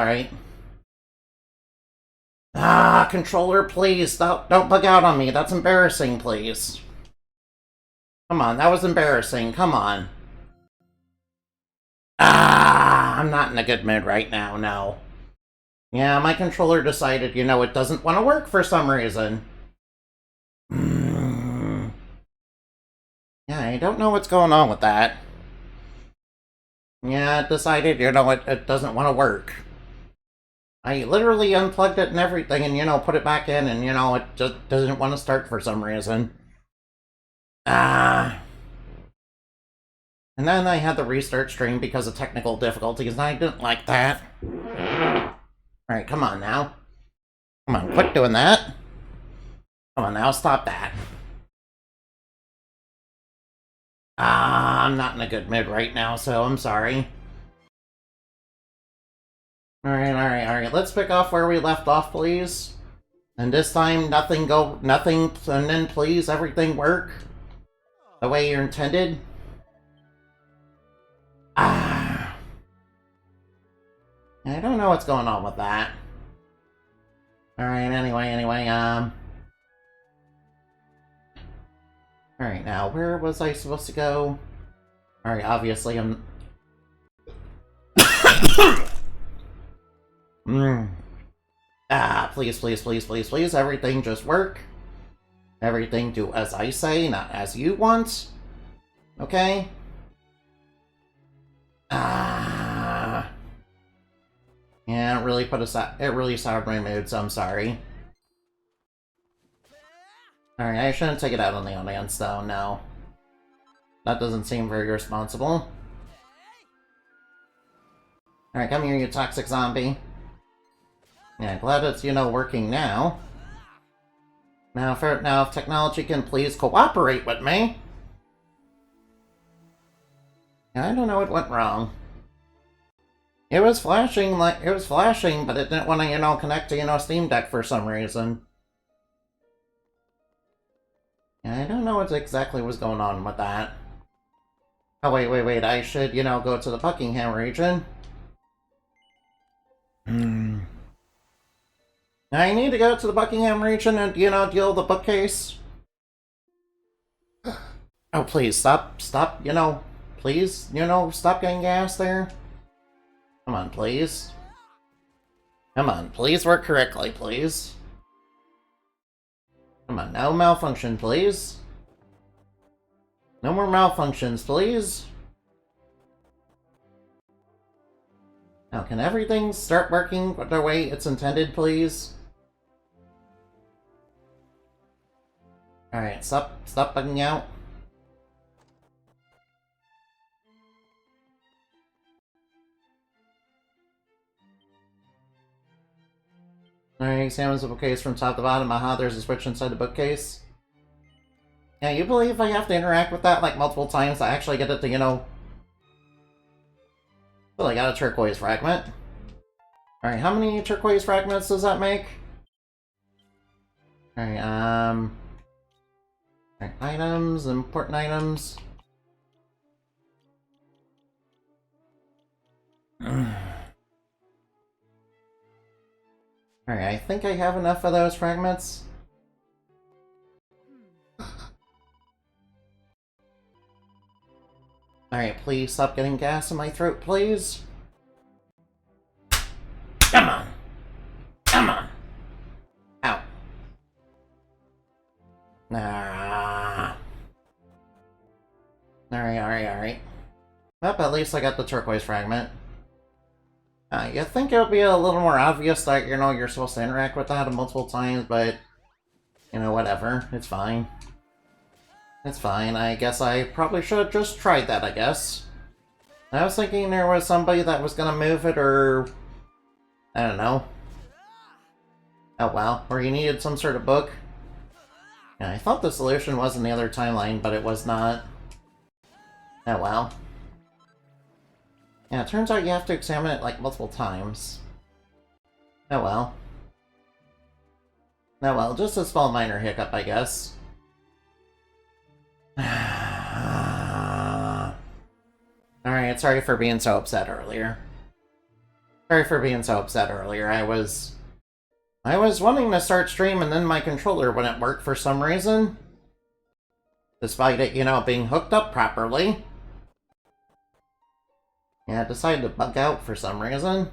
Alright. Ah, controller, please. Don't bug out on me. That's embarrassing, please. Come on, that was embarrassing. Come on. Ah, I'm not in a good mood right now, no. Yeah, my controller decided, it doesn't want to work for some reason. Yeah, I don't know what's going on with that. Yeah, it decided, it doesn't want to work. I literally unplugged it and everything and, put it back in and, it just doesn't want to start for some reason. Ah. And then I had the restart stream because of technical difficulties, and I didn't like that. Alright, come on now. Come on, quit doing that. Come on now, stop that. Ah, I'm not in a good mood right now, so I'm sorry. Alright, let's pick off where we left off, please. And this time, nothing, and then please, everything work the way you're intended. Ah. I don't know what's going on with that. Alright, anyway, Alright, now, where was I supposed to go? Alright, obviously I'm... Ah, please, everything just work. Everything do as I say, not as you want. Okay? Ah... Yeah, it really soured my mood, so I'm sorry. Alright, I shouldn't take it out on the audience, though, no. That doesn't seem very responsible. Alright, come here, you toxic zombie. Yeah, glad it's, working now. Now, if technology can please cooperate with me. I don't know what went wrong. It was flashing, but it didn't want to, connect to, Steam Deck for some reason. I don't know what exactly was going on with that. Oh, wait, I should, go to the Buckingham region. I need to go to the Buckingham region and, deal with the bookcase. Oh, please, stop, please, stop getting gas there. Come on, please. Come on, please work correctly, please. Come on, no malfunction, please. No more malfunctions, please. Now, can everything start working the way it's intended, please? Alright, stop bugging out. Alright, examines the bookcase from top to bottom. Aha, there's a switch inside the bookcase. Yeah, you believe I have to interact with that, like, multiple times to actually get it to, Well, I got a turquoise fragment. Alright, how many turquoise fragments does that make? Alright, alright, items, important items. Alright, I think I have enough of those fragments. Alright, please stop getting gas in my throat, please. Come on! Come on! Ow. Nah. Alright. Well, at least I got the turquoise fragment. You think it would be a little more obvious that, you're supposed to interact with that multiple times, but... whatever. It's fine. It's fine. I guess I probably should have just tried that, I guess. I was thinking there was somebody that was gonna move it, or... I don't know. Oh well, or you needed some sort of book. Yeah, I thought the solution was in the other timeline, but it was not. Oh well. Yeah, it turns out you have to examine it, like, multiple times. Oh well. Oh well, just a small minor hiccup, I guess. Alright, sorry for being so upset earlier. Sorry for being so upset earlier. I was wanting to start stream and then my controller wouldn't work for some reason. Despite it, you know, being hooked up properly. Yeah, it decided to bug out for some reason.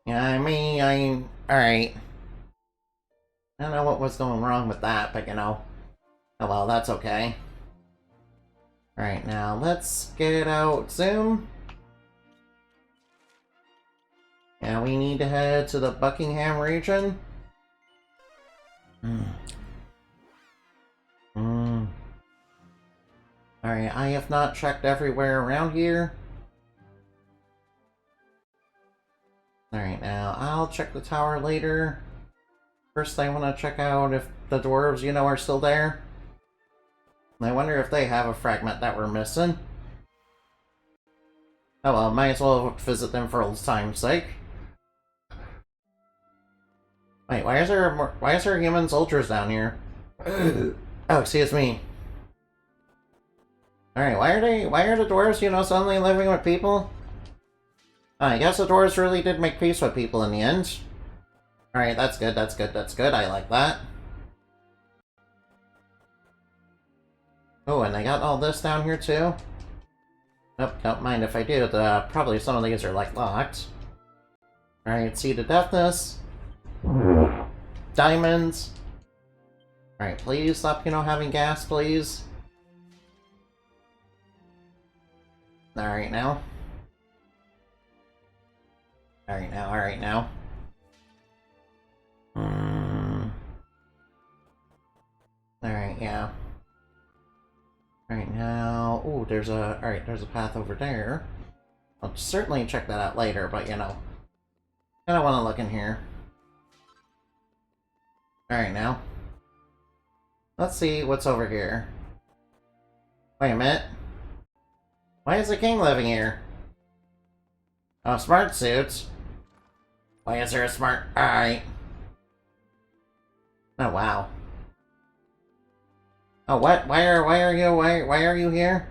Yeah, alright. I don't know what was going wrong with that, but you know. Oh well, that's okay. Alright, now let's get out Zoom. Yeah, we need to head to the Buckingham region. Alright, I have not checked everywhere around here. Alright, now I'll check the tower later. First, I want to check out if the dwarves, you know, are still there. I wonder if they have a fragment that we're missing. Oh well, might as well visit them for old time's sake. Wait, why is there human soldiers down here? Oh, excuse me. Alright, why are the dwarves, you know, suddenly living with people? I guess the dwarves really did make peace with people in the end. Alright, that's good, that's good, that's good, I like that. Oh, and they got all this down here too? Nope, don't mind if I do, probably some of these are, like, locked. Alright, Seed of Deafness. Diamonds. Alright, please stop, you know, having gas, please. Alright now. Alright now, alright now. Alright, yeah. Alright now... Ooh, there's a path over there. I'll certainly check that out later, but you know. I don't want to look in here. Alright now. Let's see what's over here. Wait a minute. Why is the king living here? Oh, smart suits. Why is there a smart... Alright. Oh, wow. Oh, what? Why are you here?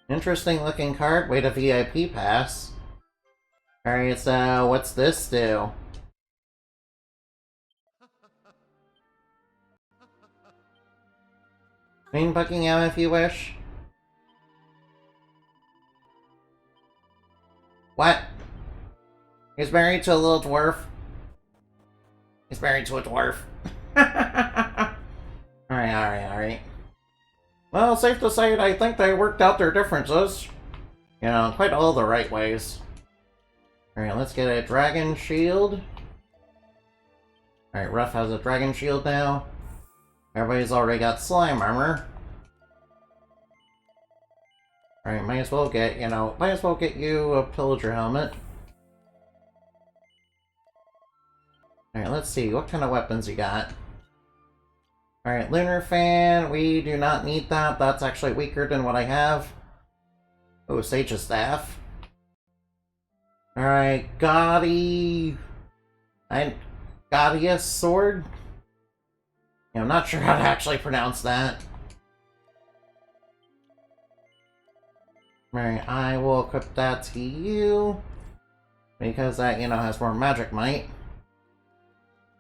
Interesting looking card. Wait, a VIP pass. Alright, so what's this do? Queen Buckingham if you wish. What? He's married to a little dwarf. He's married to a dwarf. Alright. Well, safe to say, I think they worked out their differences. You know, quite all the right ways. Alright, let's get a dragon shield. Alright, Ruff has a dragon shield now. Everybody's already got slime armor. Alright, might as well get you a pillager helmet. Alright, let's see, what kind of weapons you got? Alright, Lunar Fan, we do not need that. That's actually weaker than what I have. Oh, Sage's Staff. Alright, Gaudius Sword? Yeah, I'm not sure how to actually pronounce that. Alright, I will equip that to you. Because that, you know, has more magic might.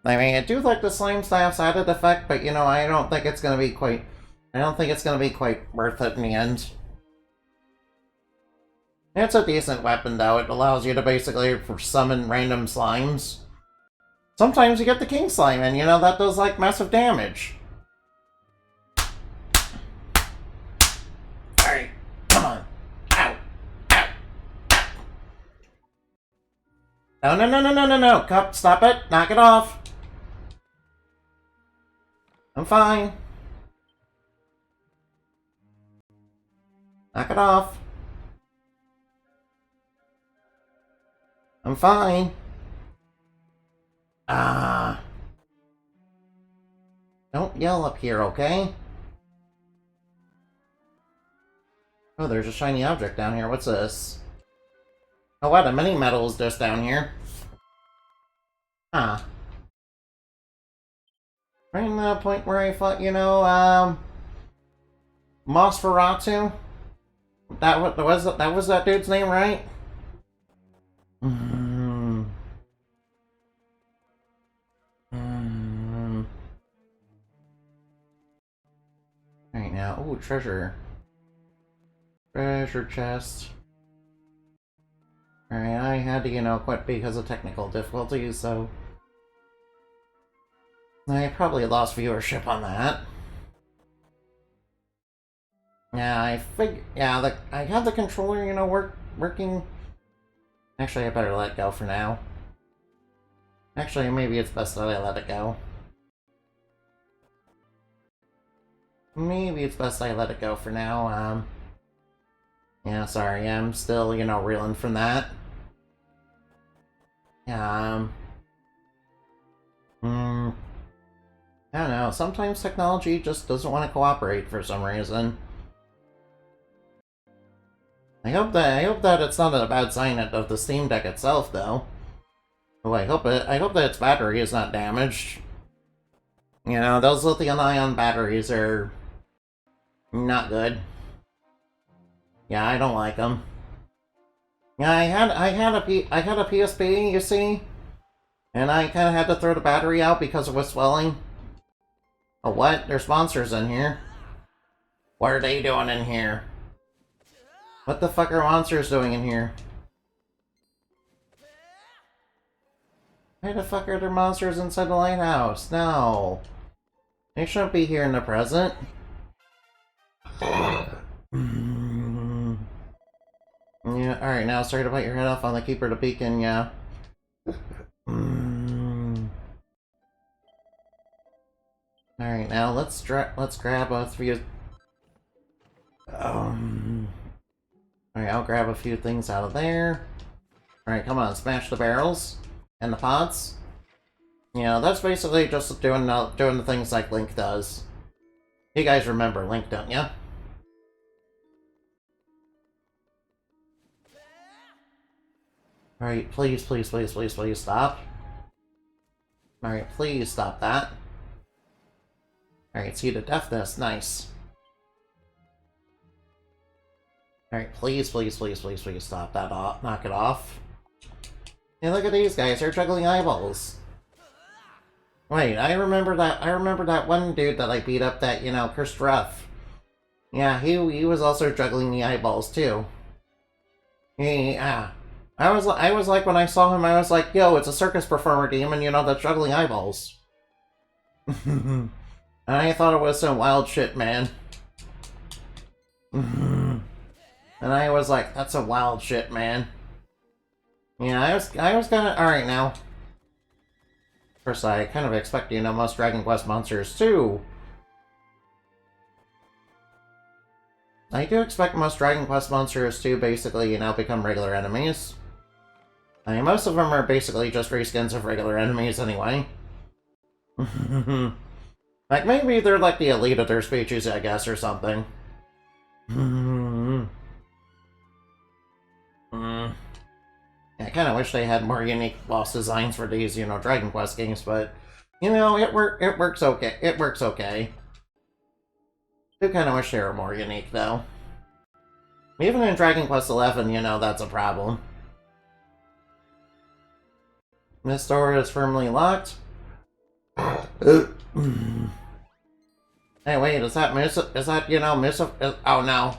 I mean, I do like the Slime Staff's added effect, but, you know, I don't think it's gonna be quite worth it in the end. It's a decent weapon, though. It allows you to basically summon random slimes. Sometimes you get the King Slime, and, you know, that does, like, massive damage. Alright, come on. Ow. Ow. Ow. No. Stop it. Knock it off. I'm fine. Knock it off. I'm fine. Don't yell up here, okay? Oh, there's a shiny object down here. What's this? Oh, what? A mini medal is just down here. Huh. Right in the point where I fought, you know, Nosferatu? That was that dude's name, right? Mm. Mm. Right now, ooh, treasure. Treasure chest. Alright, I had to, quit because of technical difficulties, so... I probably lost viewership on that. Yeah, I have the controller, working... Actually, I better let it go for now. Actually, maybe it's best that I let it go. Maybe it's best I let it go for now, Yeah, sorry, I'm still, reeling from that. Yeah, I don't know, sometimes technology just doesn't want to cooperate for some reason. I hope that it's not a bad sign of the Steam Deck itself, though. Oh, I hope that its battery is not damaged. Those lithium-ion batteries are not good. Yeah, I don't like them. Yeah, I had a PSP, you see, and I kind of had to throw the battery out because it was swelling. Oh, what? There's monsters in here. What are they doing in here? What the fuck are monsters doing in here? Why the fuck are there monsters inside the lighthouse? No. They shouldn't be here in the present. Yeah, alright, now sorry to bite your head off on the Keeper of the Beacon, yeah. Alright, now let's grab a few... Alright, I'll grab a few things out of there. Alright, come on, smash the barrels. And the pots. That's basically just doing the things like Link does. You guys remember Link, don't ya? Alright, please stop. Alright, please stop that. Alright, see the deafness, nice. Alright, please stop that off. Knock it off. Hey, look at these guys, they're juggling eyeballs. Wait, I remember that one dude that I beat up that, cursed rough. Yeah, he was also juggling the eyeballs too. Yeah. I was like, when I saw him, I was like, yo, it's a circus performer demon, that's juggling eyeballs. And I thought it was some wild shit, man. And I was like, that's a wild shit, man. Yeah, I was kinda... Alright, now. First, I kind of expect, most Dragon Quest monsters too. I do expect most Dragon Quest monsters to basically, become regular enemies. I mean, most of them are basically just reskins of regular enemies anyway. Like, maybe they're like the elite of their species, I guess, or something. I kind of wish they had more unique boss designs for these, Dragon Quest games, but, it works okay. It works okay. I do kind of wish they were more unique, though. Even in Dragon Quest XI, that's a problem. This door is firmly locked. Hey, wait, is that Miss... Is that, Miss... Oh, no.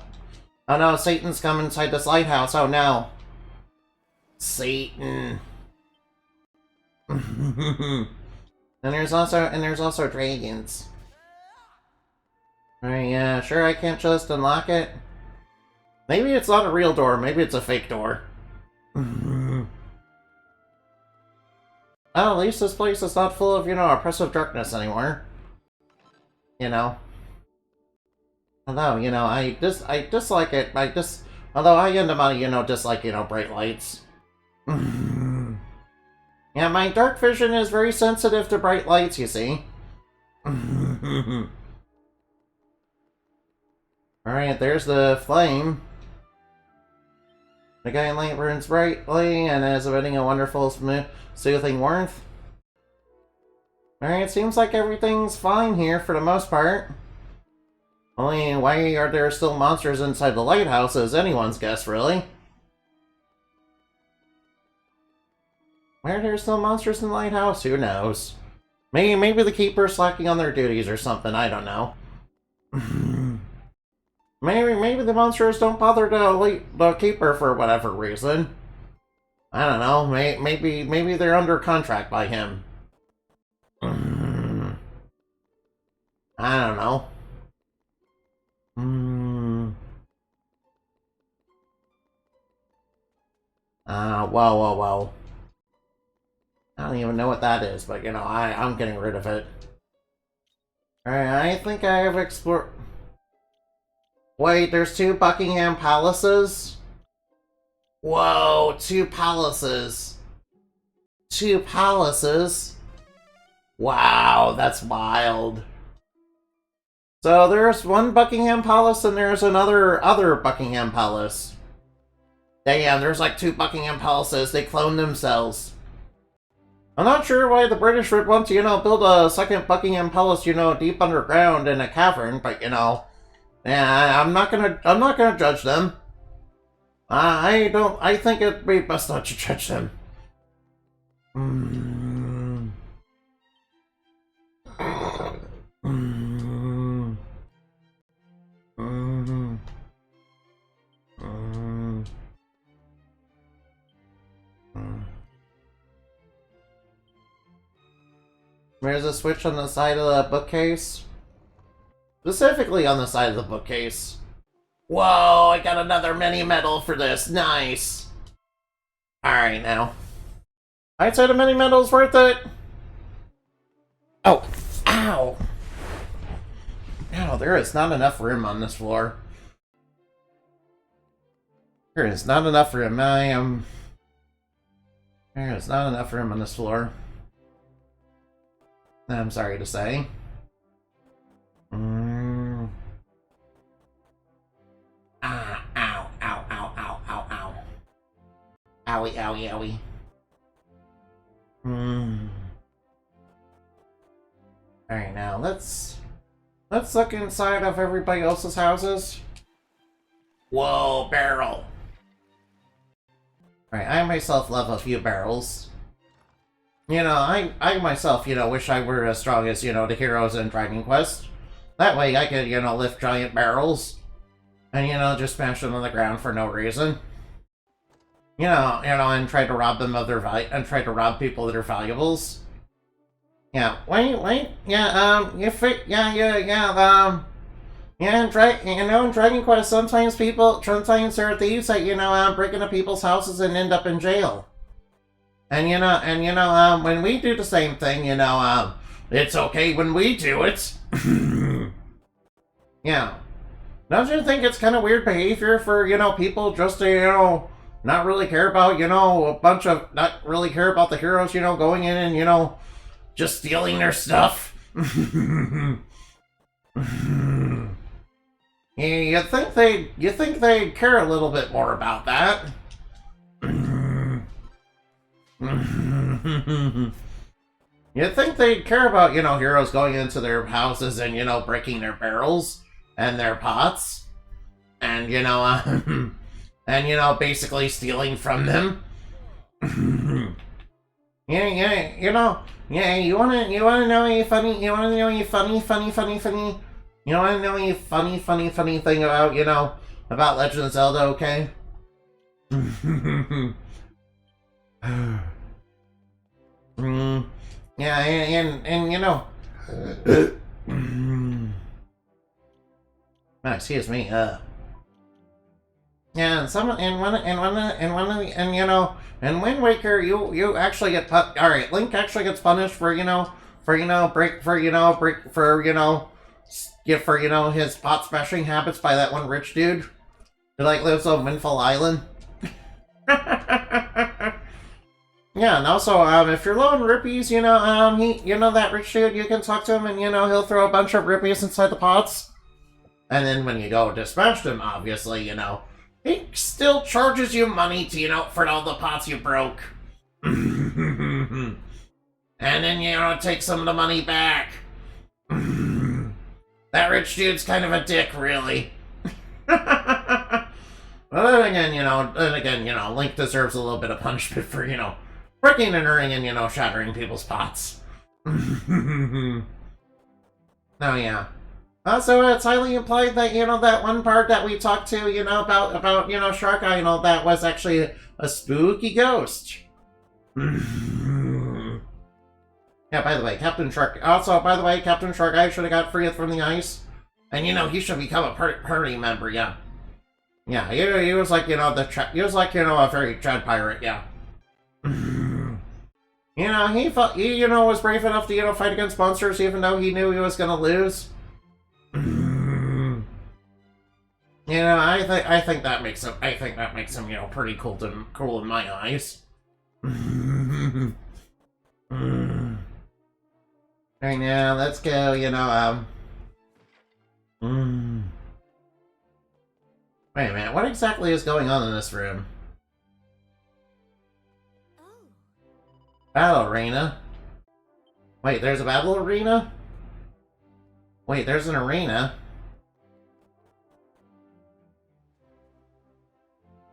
Oh, no, Satan's come inside this lighthouse. Oh, no. Satan. And there's also dragons. Alright, yeah, sure I can't just unlock it. Maybe it's not a real door, maybe it's a fake door. Oh, at least this place is not full of, oppressive darkness anymore. Although, I dislike it, although I end up, dislike, bright lights. Yeah, my dark vision is very sensitive to bright lights, you see. Alright, there's the flame. The guiding light burns brightly and is emitting a wonderful, soothing warmth. Alright, it seems like everything's fine here for the most part. Only why are there still monsters inside the lighthouse is anyone's guess, really. Why are there still monsters in the lighthouse? Who knows? Maybe the keeper's slacking on their duties or something, I don't know. maybe the monsters don't bother the keeper for whatever reason. I don't know, maybe they're under contract by him. I don't know. Whoa. I don't even know what that is, but you know, I'm getting rid of it. Alright, I think I have explored... Wait, there's 2 Buckingham Palaces? Whoa, 2 palaces. 2 palaces? Wow, that's wild. So there's 1 Buckingham Palace and there's other Buckingham Palace. Damn, there's like 2 Buckingham Palaces. They cloned themselves. I'm not sure why the British would want to, you know, build a second Buckingham Palace, you know, deep underground in a cavern, but you know, yeah, I'm not gonna judge them. I think it'd be best not to judge them. There's a switch on the side of the bookcase. Specifically on the side of the bookcase. Whoa, I got another mini medal for this. Nice. Alright now. I'd say the mini medal's worth it. Oh. Ow. Ow, there is not enough room on this floor. There is not enough room. There is not enough room on this floor. I'm sorry to say. Ow, ow. Owie. Alright, now let's look inside of everybody else's houses. Whoa, barrel. Alright, I myself love a few barrels. You know, I myself, you know, wish I were as strong as, you know, the heroes in Dragon Quest. That way I could, you know, lift giant barrels. And, you know, just smash them on the ground for no reason. You know, and try to rob them of their and try to rob people of their valuables. Yeah, wait, yeah, in Dragon Quest, sometimes there are thieves that, you know, break into people's houses and end up in jail. And when we do the same thing, you know, it's okay when we do it. Yeah. Don't you think it's kind of weird behavior for, you know, people just to, you know, not really care about, you know, not really care about the heroes, you know, going in and, you know, just stealing their stuff? You think they'd care a little bit more about that? You'd think they'd care about, you know, heroes going into their houses and, you know, breaking their barrels and their pots and, you know, basically stealing from them. You wanna know a funny thing about, you know, about Legend of Zelda, okay? Yeah, and you know, excuse me, yeah, and Wind Waker, you actually get alright, Link actually gets punished for his pot smashing habits by that one rich dude who like lives on Windfall Island. Yeah, and also, if you're low on rupees, you know, that rich dude, you can talk to him and, you know, he'll throw a bunch of rupees inside the pots. And then when you go to smash them, obviously, you know, he still charges you money to, you know, for all the pots you broke. And then, you know, take some of the money back. That rich dude's kind of a dick, really. But then again, Link deserves a little bit of punishment for, breaking and entering and, shattering people's pots. Oh, yeah. Also, it's highly implied that, that one part that we talked to, about Shark Eye, that was actually a spooky ghost. Yeah, by the way, Captain Shark Eye should have got free from the ice. And, he should become a party member, yeah. Yeah, he was like, he was like, a very Chad pirate, yeah. He was brave enough to, fight against monsters even though he knew he was gonna lose. I think that makes him, pretty cool in my eyes. Right now, let's go, Wait a minute, what exactly is going on in this room? Oh. Battle arena? Wait, there's a battle arena? Wait, there's an arena?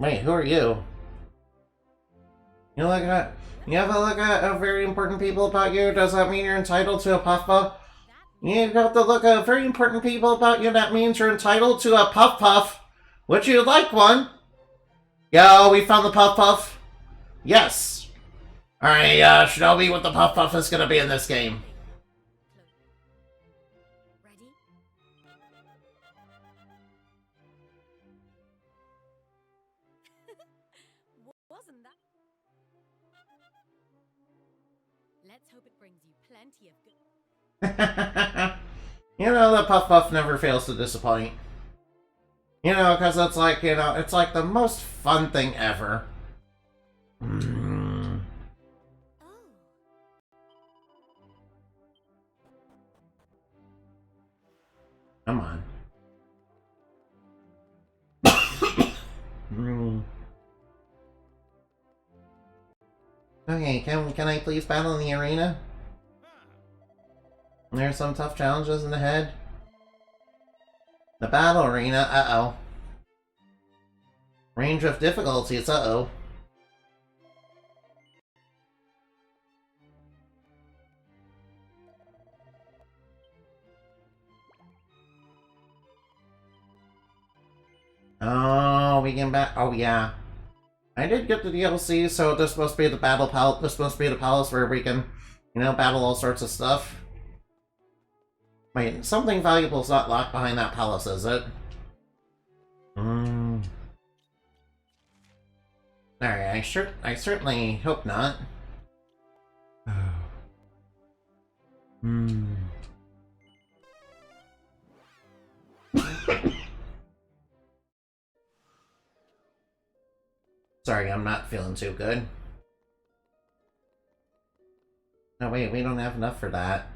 Wait, who are you? You have a look at very important people about you? Does that mean you're entitled to a puff puff? You got the look at very important people about you, that means you're entitled to a puff puff. Would you like one? Yo, we found the puff puff. Yes. Alright, show me what the puff puff is gonna be in this game. Ready? Wasn't that? Let's hope it brings you plenty of good. The puff puff never fails to disappoint. Because it's like, it's like the most fun thing ever. Oh. Come on. Okay, can I please battle in the arena? There's some tough challenges in the head. The battle arena, uh-oh. Range of difficulties, uh-oh. Oh, we can oh yeah. I did get the DLC, so this must be the this must be the palace where we can, battle all sorts of stuff. Wait, something valuable is not locked behind that palace, is it? Alright, I certainly hope not. Sorry, I'm not feeling too good. No, wait, we don't have enough for that.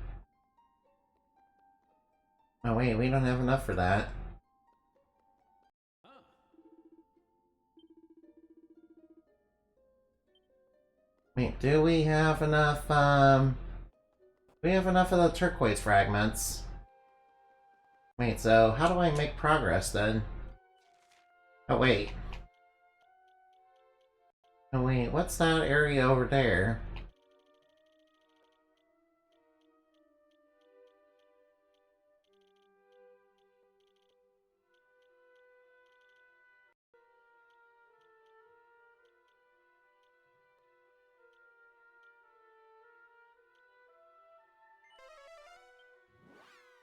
Oh wait, we don't have enough for that. Wait, do we have enough, do we have enough of the turquoise fragments? Wait, so how do I make progress then? Oh wait. Oh wait, what's that area over there?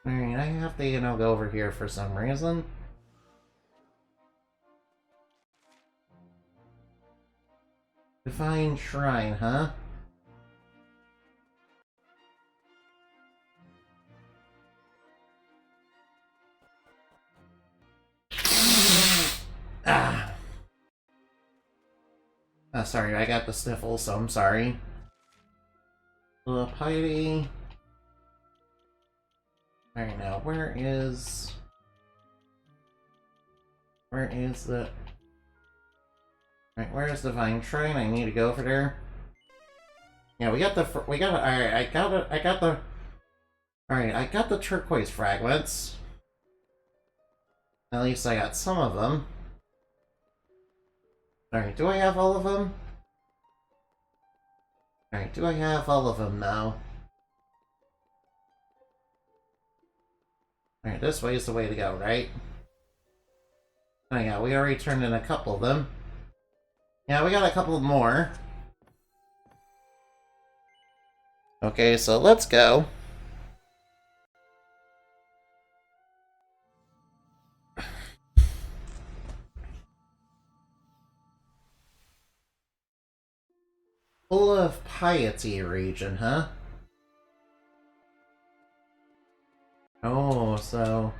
Alright, I have to, go over here for some reason. Divine Shrine, huh? Ah. Oh, sorry, I got the sniffles, so I'm sorry. Piety. Alright, now, where is the... Alright, where is the Divine Shrine? I need to go over there. Yeah, alright, I got the turquoise fragments. At least I got some of them. Alright, do I have all of them? Alright, do I have all of them now? Alright, this way is the way to go, right? Oh yeah, we already turned in a couple of them. Yeah, we got a couple more. Okay, so let's go. Full of piety region, huh? Oh, so...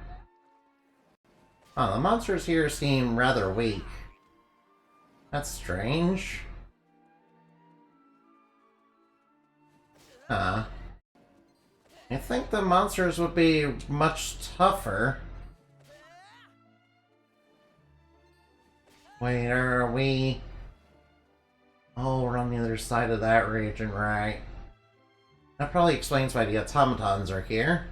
Oh, the monsters here seem rather weak. That's strange. Huh. I think the monsters would be much tougher. Wait, are we... Oh, we're on the other side of that region, right? That probably explains why the automatons are here.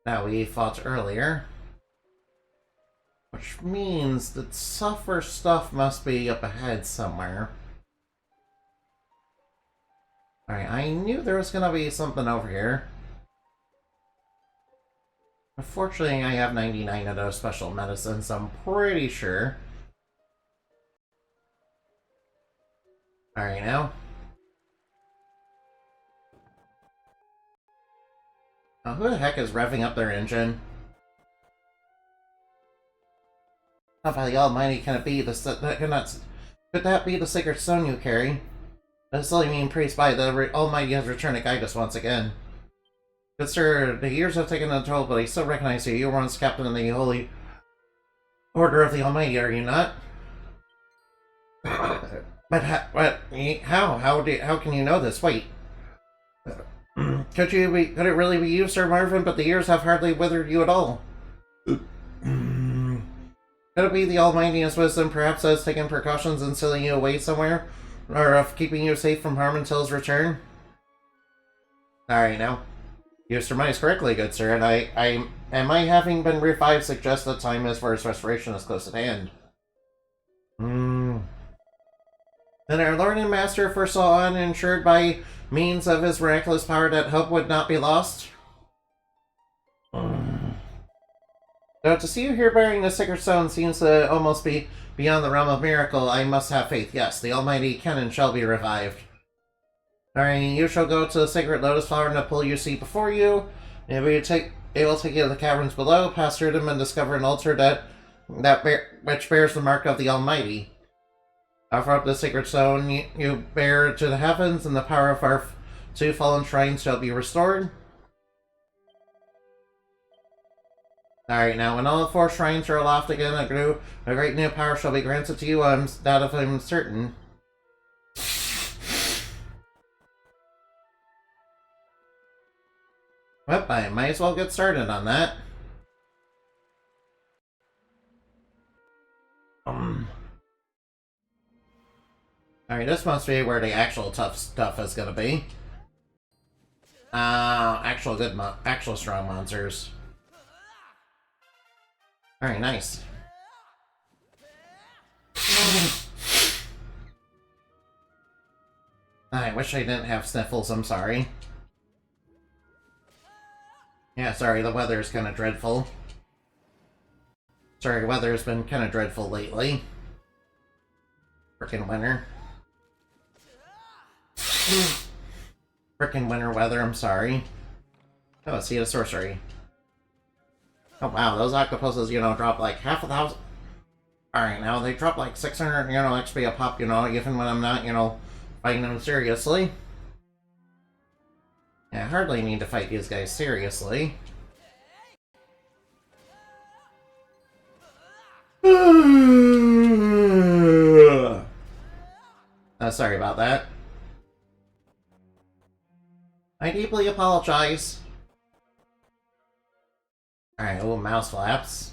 That we fought earlier. Which means that tougher stuff must be up ahead somewhere. Alright, I knew there was gonna be something over here. Unfortunately, I have 99 of those special medicines, I'm pretty sure. Alright, now. Oh, who the heck is revving up their engine? How by the Almighty can it be could that be the sacred stone you carry? Does only mean praised by the Almighty has returned to guide us once again. Good sir, the years have taken a toll, but I still recognize you. You were once captain of the Holy Order of the Almighty, are you not? But how can you know this? Wait. Could it really be you, Sir Marvin? But the years have hardly withered you at all. Could it be the Almighty's wisdom perhaps has taken precautions in sealing you away somewhere? Or of keeping you safe from harm until his return? Alright, now. You surmise correctly, good sir, and I having been revived suggests that time is for his restoration is close at hand. Then our Lord and Master foresaw and ensured by means of his miraculous power that hope would not be lost? Though to see you here bearing the sacred stone seems to almost be beyond the realm of miracle, I must have faith. Yes, the Almighty can and shall be revived. Alright, you shall go to the sacred lotus flower in the pool you see before you. It will take you to the caverns below, pass through them, and discover an altar which bears the mark of the Almighty. Offer up the sacred stone you bear to the heavens, and the power of our two fallen shrines shall be restored. Alright, now when all four shrines are aloft again, a great new power shall be granted to you, I'm certain. Well, I might as well get started on that. Alright, this must be where the actual tough stuff is gonna be. Actual strong monsters. Alright, nice. I wish I didn't have sniffles, I'm sorry. Yeah, sorry, the weather's kinda dreadful. Sorry, weather's been kinda dreadful lately. Frickin' winter. Frickin' winter weather, I'm sorry. Oh, see the sorcery. Oh wow, those octopuses, drop like half a thousand. Alright, now they drop like 600, XP a pop, even when I'm not, fighting them seriously. Yeah, I hardly need to fight these guys seriously. Sorry about that. I deeply apologize. Alright, oh, mouse flaps.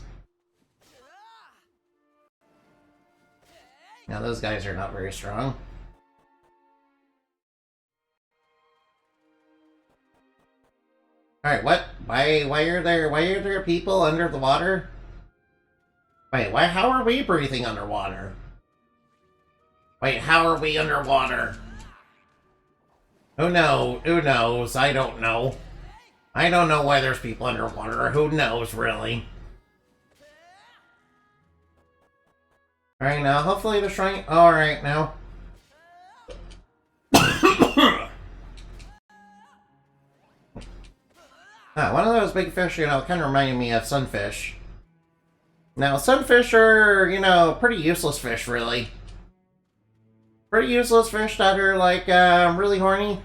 Now those guys are not very strong. Alright, what? Why are there people under the water? Wait, why? How are we breathing underwater? Wait, how are we underwater? Who knows? Who knows? I don't know. I don't know why there's people underwater. Who knows, really? Alright, now, hopefully the shrine... Alright, now. One of those big fish, you know, kind of reminded me of sunfish. Now, sunfish are, you know, pretty useless fish, really. Pretty useless fish that are, like, really horny.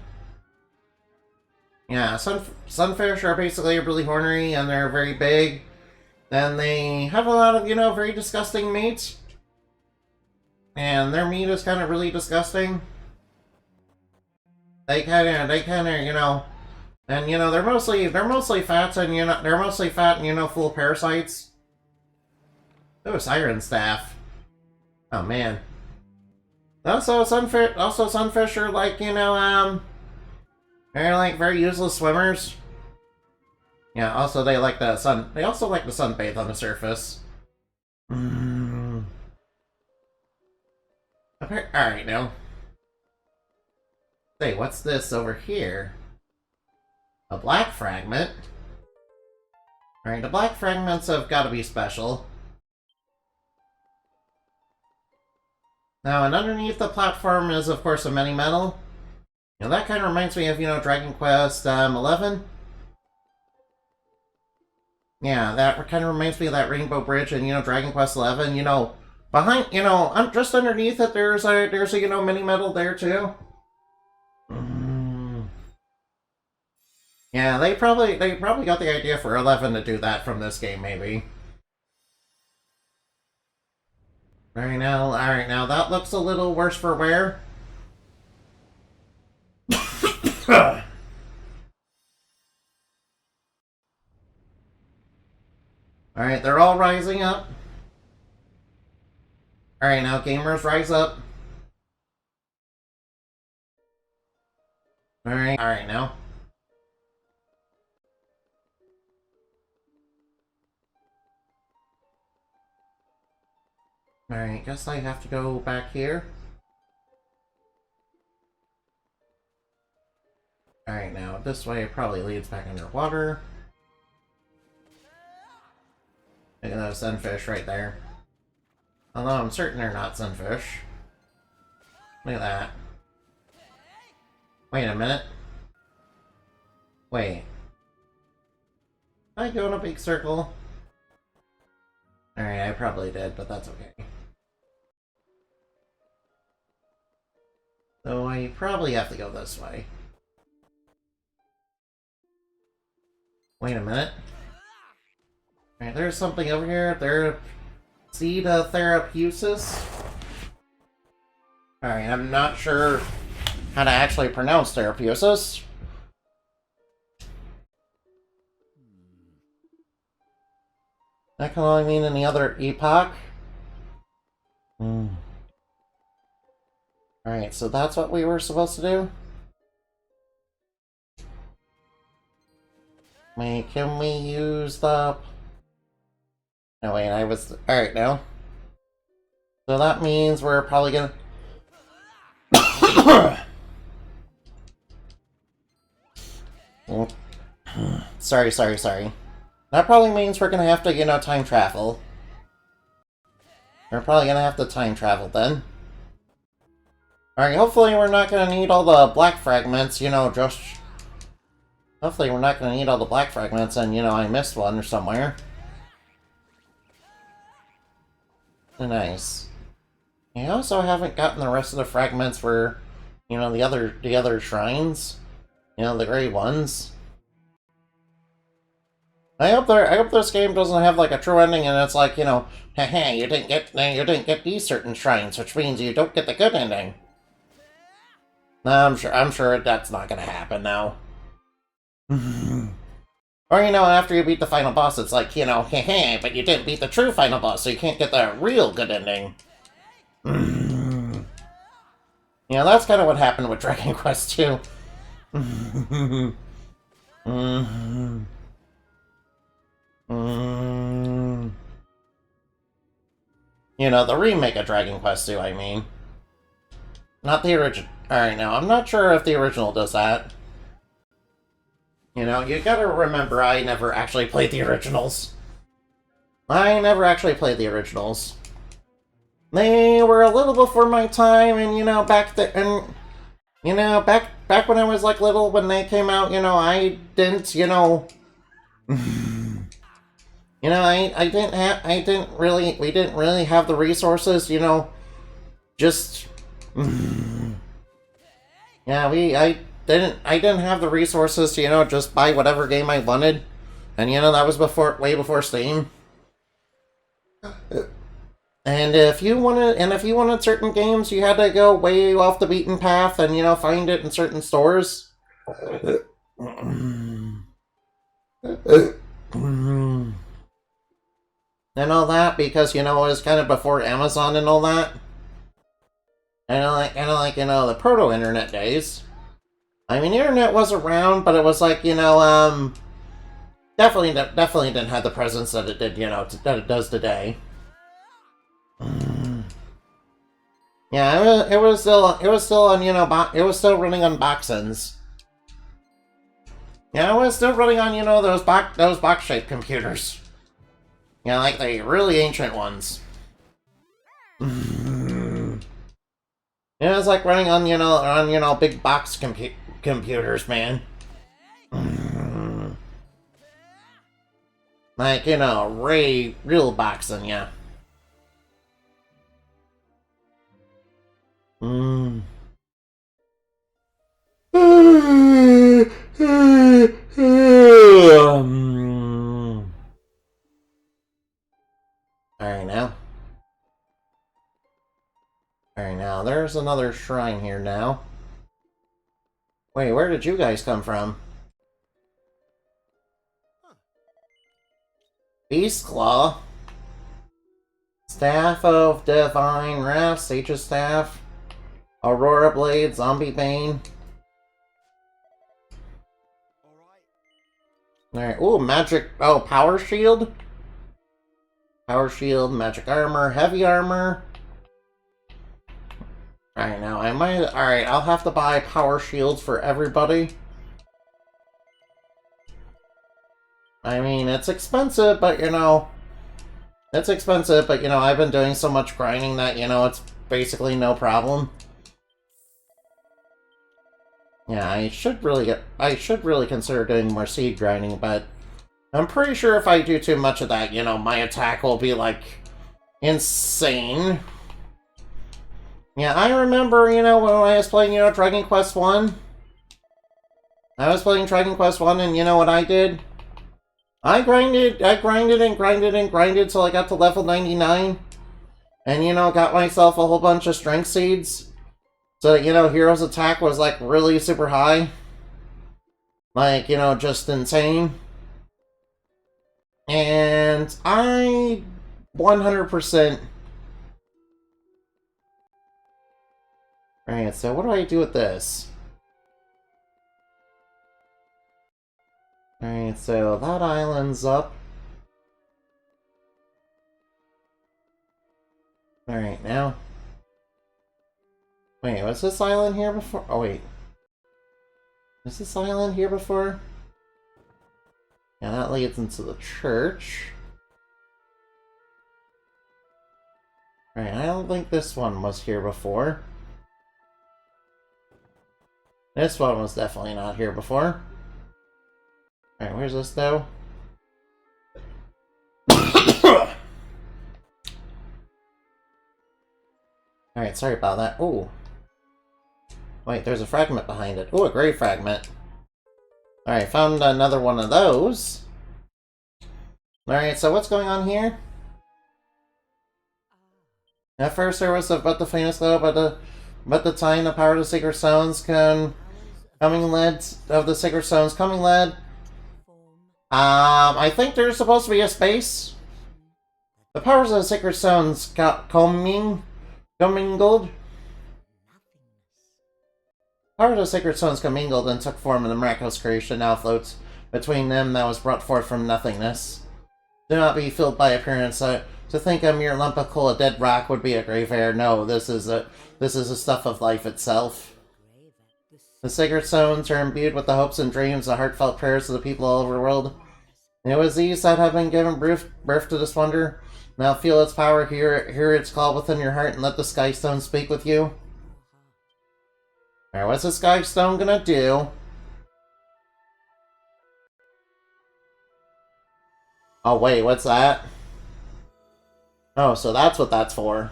Yeah, sunfish are basically really horny, and they're very big. And they have a lot of, you know, very disgusting meat. And their meat is kind of really disgusting. They kind of, you know... And, you know, they're mostly fat, and, you know, they're mostly fat and, you know, full of parasites. Oh, siren staff. Oh, man. Also, sunfish are, like, you know, they're, like, very useless swimmers. Yeah, also, they also like to sunbathe on the surface. Alright, now. Hey, what's this over here? A black fragment? Alright, the black fragments have got to be special. Now, and underneath the platform is, of course, a mini-metal. You know, that kind of reminds me of, you know, Dragon Quest 11. Yeah, that kind of reminds me of that Rainbow Bridge in, you know, Dragon Quest 11. You know, behind, you know, just underneath it, there's a you know, mini-metal there, too. Yeah, they probably got the idea for 11 to do that from this game, maybe. Alright now, that looks a little worse for wear. Alright, they're all rising up. Alright, now gamers, rise up. Alright now. Alright, guess I have to go back here. Alright, now, this way probably leads back underwater. Look at those sunfish right there. Although I'm certain they're not sunfish. Look at that. Wait a minute. Wait. Did I go in a big circle? Alright, I probably did, but that's okay. So I probably have to go this way. Wait a minute. Alright, there's something over here. Seed Therapusis. Alright, I'm not sure how to actually pronounce Therapusis. That can only mean any other epoch. Alright, so that's what we were supposed to do? Wait, can we use the... No, wait, Alright, now. So that means we're probably gonna... Sorry. That probably means we're gonna have to, you know, time travel. We're probably gonna have to time travel then. Alright, hopefully we're not gonna need all the black fragments, you know, just... Hopefully we're not gonna need all the black fragments and, you know, I missed one or somewhere. Nice. I also haven't gotten the rest of the fragments for, you know, the other shrines. You know, the gray ones. I hope this game doesn't have like a true ending and it's like, you know, haha, you didn't get these certain shrines, which means you don't get the good ending. No, I'm sure that's not gonna happen now. Or, you know, after you beat the final boss, it's like, you know, haha, but you didn't beat the true final boss, so you can't get the real good ending. You know, that's kind of what happened with Dragon Quest II. You know, the remake of Dragon Quest II, I mean. Not the original. Alright, now, I'm not sure if the original does that. You know, you gotta remember, I never actually played the originals. I never actually played the originals. They were a little before my time, and, you know, back when I was, like, little, when they came out, you know, I didn't, you know... You know, we didn't really have the resources, you know, just, yeah, I didn't have the resources to, you know, just buy whatever game I wanted, and, you know, that was way before Steam. And if you wanted certain games, you had to go way off the beaten path and, you know, find it in certain stores. And all that, because, you know, it was kind of before Amazon and all that. And like, you know, the proto-internet days. I mean, the internet was around, but it was like, you know, definitely didn't have the presence that it did, you know, that it does today. Yeah, it was still on, you know, it was still running on Boxins. Yeah, it was still running on, you know, those box-shaped computers. Yeah, like the really ancient ones. It was like running on, you know, big box computers, man. Like, you know, real boxing, yeah. Alright, now, there's another shrine here now. Wait, where did you guys come from? Beast Claw. Staff of Divine Wrath, Sage's Staff. Aurora Blade, Zombie Bane. Alright, ooh, magic, oh, Power Shield? Power Shield, Magic Armor, Heavy Armor. Alright, now, alright, I'll have to buy Power Shields for everybody. I mean, it's expensive, but, you know... I've been doing so much grinding that, you know, it's basically no problem. Yeah, I should really consider doing more seed grinding, but... I'm pretty sure if I do too much of that, you know, my attack will be, like, insane. Yeah, I remember, you know, when I was playing, you know, Dragon Quest 1. I was playing Dragon Quest 1, and you know what I did? I grinded till I got to level 99. And, you know, got myself a whole bunch of strength seeds. So that, you know, Hero's attack was, like, really super high. Like, you know, just insane. And I 100%... Alright, so what do I do with this? Alright, so that island's up. Alright, now... Wait, was this island here before? Oh, wait. Was this island here before? Yeah, that leads into the church. Alright, I don't think this one was here before. This one was definitely not here before. Alright, where's this though? Alright, sorry about that. Ooh. Wait, there's a fragment behind it. Ooh, a grave fragment. Alright, found another one of those. Alright, so what's going on here? At first there was about the famous though, but the time the power of the Sacred Stones coming led. I think there's supposed to be a space. The powers of the Sacred Stones got commingled. Powers of the Sacred Stones commingled and took form in the miraculous creation now floats between them that was brought forth from nothingness. Do not be filled by appearance, so To think a mere lump of coal, a dead rock, would be a grave error. No, this is the stuff of life itself. The sacred stones are imbued with the hopes and dreams, the heartfelt prayers of the people all over the world. It was these that have been given birth to this wonder. Now feel its power, hear its call within your heart, and let the Sky Stone speak with you. Alright, what's the Sky Stone gonna do? Oh wait, what's that? Oh, so that's what that's for.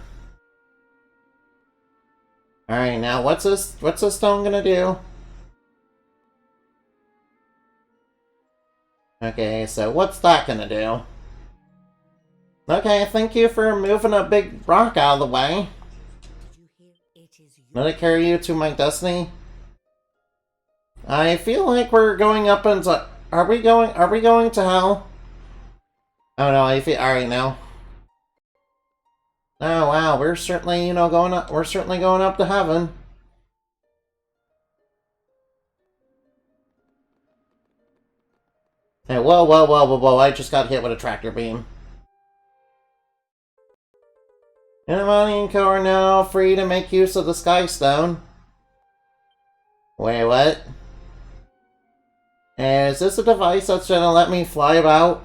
Alright, now what's this stone gonna do? Okay, so what's that gonna do? Okay, thank you for moving a big rock out of the way. Let it carry you to my destiny? I feel like we're going up into... Are we going to hell? Oh no, I feel... Alright, now. Oh wow, we're certainly, you know, going up to heaven. Hey, whoa, I just got hit with a tractor beam. Inamani and Co are now free to make use of the Sky Stone. Wait, what? Is this a device that's gonna let me fly about?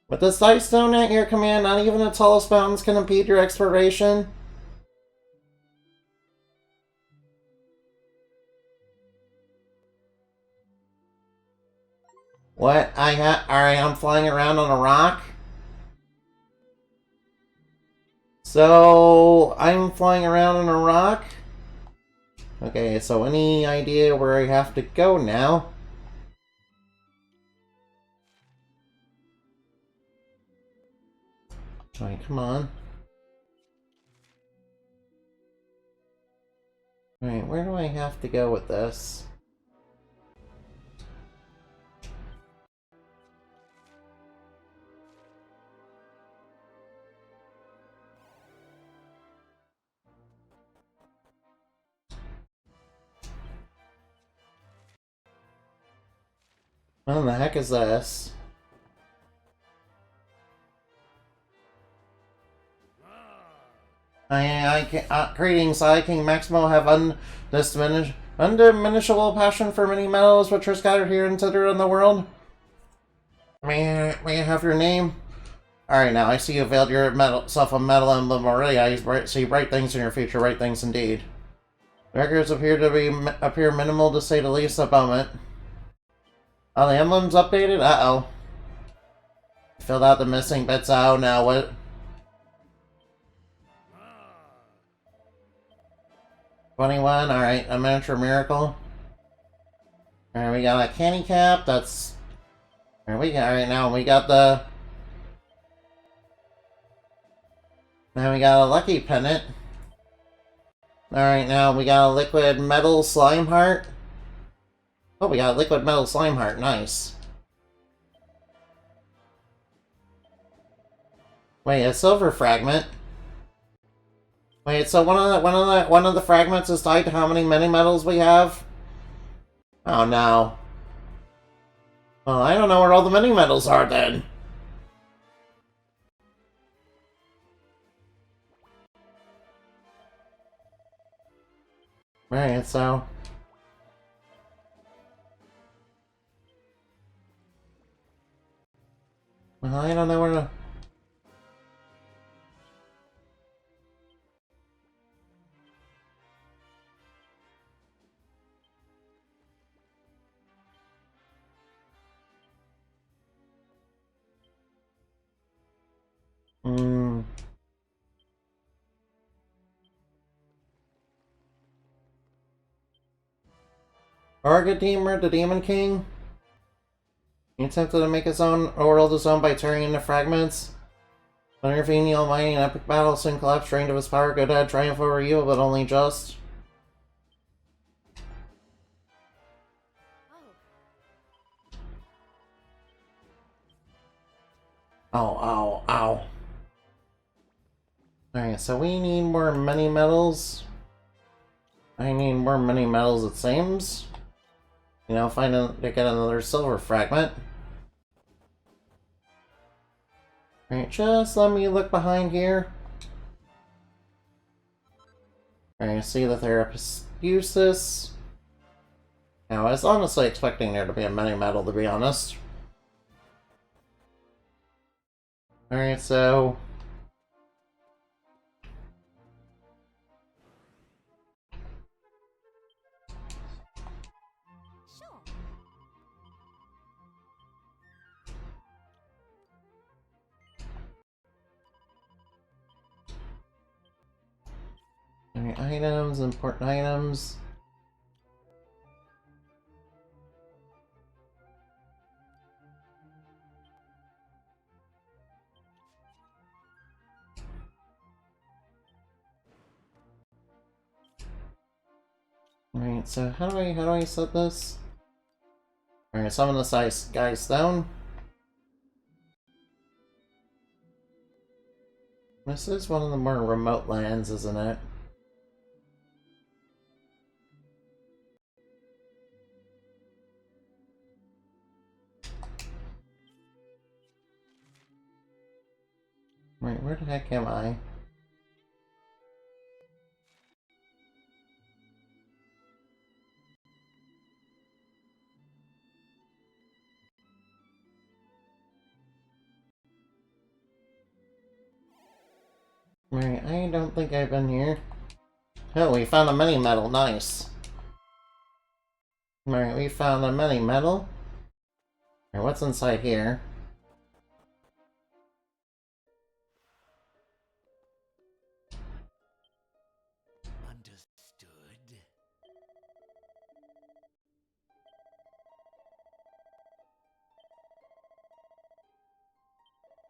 With the Sky Stone at your command, not even the tallest mountains can impede your exploration. What? Alright, I'm flying around on a rock? So, I'm flying around on a rock? Okay, so any idea where I have to go now? Alright, come on. Alright, where do I have to go with this? What the heck is this? Greetings, I, King Maximo, have undiminishable passion for many metals which are scattered here and scattered in the world. May I have your name? Alright, now I see you veiled yourself a metal emblem already. I see bright things in your future, bright things indeed. Records appear minimal to say the least about it. Oh, the emblem's updated? Uh-oh. Filled out the missing bits. Oh, now what? $21, alright, a miniature miracle. Alright, we got a candy cap, that's... Alright, now we got the... Now we got a lucky pendant. Alright, now we got a liquid metal slime heart. Oh, we got a liquid metal slime heart, nice. Wait, a silver fragment? Wait, so one of the fragments is tied to how many mini metals we have? Oh no. Well, I don't know where all the mini metals are then. Right, so... Well, I don't know where to... Argademer, the Demon King? He attempted to make his own world his own by tearing into fragments. But intervening the Almighty in epic battle soon collapsed, drained of his power, good had triumph over evil, but only just. Ow. Alright, so we need more mini metals. I need more mini metals, it seems. You know, to get another silver fragment. Alright, just let me look behind here. Alright, I see the Therapist Usis. Now, I was honestly expecting there to be a mini medal, to be honest. Alright, so... Sure. Alright, items, important items. Alright, so how do I set this? Alright, summon the size guy stone. This is one of the more remote lands, isn't it? Wait, where the heck am I? Right, I don't think I've been here. Oh, we found a mini medal, nice. Alright, we found a mini medal. Alright, what's inside here? Understood.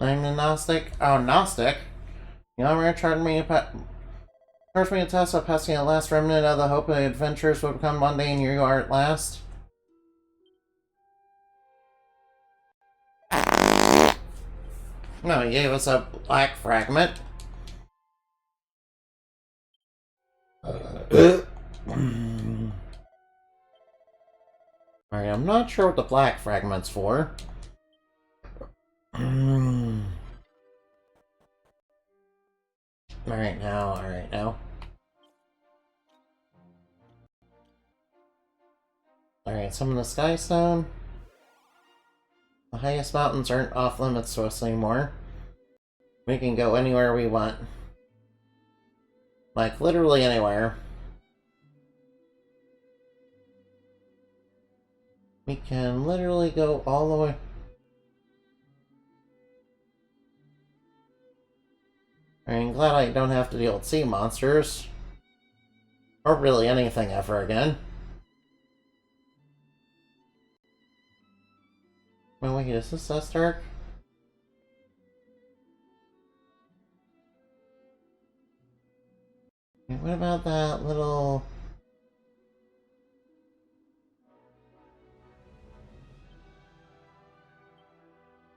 I'm the Gnostic. Oh, Gnostic? You already charged me a test of passing the last remnant of the hope of adventures would become one day, and here you are at last. No, he gave us a black fragment. Alright, I'm not sure what the black fragment's for. Alright now. Alright, summon the Sky Stone. The highest mountains aren't off limits to us anymore. We can go anywhere we want. Like, literally anywhere. We can literally go all the way. I'm glad I don't have to deal with sea monsters. Or really anything ever again. Oh wait, is this us dark? Wait, what about that little...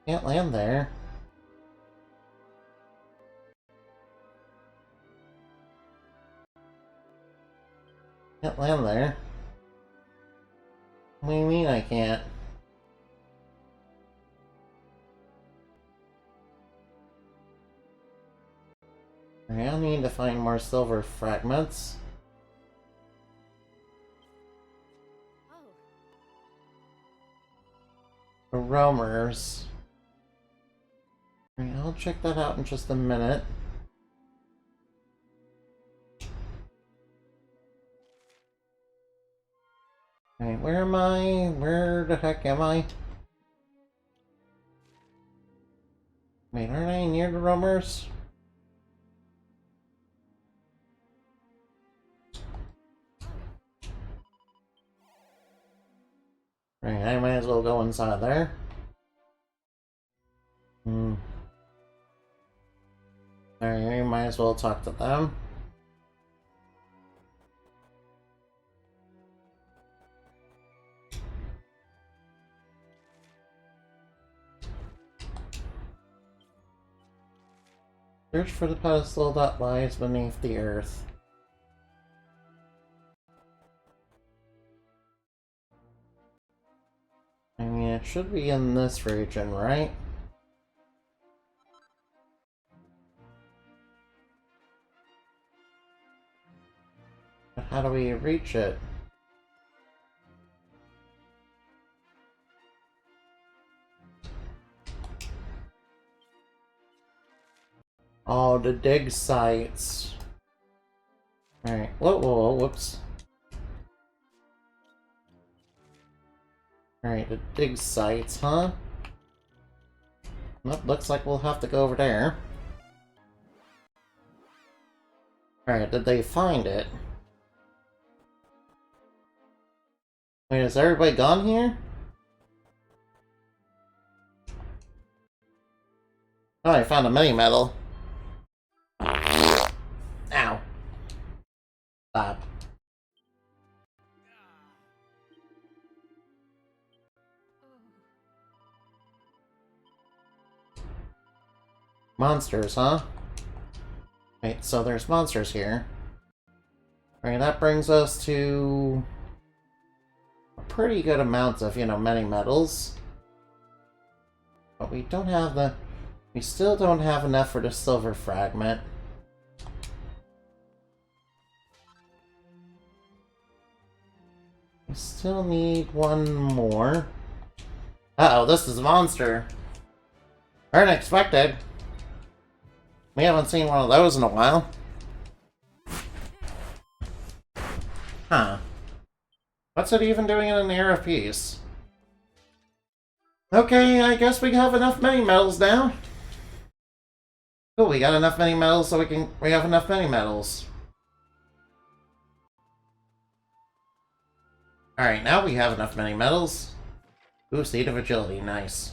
Can't land there. Can't land there. What do you mean I can't? Alright, I need to find more silver fragments. Oh, The roamers. Alright, I'll check that out in just a minute. Alright, where am I? Where the heck am I? Wait, aren't I near the roamers? Right, I might as well go inside there. Alright, I might as well talk to them. Search for the pedestal that lies beneath the earth. I mean, it should be in this region, right? how do we reach it? Oh, the dig sites. Alright, whoa, whoops. Alright, the dig sites, huh? Well, looks like we'll have to go over there. Alright, did they find it? Wait, is everybody gone here? Oh, I found a mini medal. Ow. Stop. Monsters, huh? Wait, so there's monsters here. Alright, that brings us to a pretty good amount of, many medals. But we don't have the... We still don't have enough for the silver fragment. We still need one more. Uh-oh, this is a monster. Unexpected. We haven't seen one of those in a while. Huh. What's it even doing in an air of peace? Okay, I guess we have enough mini medals now. Cool, we got enough mini medals so we have enough mini medals. Alright, now we have enough mini medals. Ooh, Seed of Agility, nice.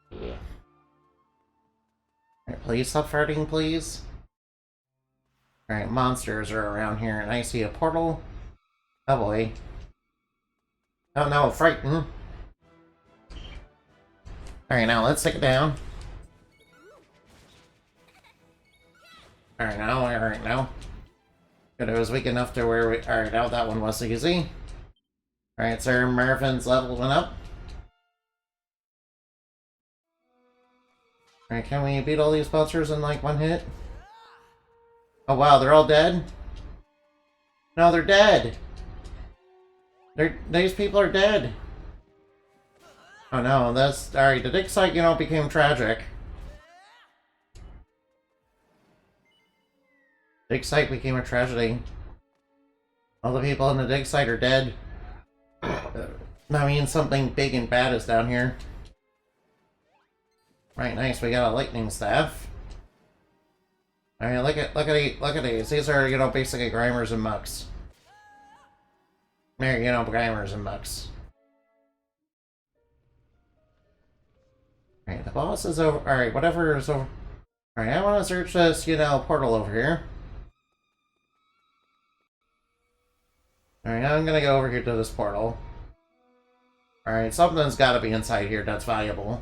Yeah. Alright, please stop farting, please. Alright, monsters are around here, and I see a portal. Oh boy. Oh no, frightened. Alright, now let's take it down. Alright, now. Good, it was weak enough to where we... Alright, now that one was easy. Alright, Sir Marvin's level went up. Alright, can we beat all these monsters in like one hit? Oh wow, they're all dead? No, they're dead! These people are dead! Oh no, that's... Alright, the dig site, became tragic. Dig site became a tragedy. All the people in the dig site are dead. That means something big and bad is down here. Right, nice, we got a lightning staff. Alright, look at these. These are, basically Grimers and Mucks. There, Grimers and Mucks. Alright, the boss is over. Alright, whatever is over. Alright, I want to search this, portal over here. Alright, now I'm gonna go over here to this portal. Alright, something's gotta be inside here that's valuable.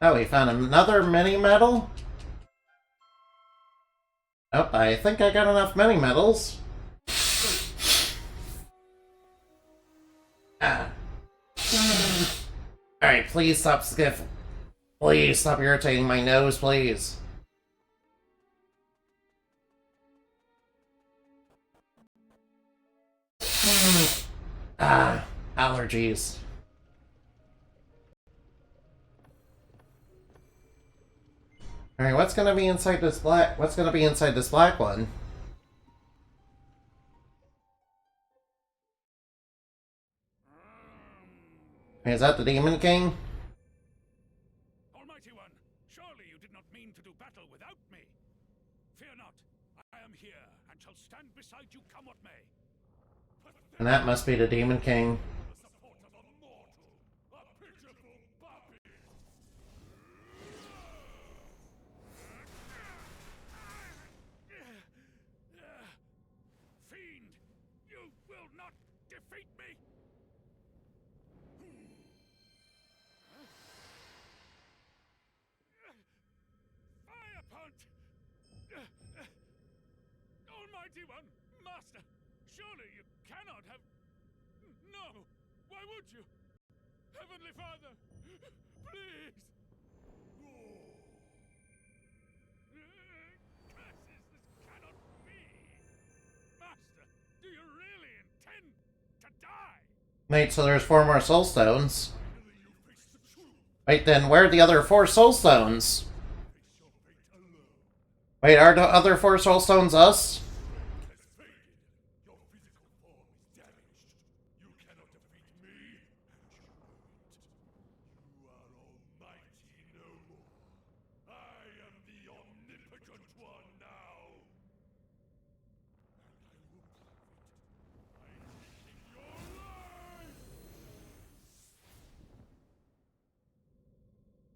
Oh, we found another mini medal? Oh, I think I got enough mini medals. Alright, please stop skiff. Please stop irritating my nose, please. Allergies. Alright, what's gonna be inside this black one? Is that the Demon King? Almighty One, surely you did not mean to do battle without me. Fear not, I am here and shall stand beside you come what may. And that must be the Demon King. The support of a mortal, a pitiful puppy. Fiend, you will not defeat me. Fire punch! Almighty One, Master, surely you cannot have... No! Why would you? Heavenly Father, please! Wait, so there's 4 more soul stones. Wait, then where are the other 4 soul stones? Wait, are the other 4 soul stones us? Your physical form is damaged. You cannot defeat me. You are almighty no more. I am the omnipotent one now.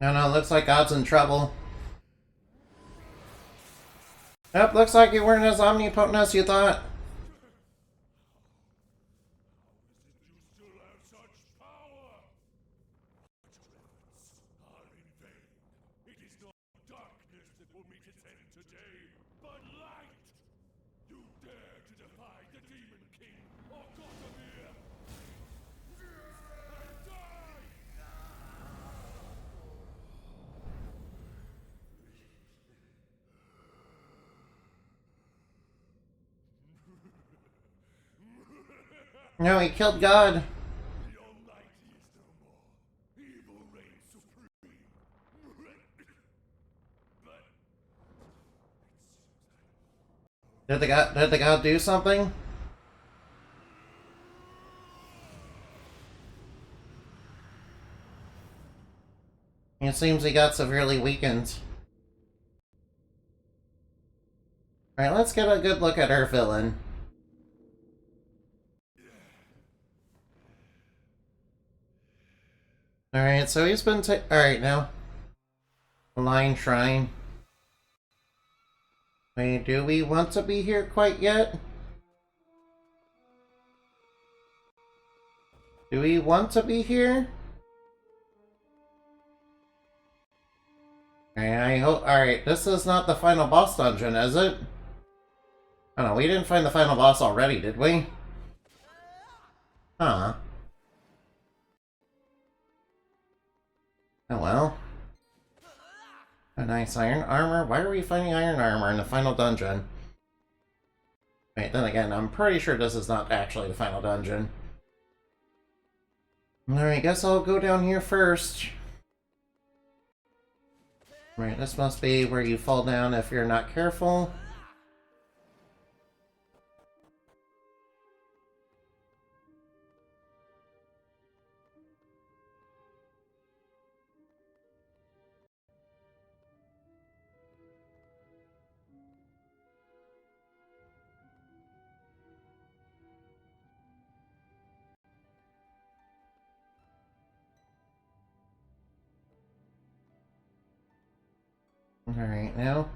No, no, looks like God's in trouble. Yep, looks like you weren't as omnipotent as you thought. You still have such power. Your efforts are in vain. It is not darkness that will meet its end today, but light. You dare to defy the Demon King or Gothamir. And die! No, he killed God. The Almighty is no more. Evil reigns supreme. But Did the God do something? It seems he got severely weakened. Alright, let's get a good look at our villain. Alright, so he's been alright, now. Lion Shrine. Wait, do we want to be here quite yet? Do we want to be here? I hope. Alright, this is not the final boss dungeon, is it? Oh no, we didn't find the final boss already, did we? Huh. Oh well. A nice iron armor? Why are we finding iron armor in the final dungeon? Wait, then again, I'm pretty sure this is not actually the final dungeon. Alright, guess I'll go down here first. Right, this must be where you fall down if you're not careful. Alright, now.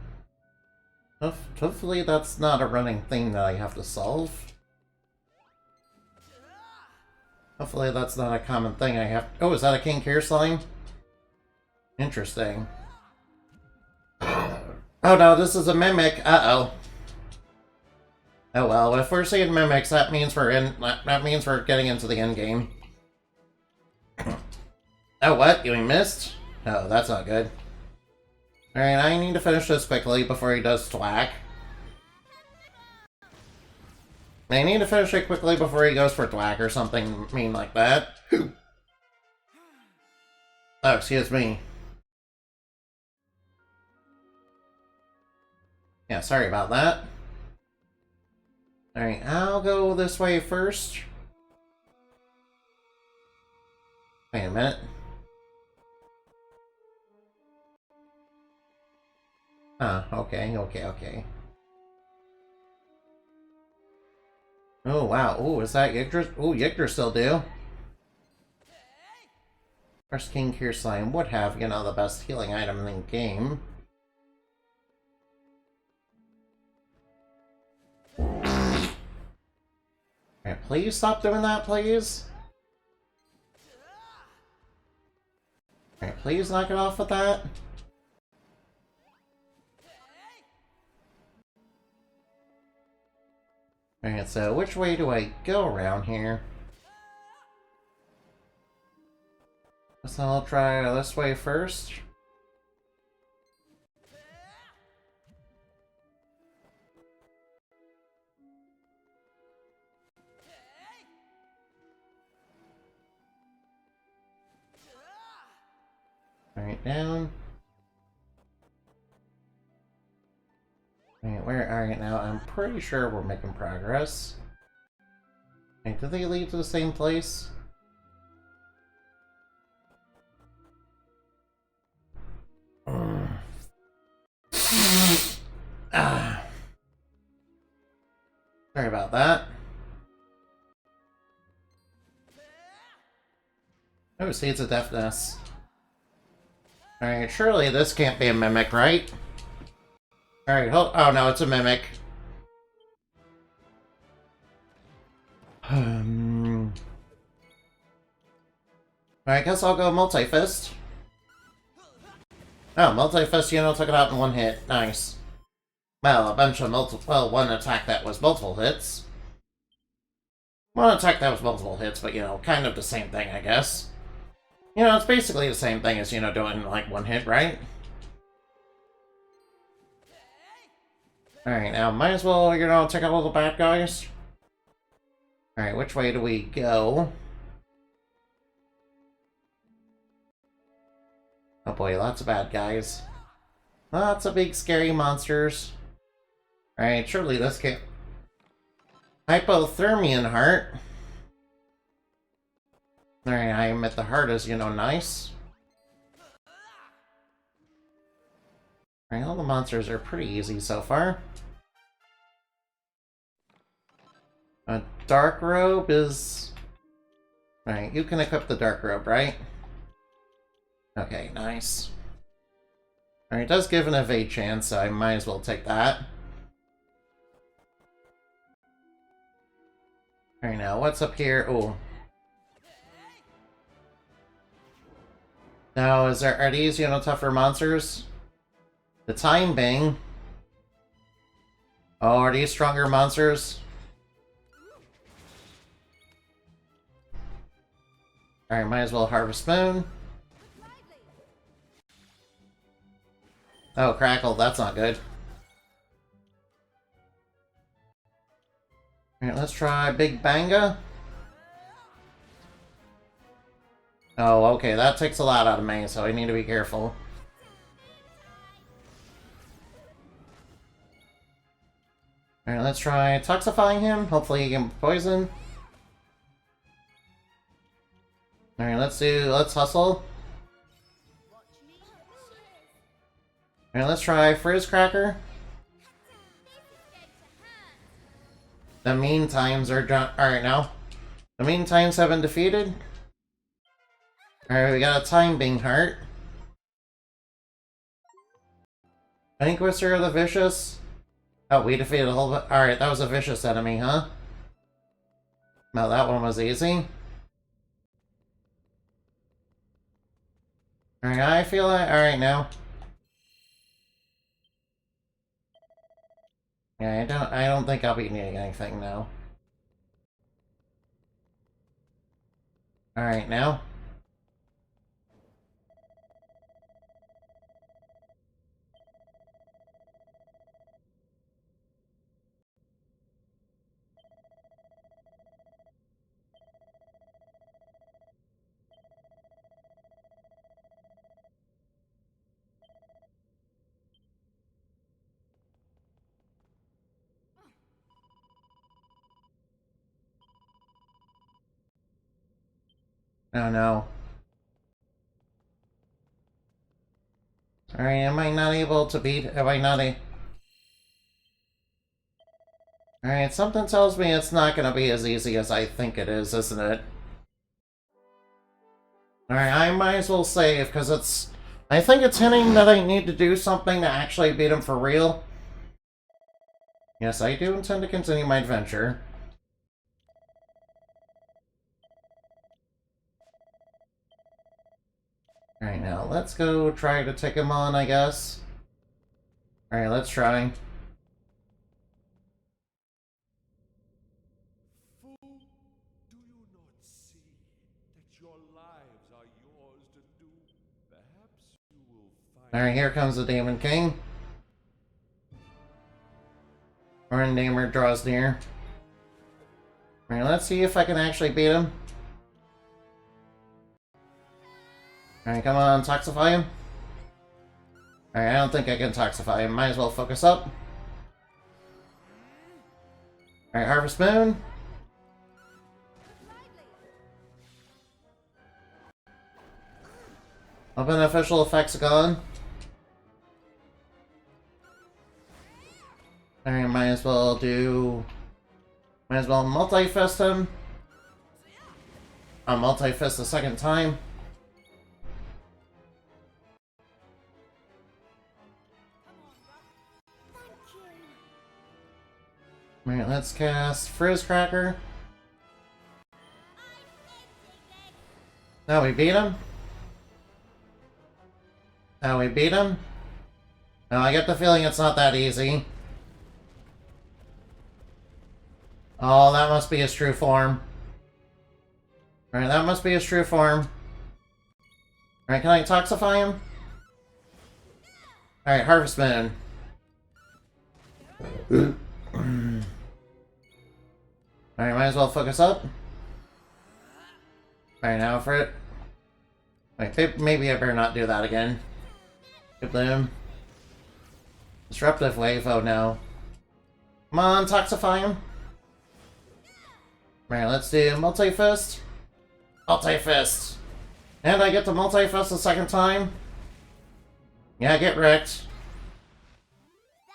Hopefully that's not a running thing that I have to solve. Hopefully that's not a common thing I have. Oh, is that a King Kier slime? Interesting. Oh no, this is a mimic. Uh-oh. Oh well, if we're seeing mimics, that means we're getting into the end game. Oh, what? You missed? Oh, that's not good. Alright, I need to finish this quickly before he does thwack. I need to finish it quickly before he goes for thwack or something mean like that. Oh, excuse me. Yeah, sorry about that. Alright, I'll go this way first. Wait a minute. Okay. Oh, wow. Oh, is that Yggdrasil? Oh, Yggdrasil do. First King Kier Slime would have, you know, the best healing item in the game. Alright, please stop doing that, please. Alright, please knock it off with that. Alright, so which way do I go around here? Guess I'll try this way first. down. Alright, where are you now? I'm pretty sure we're making progress. Wait, did they lead to the same place? Ah. Sorry about that. Oh, Seeds of Deafness. Alright, surely this can't be a mimic, right? Alright, hold- oh no, it's a mimic. Alright, I guess I'll go Multi-Fist. Oh, Multi-Fist, you know, took it out in one hit. Nice. Well, a bunch of well, one attack that was multiple hits. One attack that was multiple hits, but, you know, kind of the same thing, I guess. You know, it's basically the same thing as, you know, doing, like, one hit, right? Alright, now might as well, you know, take out all the bad guys. Alright, which way do we go? Oh boy, lots of bad guys. Lots of big scary monsters. Alright, surely this can't... Hypothermian heart. Alright, I admit the heart is, you know, nice. Alright, all the monsters are pretty easy so far. A dark robe is... Alright, you can equip the dark robe, right? Okay, nice. Alright, it does give an evade chance, so I might as well take that. Alright, now, what's up here? Oh. Now, are these, you know, tougher monsters? The Time Bang. Oh, are these stronger monsters? Alright, might as well Harvest Moon. Oh, Crackle, that's not good. Alright, let's try Big Banga. Oh, okay, that takes a lot out of me, so I need to be careful. Alright, let's try toxifying him. Hopefully he can poison. Alright, let's hustle. Alright, let's try Frizz Cracker. The mean times are done. Alright, now. The mean times have been defeated. Alright, we got a Time Bing Heart. Vanquisher of the Vicious. Oh, we defeated a whole... Alright, that was a vicious enemy, huh? No, that one was easy. Alright, I feel like... Alright, now. Yeah, I don't think I'll be needing anything now. Alright, now. Oh no. Alright, am I not able to beat... Am I not a... Alright, something tells me it's not gonna be as easy as I think it is, isn't it? Alright, I might as well save, because it's... I think it's hinting that I need to do something to actually beat him for real. Yes, I do intend to continue my adventure. Alright, now let's go try to take him on, I guess. Alright, let's try. Fool, do you not see that your lives are yours to do? Perhaps you will find... Alright, here comes the Demon King. Orndamer draws near. Alright, let's see if I can actually beat him. Alright, come on, toxify him. Alright, I don't think I can toxify him. Might as well focus up. Alright, Harvest Moon. Beneficial effects gone. Alright, might as well multi-fist him. I'll multi-fist the second time. Alright, let's cast Frizz Cracker. Now we beat him. Now we beat him. Now I get the feeling it's not that easy. Oh, that must be his true form. Alright, that must be his true form. Alright, can I toxify him? Alright, Harvest Moon. Alright, might as well focus up. Alright, now for it. Wait, maybe I better not do that again. Good bloom. Disruptive Wave, oh no. Come on, toxify him. Alright, let's do multi-fist. Multi-fist. And I get to multi-fist the second time. Yeah, get wrecked.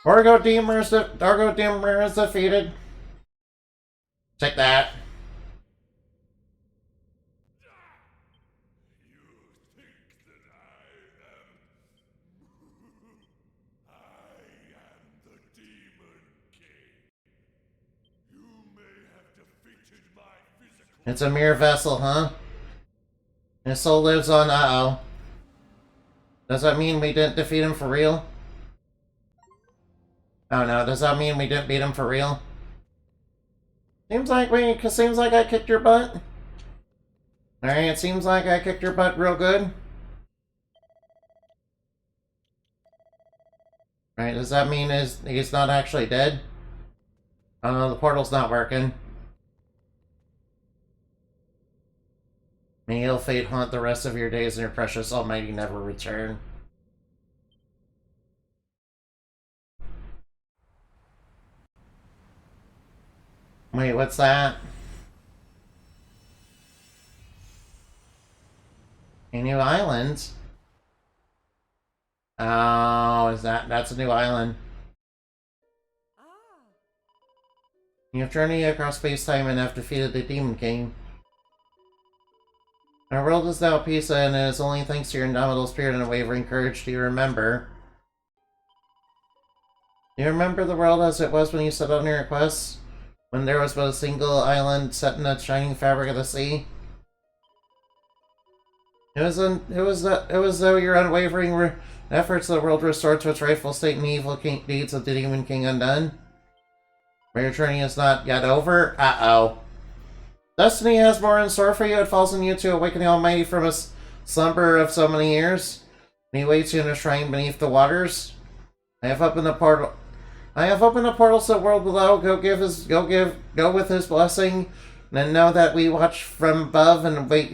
Orgo Demmer is defeated. Take that. It's a mere vessel, huh? His soul lives on, uh-oh. Does that mean we didn't defeat him for real? Oh no, does that mean we didn't beat him for real? Seems like I kicked your butt. Alright, it seems like I kicked your butt real good. Right, does that mean he's not actually dead? Oh no, the portal's not working. May ill fate haunt the rest of your days and your precious almighty never return. Wait, what's that? A new island? Oh, that's a new island. You've journeyed across space-time and have defeated the Demon King. Our world is now peace, and it is only thanks to your indomitable spirit and unwavering courage do you remember. Do you remember the world as it was when you set out on your quest? When there was but a single island set in the shining fabric of the sea? It was though your unwavering efforts the world restored to its rightful state and the evil deeds of the Demon King undone. But your journey is not yet over? Uh-oh. Destiny has more in store for you. It falls on you to awaken the Almighty from a slumber of so many years. And he waits you in a shrine beneath the waters. I have opened the portal to the world below. Go with his blessing. And know that we watch from above and wait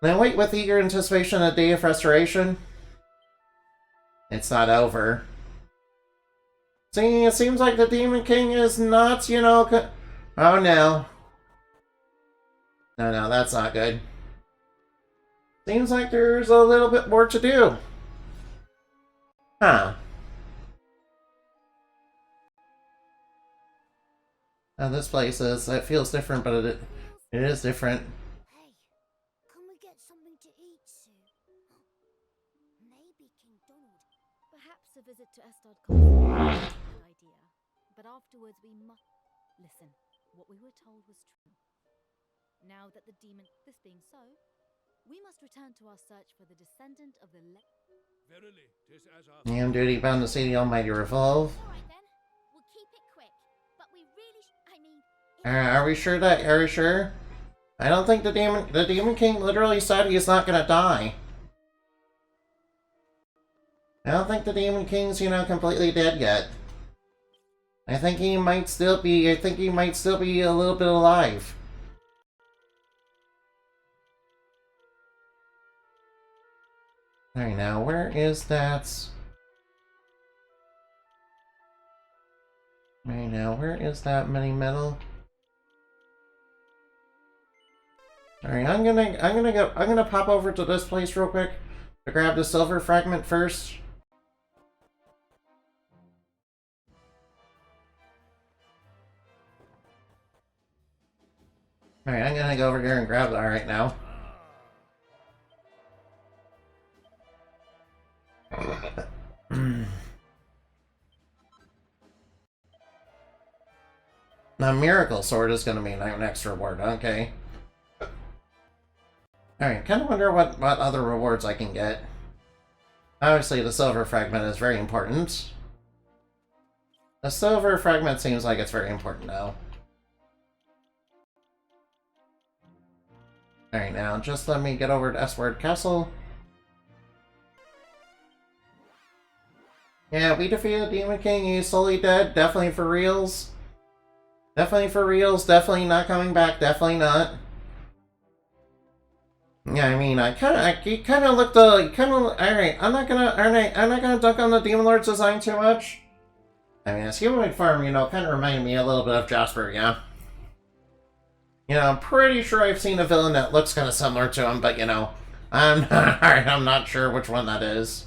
with eager anticipation a day of restoration. It's not over. See, it seems like the Demon King is not, oh no. No, that's not good. Seems like there's a little bit more to do. Huh. Now this place it feels different, but it is different. Hey, can we get something to eat soon? Maybe King Donald. Perhaps a visit to Estard Castle is a good idea. But afterwards we must... Listen, what we were told was true. Now that the demon... This being so, we must return to our search for the descendant of the Verily, 'tis as our I am duty bound to see the Almighty revolve. Alright then, we'll keep it quick. But we really Are we sure? I don't think the Demon King literally said he's not gonna die. I don't think the Demon King's, completely dead yet. I think he might still be a little bit alive. Alright, now where is that? Right now, where is that mini medal? Alright, I'm gonna pop over to this place real quick to grab the silver fragment first. Alright, I'm gonna go over here and grab that right now. Now, Miracle Sword is gonna be my next reward, okay. Alright, kind of wonder what other rewards I can get. Obviously, the silver fragment is very important. The silver fragment seems like it's very important now. Alright, now, just let me get over to S-Word Castle. Yeah, we defeated Demon King. He's slowly dead. Definitely for reals. Definitely for reals. Definitely not coming back. Definitely not. Yeah, I mean, he kind of looked, alright, I'm not gonna dunk on the Demon Lord's design too much. I mean, his humanoid form, you know, kind of reminded me a little bit of Jasper, yeah. You know, I'm pretty sure I've seen a villain that looks kind of similar to him, but, you know, I'm not sure which one that is.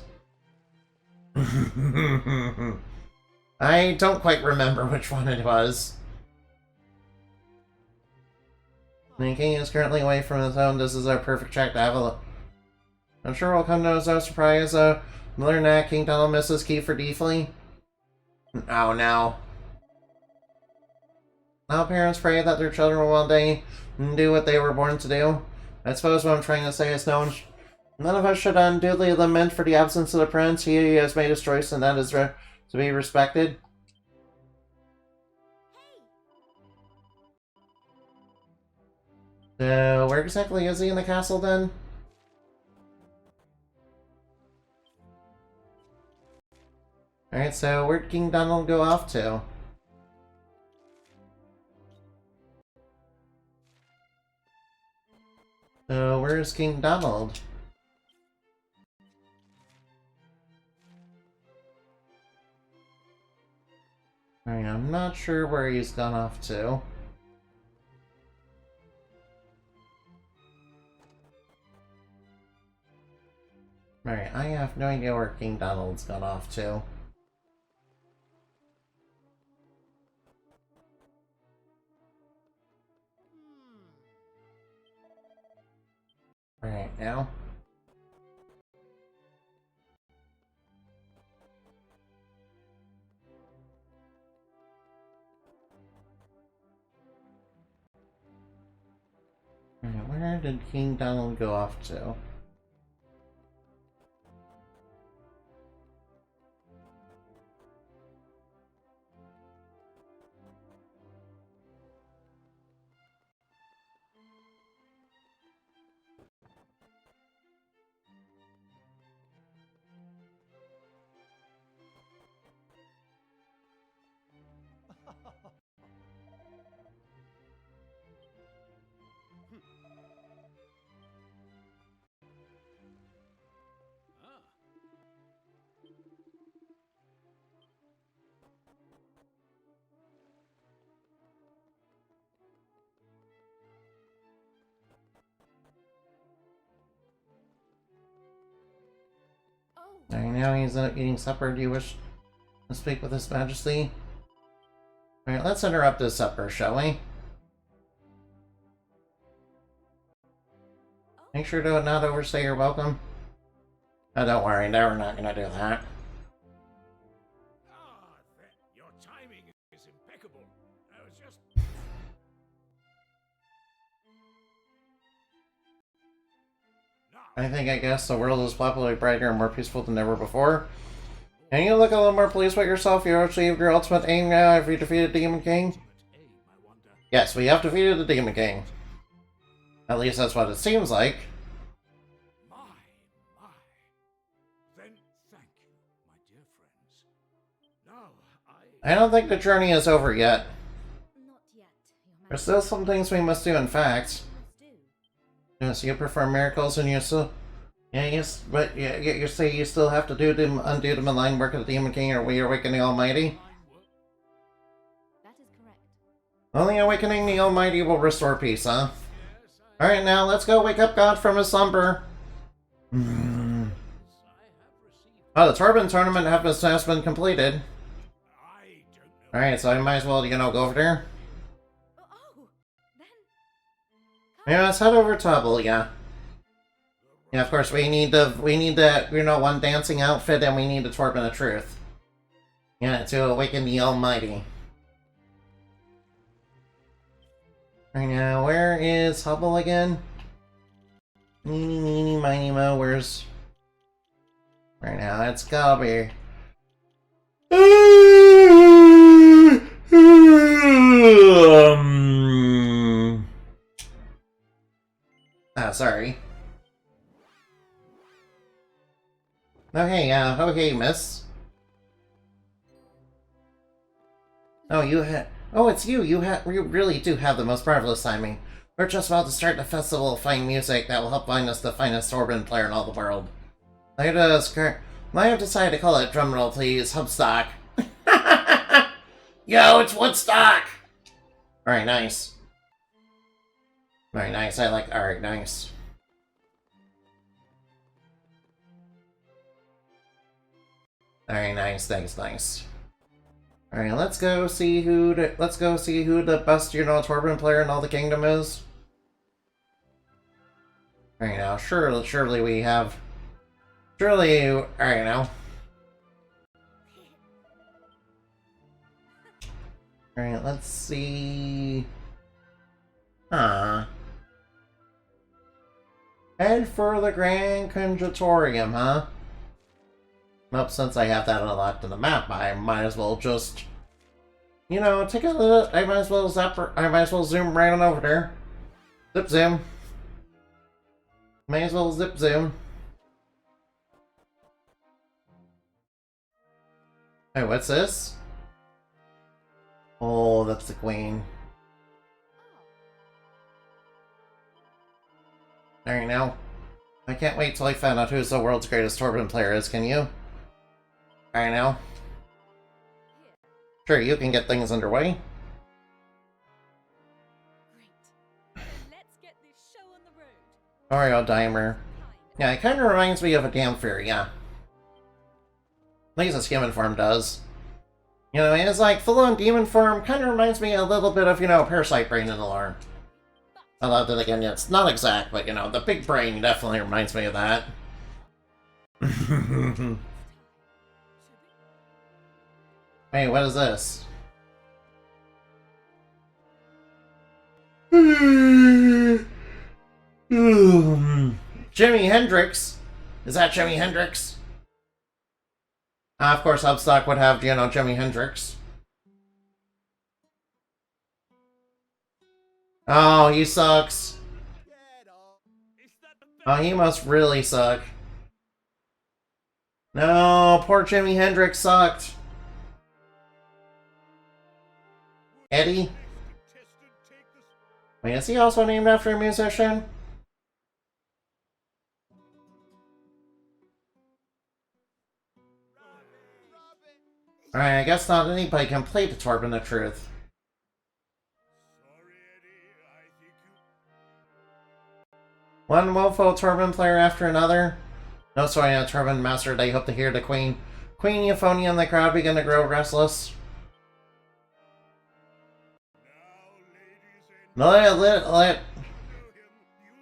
I don't quite remember which one it was. The king is currently away from his home. This is our perfect track to have a look. I'm sure we'll come to his no surprise, Miller Knack, King Donald misses Kiefer deeply. Oh no. Now parents pray that their children will one day do what they were born to do. I suppose what I'm trying to say is none of us should unduly lament for the absence of the prince. He has made his choice and that is to be respected. So, where exactly is he in the castle then? Alright, so where'd King Donald go off to? So, where's King Donald? Alright, I'm not sure where he's gone off to. Alright, I have no idea where King Donald's gone off to. Alright, now. Alright, where did King Donald go off to? Alright, now he's eating supper. Do you wish to speak with His Majesty? Alright, let's interrupt this supper, shall we? Make sure to not overstay your welcome. Oh, don't worry, no, we're not gonna do that. Your timing is impeccable. I was just... I guess the world is probably brighter and more peaceful than ever before. Can you look a little more pleased with yourself? You achieved your ultimate aim now. Have you defeated Demon King? Yes, we have defeated the Demon King. At least that's what it seems like. My. Then thank you, my dear friends. Now, I don't think the journey is over yet. Not yet, Your There's still some things we must do, in fact. Majesty. Yes, you perform miracles and you still... Yeah, yes, but you say you still have to undo the malign work of the Demon King or we awaken the Almighty? Only awakening the Almighty will restore peace, huh? Alright, now let's go wake up God from his slumber. Oh, the Torben tournament has been completed. Alright, so I might as well, go over there. Oh, then. Yeah, let's head over to Hubble, yeah. Yeah, of course, we need the, one dancing outfit, and we need the Torben of Truth. Yeah, to awaken the Almighty. Right now, where is Hubble again? Meeny, meeny, miny, mo, where's... Right now, it's gotta be... sorry. Okay, miss. Oh, it's you. You really do have the most marvelous timing. We're just about to start a festival of fine music that will help find us the finest Torben player in all the world. I have decided to call it, drumroll please, Hubstock. Yo, it's Woodstock! Alright, nice. Very nice, alright, nice. Alright, nice, nice. Alright, let's go see who the best, Torben player in all the kingdom is. Alright now, surely we have... alright now. Alright, let's see... Head for the Grand Conjutorium, huh? Well, since I have that unlocked in the map, I might as well just... take a little... I might as well zoom right on over there. Zip zoom. May as well zip zoom. Hey, what's this? Oh, that's the queen. Alright now. I can't wait till I find out who's the world's greatest Torben player is, can you? Alright now. Sure, you can get things underway. Great. Let's get this show on the road. Oreo Dimer. Yeah, it kind of reminds me of a Damphir, yeah. At least its human form does. It's like full-on demon form, kind of reminds me a little bit of, Parasite Brain in the lore. Although, then again, it's not exact, but, the big brain definitely reminds me of that. Hey, what is this? Jimi Hendrix? Is that Jimi Hendrix? Of course, Hubstock would have, Jimi Hendrix. Oh, he sucks. Oh, he must really suck. No, poor Jimi Hendrix sucked. Eddie? Wait, is he also named after a musician? Alright, I guess not anybody can play the Torben of Truth. One woeful Torben player after another. No sorry, a Torben master, they hope to hear the Queen Euphonia and the crowd begin to grow restless.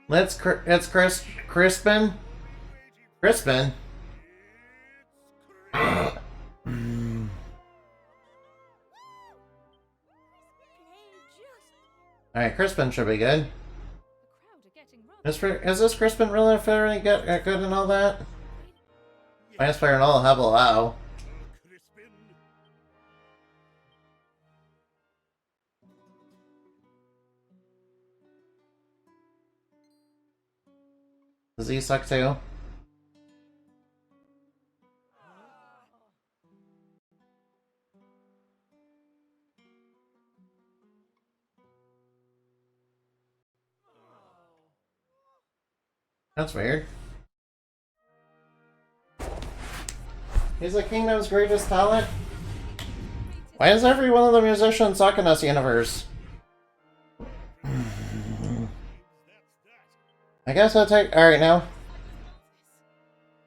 It's Crispin? Crispin? Alright, Crispin should be good. Is this Crispin really fairly good and all that? Finest player in all Hubble, wow. Does he suck too? That's weird. He's the kingdom's greatest talent? Why is every one of the musicians suck in this universe? I guess I'll take... Alright, now.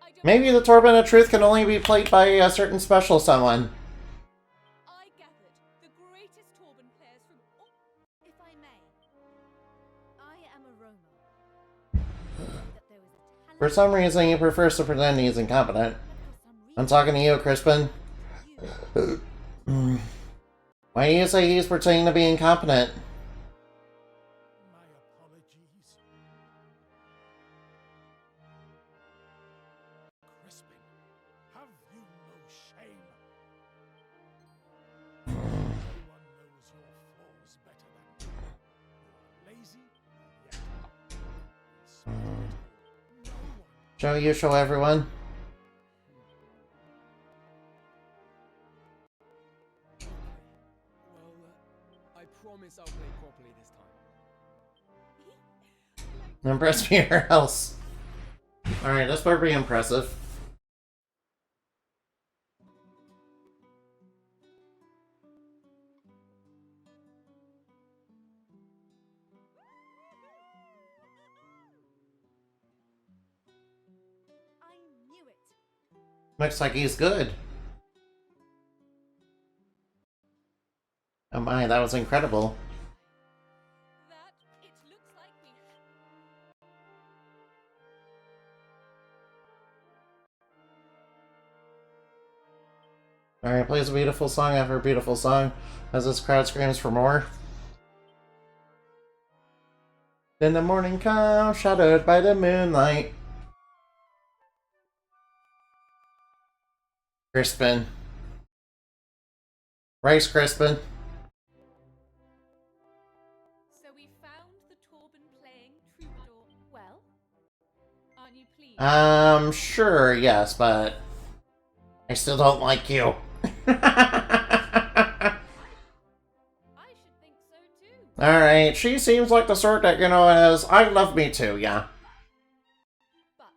I don't Maybe the Torment of Truth can only be played by a certain special someone. I gathered the greatest Torben players from all... If I may, I am a Roma. That there was a talent, For some reason, he prefers to pretend he's incompetent. but for some reason, I'm talking to you, Crispin. you Why do you say he's pretending to be incompetent? My apologies. Crispin, have you no shame? Everyone knows your flaws better than you. You are lazy, yet in spite of it all, no one Show you, show everyone. Well, I promise I'll play properly this time. Impress me or else. Alright, this better be impressive. I knew it. Looks like he's good. Oh my, that was incredible. That it looks like we Alright, plays a beautiful song after a beautiful song as this crowd screams for more. Then the morning comes, shadowed by the moonlight. Crispin. Rice Crispin. So we found the Torben playing troubadour. Well, aren't you pleased? Sure, yes, but I still don't like you. I should think so too. Alright, she seems like the sort that, has I love me too, yeah. But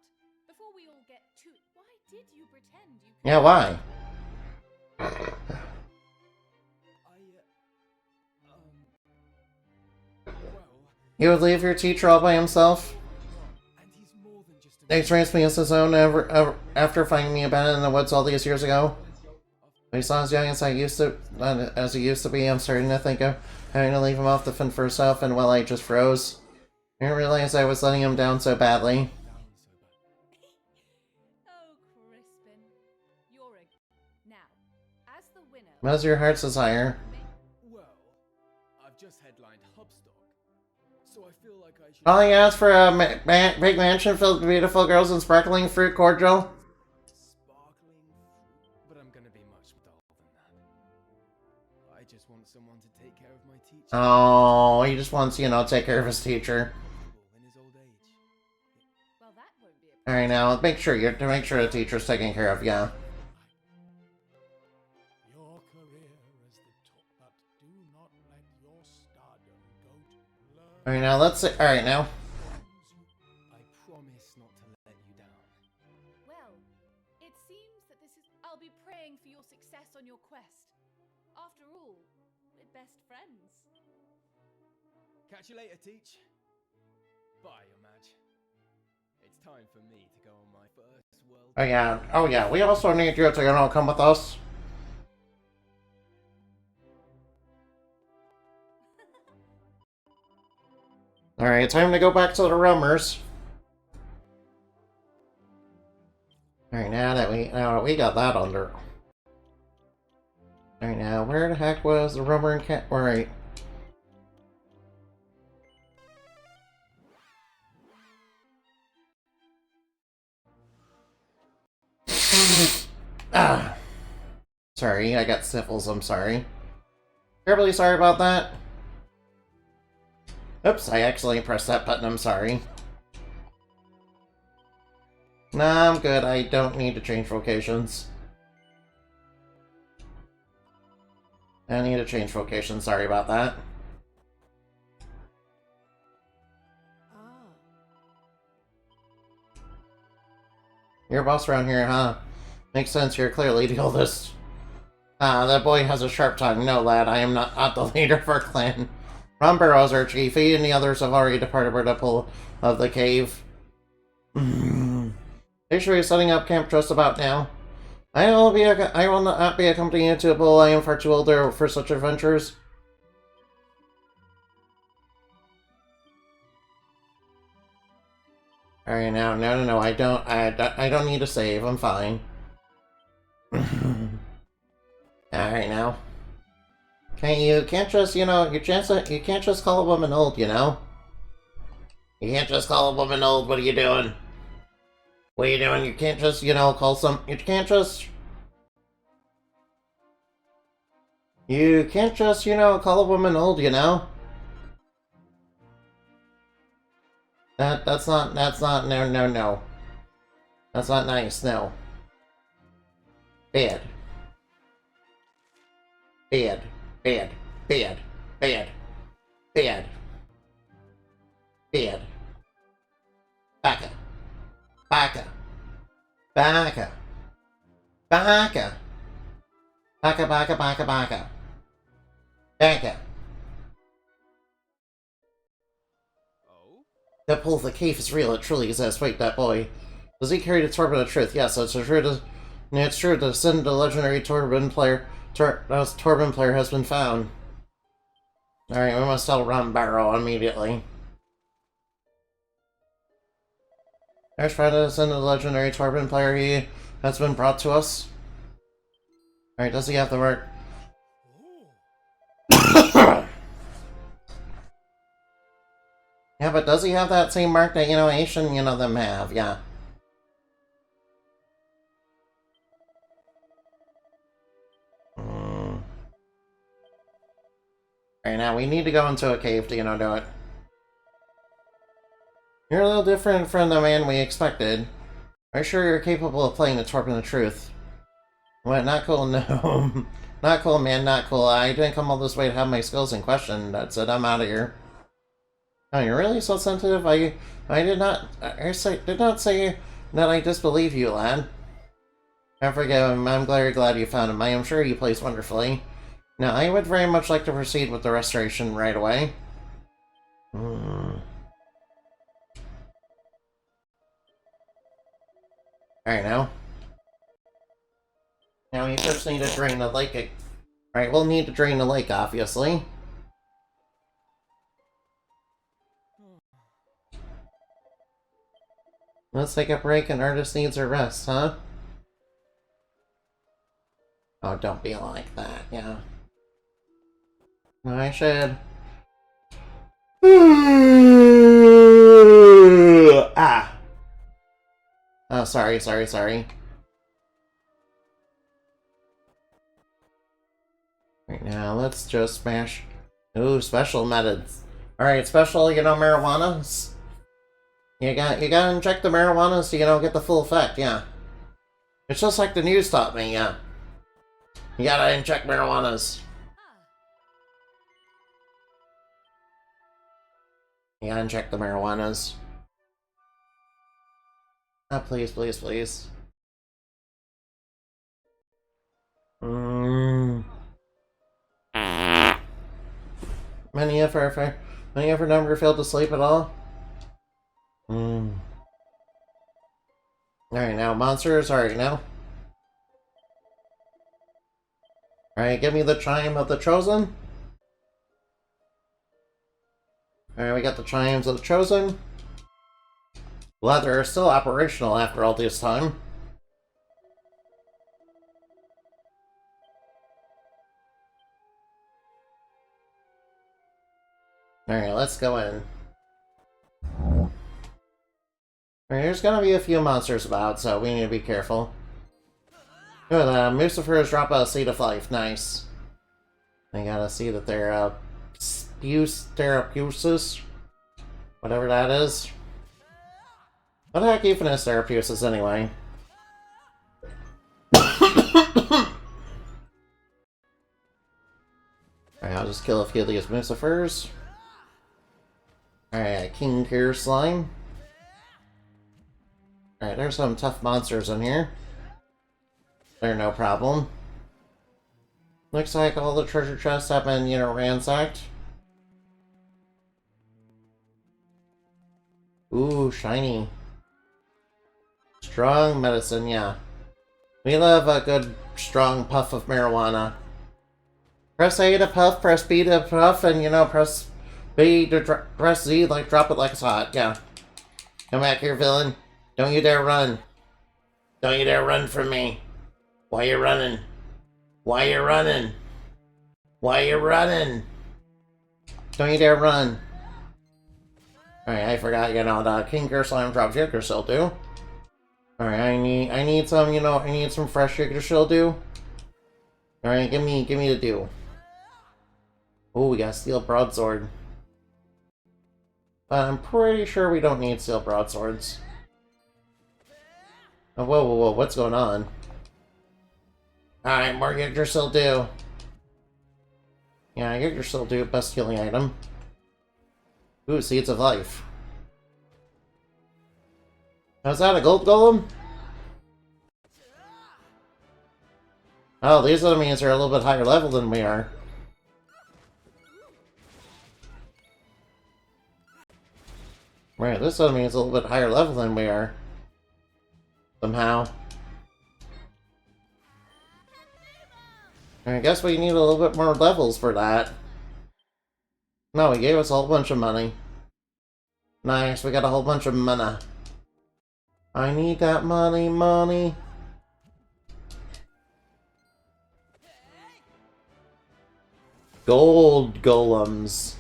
before we all get to it, why did you pretend you could? Yeah, why? Well, You would leave your teacher all by himself? and he's more than just a Experienced me as his own after finding me abandoned in the woods all these years ago? When he's not as young as he used to be, I'm starting to think of having to leave him off the fend for himself, and well, I just froze. I didn't realize I was letting him down so badly. Oh, Crispin, you're a now. As the winner, What is your heart's desire? Well, I've just headlined Hubstock, so I feel like I should. All I asked for a big mansion filled with beautiful girls and sparkling fruit cordial. Sparkling fruit, but I'm gonna be much duller than that. I just want someone to take care of my teacher. Oh, he just wants, take care of his teacher. In his old age. well, that won't be a Alright, now, make sure the teacher's taken care of, yeah. Your career as the top, but do not let your stardom go to blur. Alright, now, let's see. Alright, now. I promise not to let you down. Well, it seems that this is. I'll be praying for your success on your quest. After all, we're best friends. Catch you later, Teach. Bye, your match. It's time for me to go on my first world. Oh yeah, we also need you to, come with us. Alright, time to go back to the Roamers. Alright, now that we got that under. Alright, now, where the heck was the Roamer and Cat? Alright. Ah. Sorry, I got sniffles, I'm sorry. Terribly sorry about that. Oops, I accidentally pressed that button, I'm sorry. Nah, I'm good, I don't need to change vocations. I need to change vocation, sorry about that. You're a boss around here, huh? Makes sense, you're clearly the oldest. Ah, that boy has a sharp tongue. No, lad, I am not the leader of our clan. Ron Barrows our chief. He and the others have already departed for the pull of the cave. They should be setting up camp just about now. I will not be accompanying you to the bull. I am far too old for such adventures. Alright, now, no, I don't need to save. I'm fine. Alright, now. You can't just, you can't just call a woman old, you know? You can't just call a woman old. What are you doing? What are you doing? You can't just, you can't just... You can't just, call a woman old, you know? That's not, no. That's not nice, no. Bad. Bad. Bad. Bad. Bad. Bad. Bad. Backa. Backa. Backa. Backa. Backa, backa, backa, backa. Backa. Oh? That pull of the cave is real, it truly exists. Wait, that boy. Does he carry the Torben of Truth? Yes, it's true. The sin of the legendary Torben player has been found. Alright, we must tell Ron Barrow immediately. There's found the sin of the legendary Torben player. He has been brought to us. Alright, does he have the mark? Yeah, but does he have that same mark that, Asian, them have? Yeah. Alright, now we need to go into a cave to, do it. You're a little different from the man we expected. Are you sure you're capable of playing the Torben of Truth? What, not cool? No. Not cool, man, not cool. I didn't come all this way to have my skills in question. That's it, I'm out of here. Oh, you're really so sensitive? I did not say that I disbelieve you, lad. I forgive him. I'm very glad you found him. I am sure he plays wonderfully. Now, I would very much like to proceed with the restoration right away. Alright, now. Now we first need to drain the lake. Alright, we'll need to drain the lake, obviously. Let's take a break, and artist needs a rest, huh? Oh, don't be like that, yeah. No, I should... Ah! Oh, sorry. Right now, let's just smash... Ooh, special methods. Alright, special, marijuana. You gotta inject the marijuana so get the full effect, yeah. It's just like the news taught me, yeah. You gotta inject marijuanas. You gotta inject the marijuanas. Oh, please. Many of her never failed to sleep at all. Alright, now monsters. Alright, now. Alright, give me the chime of the chosen. Alright, we got the chimes of the chosen. Glad they're still operational after all this time. Alright, let's go in. Alright, there's gonna be a few monsters about, so we need to be careful. Good, Musafers drop a seed of life. Nice. I gotta see that they're, Therapusis. Whatever that is. What the heck even is Therapusis, anyway? Alright, I'll just kill a few of these Musafers. Alright, King Kier Slime. Alright, there's some tough monsters in here. They're no problem. Looks like all the treasure chests have been, ransacked. Ooh, shiny. Strong medicine, yeah. We love a good, strong puff of marijuana. Press A to puff, press B to puff, and, you know, press B to press Z, like, drop it like it's hot, yeah. Come back here, villain. Don't you dare run. Don't you dare run from me. Why you running? Why you running? Why you running? Don't you dare run. Alright, I forgot, you know, the King Slime drops Yggdrasil too. Alright, I need some, you know, I need some fresh Yggdrasil dew. Alright, give me the dew. Oh, we got Steel Broadsword. But I'm pretty sure we don't need Steel Broadswords. Oh, whoa, whoa, whoa, what's going on? Alright, more Yggdrasil dew. Yeah, Yggdrasil dew, best healing item. Ooh, Seeds of Life. How's that, a gold golem? Oh, these enemies are a little bit higher level than we are. Right, this enemy is a little bit higher level than we are. Somehow. I guess we need a little bit more levels for that. No, he gave us a whole bunch of money. Nice, we got a whole bunch of mana. I need that money. Gold golems.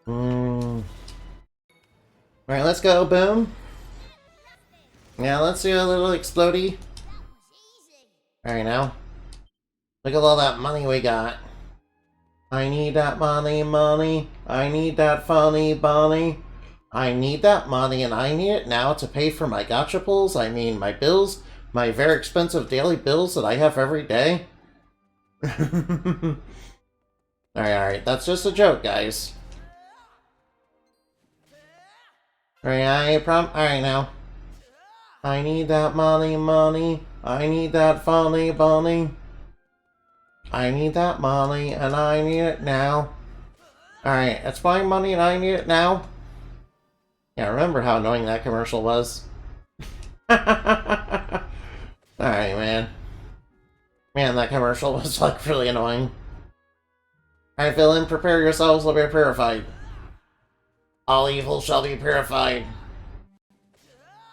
Alright, let's go, boom. Yeah, let's do a little explodey. Alright, now. Look at all that money we got. I need that money. I need that funny bunny. I need that money, and I need it now to pay for my gacha pulls. I mean, my bills. My very expensive daily bills that I have every day. Alright, that's just a joke, guys. Alright, alright now. I need that money. I need that funny bunny. I need that money, and I need it now. Alright, it's my money, and I need it now. Yeah, remember how annoying that commercial was? Alright, man. Man, that commercial was, like, really annoying. Alright, villain, prepare yourselves to be purified. All evil shall be purified.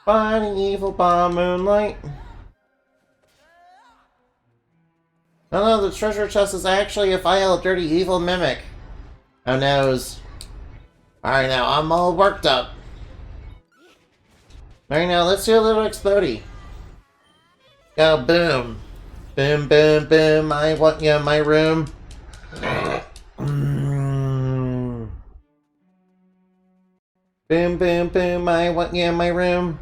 Fighting evil by moonlight. No, the treasure chest is actually a vile, dirty, evil mimic. Oh noes. Alright, now I'm all worked up. Alright, now let's do a little explodey. Go, boom. Boom, boom, boom. I want you in my room. Boom, boom, boom. I want you in my room.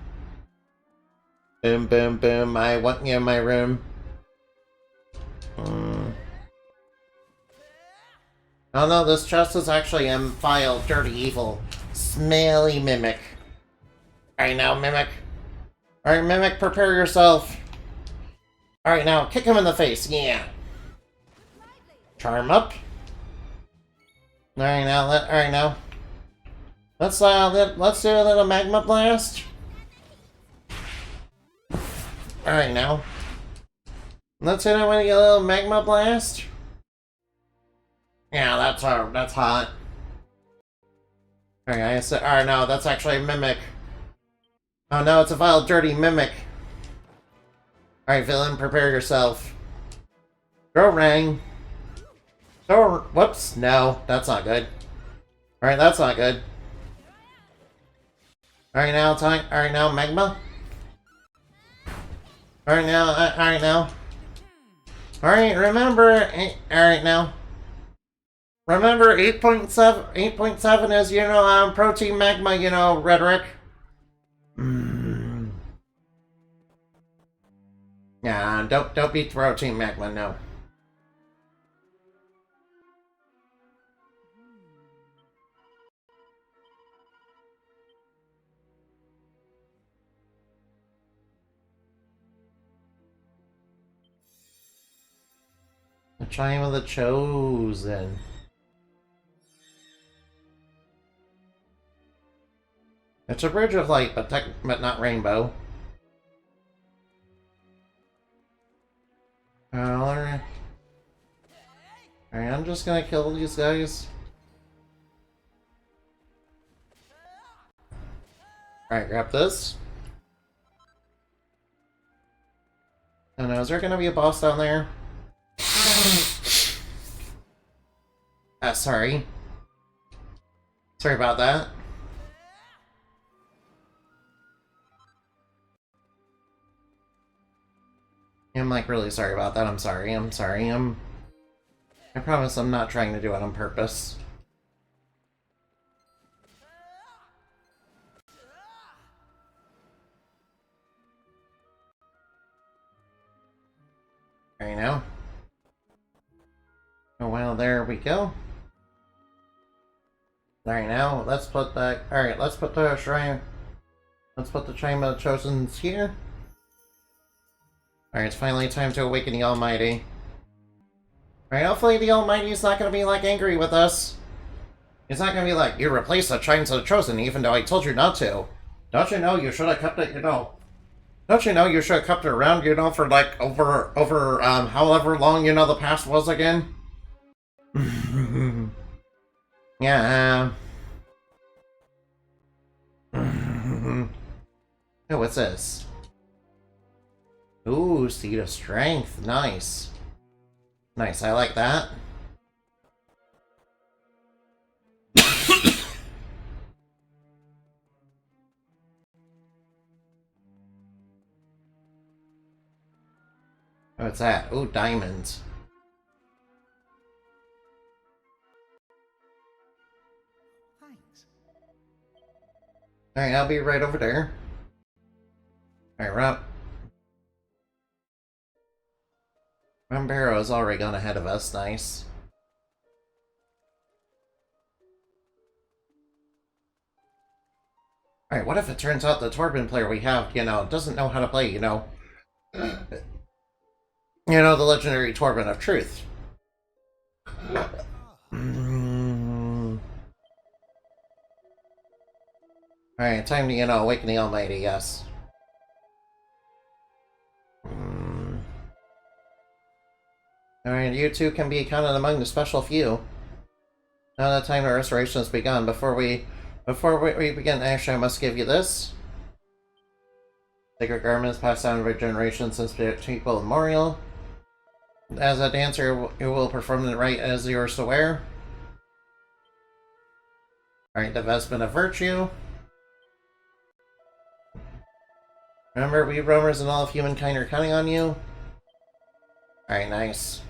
Boom, boom, boom. I want you in my room. Oh no, this chest is actually a vile, dirty, evil, smelly mimic. Alright now, mimic. Alright, mimic, prepare yourself. Alright now, kick him in the face, yeah. Charm up. Alright now, Let's do a little magma blast. Alright now. Let's hit him with a little magma blast. Yeah, that's hot. Alright, I said, alright, no, that's actually a mimic. Oh no, it's a vile, dirty mimic. Alright, villain, prepare yourself. Throw rang. Whoops, no, that's not good. Alright, that's not good. Alright, now, magma. Alright, now. Alright, remember, alright, now. Remember, 8.7 is, you know, protein magma, you know, rhetoric. Yeah, don't beat protein magma, no. The Chime of the Chosen. It's a bridge of light, but not rainbow. Alright, I'm just gonna kill these guys. Alright, grab this. Oh no, is there gonna be a boss down there? Sorry. Sorry about that. I'm like really sorry about that. I'm sorry. I promise I'm not trying to do it on purpose. Right now. Oh well, there we go. Alright, now let's put that. Alright, let's put the shrine. Let's put the Chime of the Chosen's here. Alright, it's finally time to awaken the Almighty. Alright, hopefully the Almighty's not gonna be like angry with us. He's not gonna be like, you replaced the Chimes of the Chosen even though I told you not to. Don't you know you should have kept it, Don't you know you should have kept it around, for like over however long, the past was again? Yeah. Oh, what's this? Ooh, Seed of Strength. Nice. Nice, I like that. What's that? Ooh, diamonds. Thanks. Alright, I'll be right over there. Alright, Rob. Rumbarrow's already gone ahead of us, nice. Alright, what if it turns out the Torben player we have, doesn't know how to play, the legendary Torben of Truth. Alright, time to, awaken the Almighty, yes. Alright, you two can be counted among the special few. Now the time of restoration has begun. Before we begin, actually, I must give you this. Sacred garments passed down over generations since people immemorial. As a dancer, you will perform the rite as yours to wear. Alright, the vestment of virtue. Remember, we roamers and all of humankind are counting on you. Alright, nice.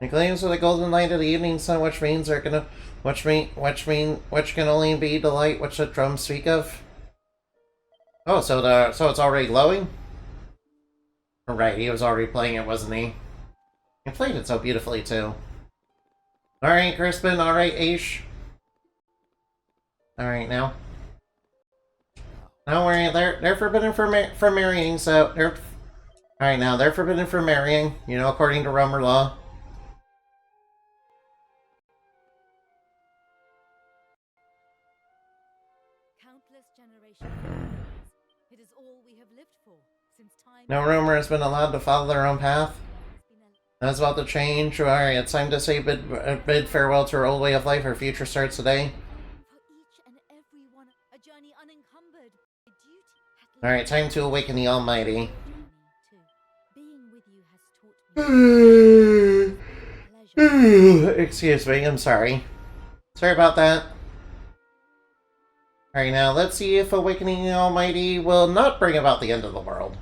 The gleams of the golden light of the evening sun, which can only be the light which the drums speak of. Oh, so it's already glowing? Right, he was already playing it, wasn't he? He played it so beautifully too. Alright, Crispin, alright, Aish. Alright, now. Don't worry, they're forbidden from marrying, so they're... Alright, now, they're forbidden from marrying, according to Romer law. Countless generations. It is all we have lived for since time. No Romer has been allowed to follow their own path. That's about to change. Alright, it's time to say bid farewell to our old way of life. Our future starts today. For each and every one, a journey unencumbered by duty. Alright, time to awaken the Almighty. Being with you has taught me pleasure. Excuse me, I'm sorry. Sorry about that. Alright, now let's see if awakening the Almighty will not bring about the end of the world.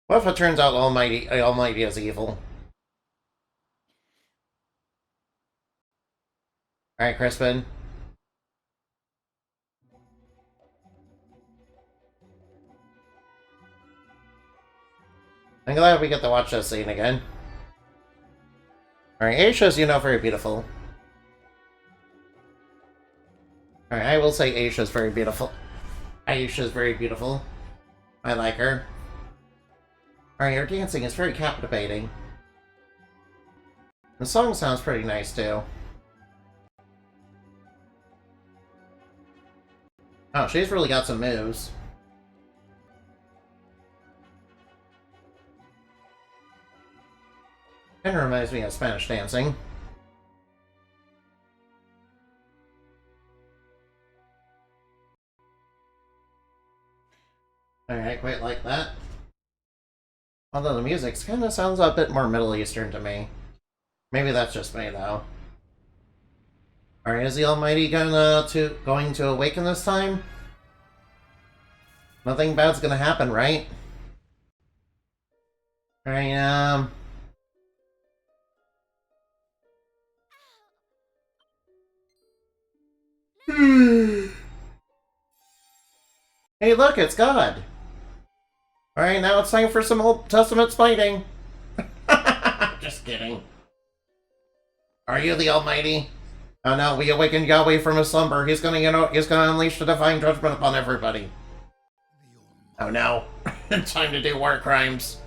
What if it turns out Almighty is evil? Alright, Crispin. I'm glad we get to watch this scene again. Alright, Aisha's, very beautiful. Alright, I will say Aisha's very beautiful. Aisha's very beautiful. I like her. Alright, her dancing is very captivating. The song sounds pretty nice, too. Oh, she's really got some moves. Kinda reminds me of Spanish dancing. Alright, quite like that. Although the music kinda sounds a bit more Middle Eastern to me. Maybe that's just me, though. Alright, is the Almighty going to awaken this time? Nothing bad's gonna happen, right? Alright, Hey, look, it's God! Alright, now it's time for some Old Testament fighting. Just kidding. Are you the Almighty? Oh no, we awakened Yahweh from his slumber. He's gonna unleash the divine judgment upon everybody. Oh no. Time to do war crimes.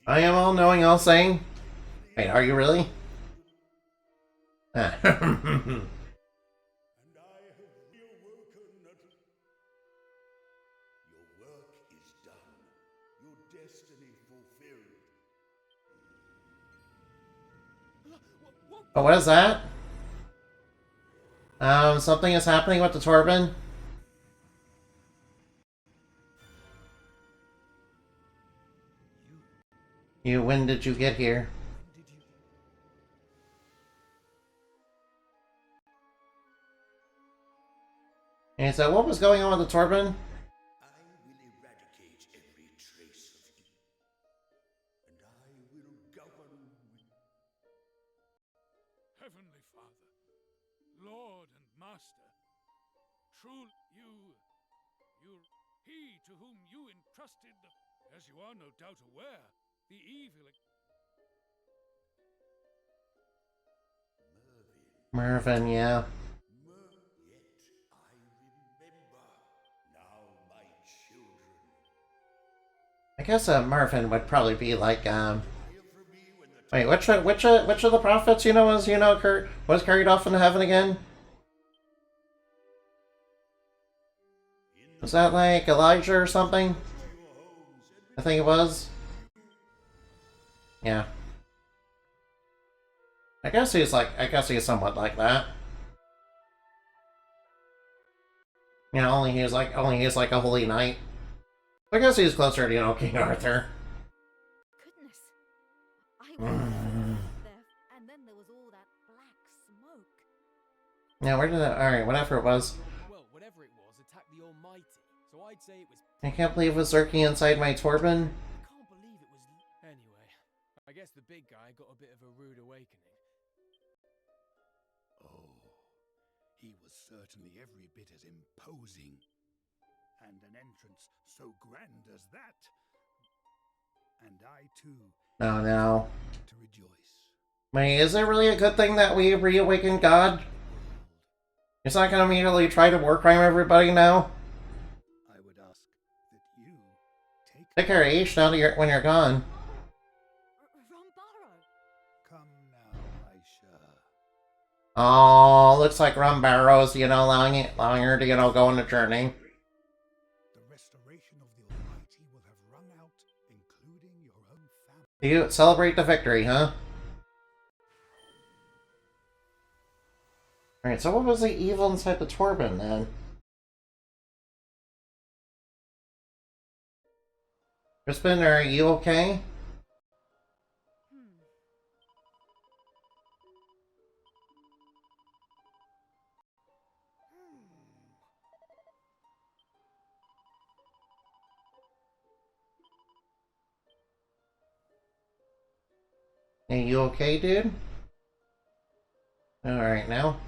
I am all-knowing, all-saying. Wait, are you really? And I have reawoken at... Your work is done. Your destiny fulfilled. Oh, what is that? Something is happening with the Torben. When did you get here? And so, what was going on with the Torben? I will eradicate every trace of you. And I will govern with... Heavenly Father, Lord and Master, truly he to whom you entrusted the... As you are no doubt aware, the evil... Mervyn, yeah. Yet I remember. Now my children... I guess Mervyn would probably be like Hear from me when the wait, which of the prophets was carried off into heaven again? Was that like Elijah or something? I think it was. Yeah. I guess he's somewhat like that. You know, only he's like a holy knight. I guess he's closer to, King Arthur. Goodness. I was there, and then there was all that black smoke. Yeah, where did that... Alright, whatever it was. Well, whatever it was, attacked the Almighty. So I'd say it was... I can't believe it was lurking inside my Torben. I can't believe it was... Anyway, I guess the big guy got a bit of a rude awakening. Oh, he was certainly every bit as imposing. And an entrance so grand as that. And I too Oh no. to rejoice. Wait, is it really a good thing that we reawakened God? He's not gonna immediately try to war crime everybody now? I would ask that you Take care of Aish now that when you're gone. Rombaro! come now, Aisha. Oh, looks like Rumbarrow's, allowing her to, go on a journey. The restoration of the Almighty will have rung out, including your own family. You celebrate the victory, huh? Alright, so what was the evil inside the Torben, then? Crispin, are you okay? Are you okay, dude? Alright, now.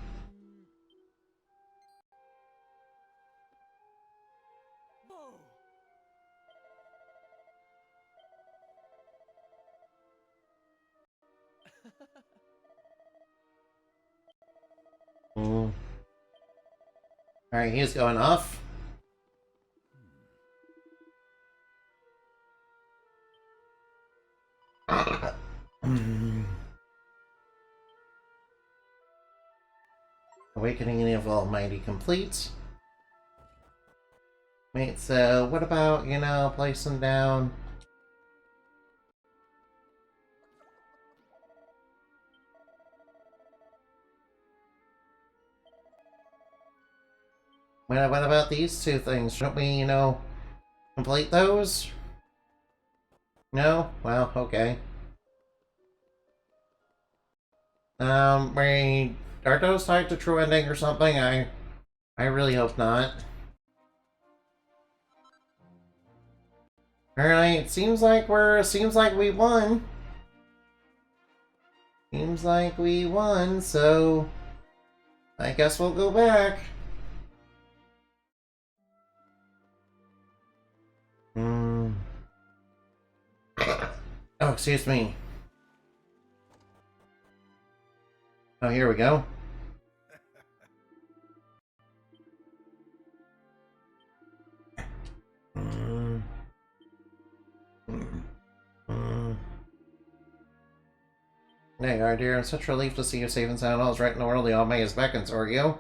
Hmm. Alright, he's going off. Awakening of Almighty complete. Wait, so what about, you know, placing down... What about these two things? Shouldn't we, you know, complete those? No? Well, okay. Are those tied to True Ending or something? I really hope not. Alright, seems like we won. Seems like we won, so I guess we'll go back. Oh, excuse me. Oh, here we go. There you are, dear. I'm such relief to see you safe and sound. All is right in the world. The Almighty is beckons, are you?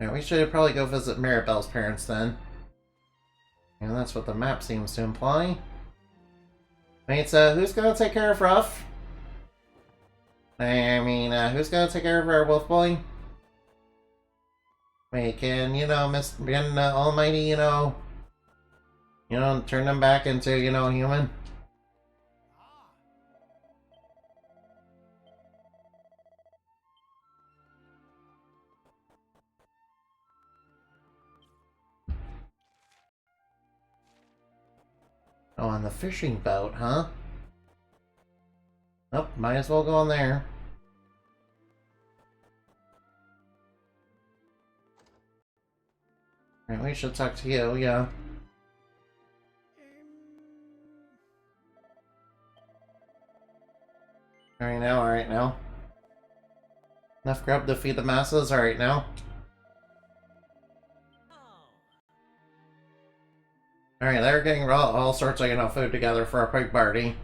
Yeah, we should probably go visit Mirabelle's parents then. And that's what the map seems to imply. Wait, so who's gonna take care of Ruff? I mean, who's gonna take care of our wolf boy? Wait, can, you know, can Almighty, you know, turn them back into, you know, human? Oh, on the fishing boat, huh? Nope, might as well go on there. Alright, we should talk to you, yeah. Alright now. Enough grub to feed the masses, alright now. Alright, they're getting all sorts of, you know, food together for a quick party.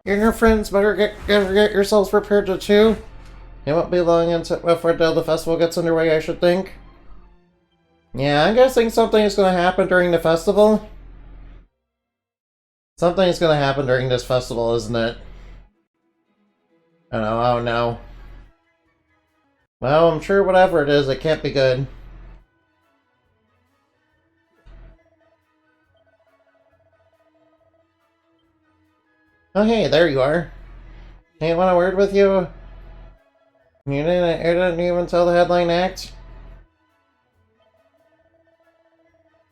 You and your friends better get yourselves prepared to chew. It won't be long before the festival gets underway, I should think. Yeah, I'm guessing something is going to happen during the festival. Something is going to happen during this festival, isn't it? Oh no. Well, I'm sure whatever it is, it can't be good. Oh hey, there you are. Hey, want a word with you? You didn't even tell the headline act?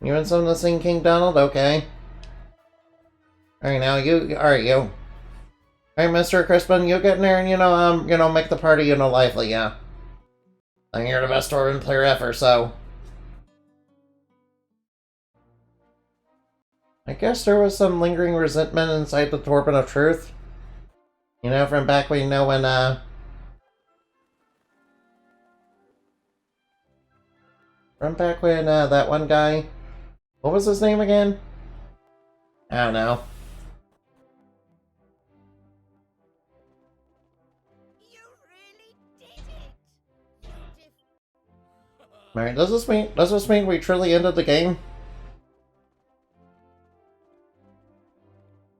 You want something to sing King Donald? Okay. Alright, now alright, you. Alright, Mr. Crispin, you get in there and, you know, make the party, you know, lively, yeah. I think you're the best Torben player ever, so. I guess there was some lingering resentment inside the Torben of Truth. You know, from back when, when that one guy... What was his name again? I don't know. You really did it! Alright, does this mean we truly ended the game?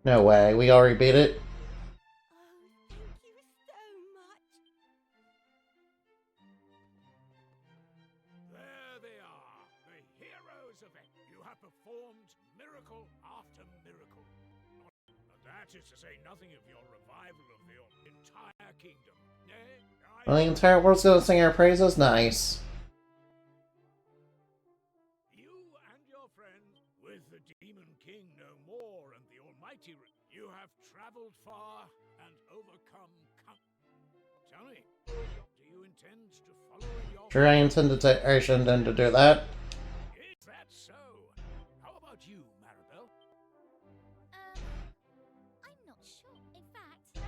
No way, we already beat it? Oh, thank you so much. There they are, the heroes of it. You have performed miracle after miracle. And that is to say nothing of your revival of the entire kingdom. Nay, Well, the entire world's gonna sing our praises? Nice. you and your friend, with the Demon King no more and the Almighty, you have traveled far and overcome. Tell me, do you intend to follow in your... Sure, I intend to do that. Is that so? How about you, Maribel? I'm not sure. In fact,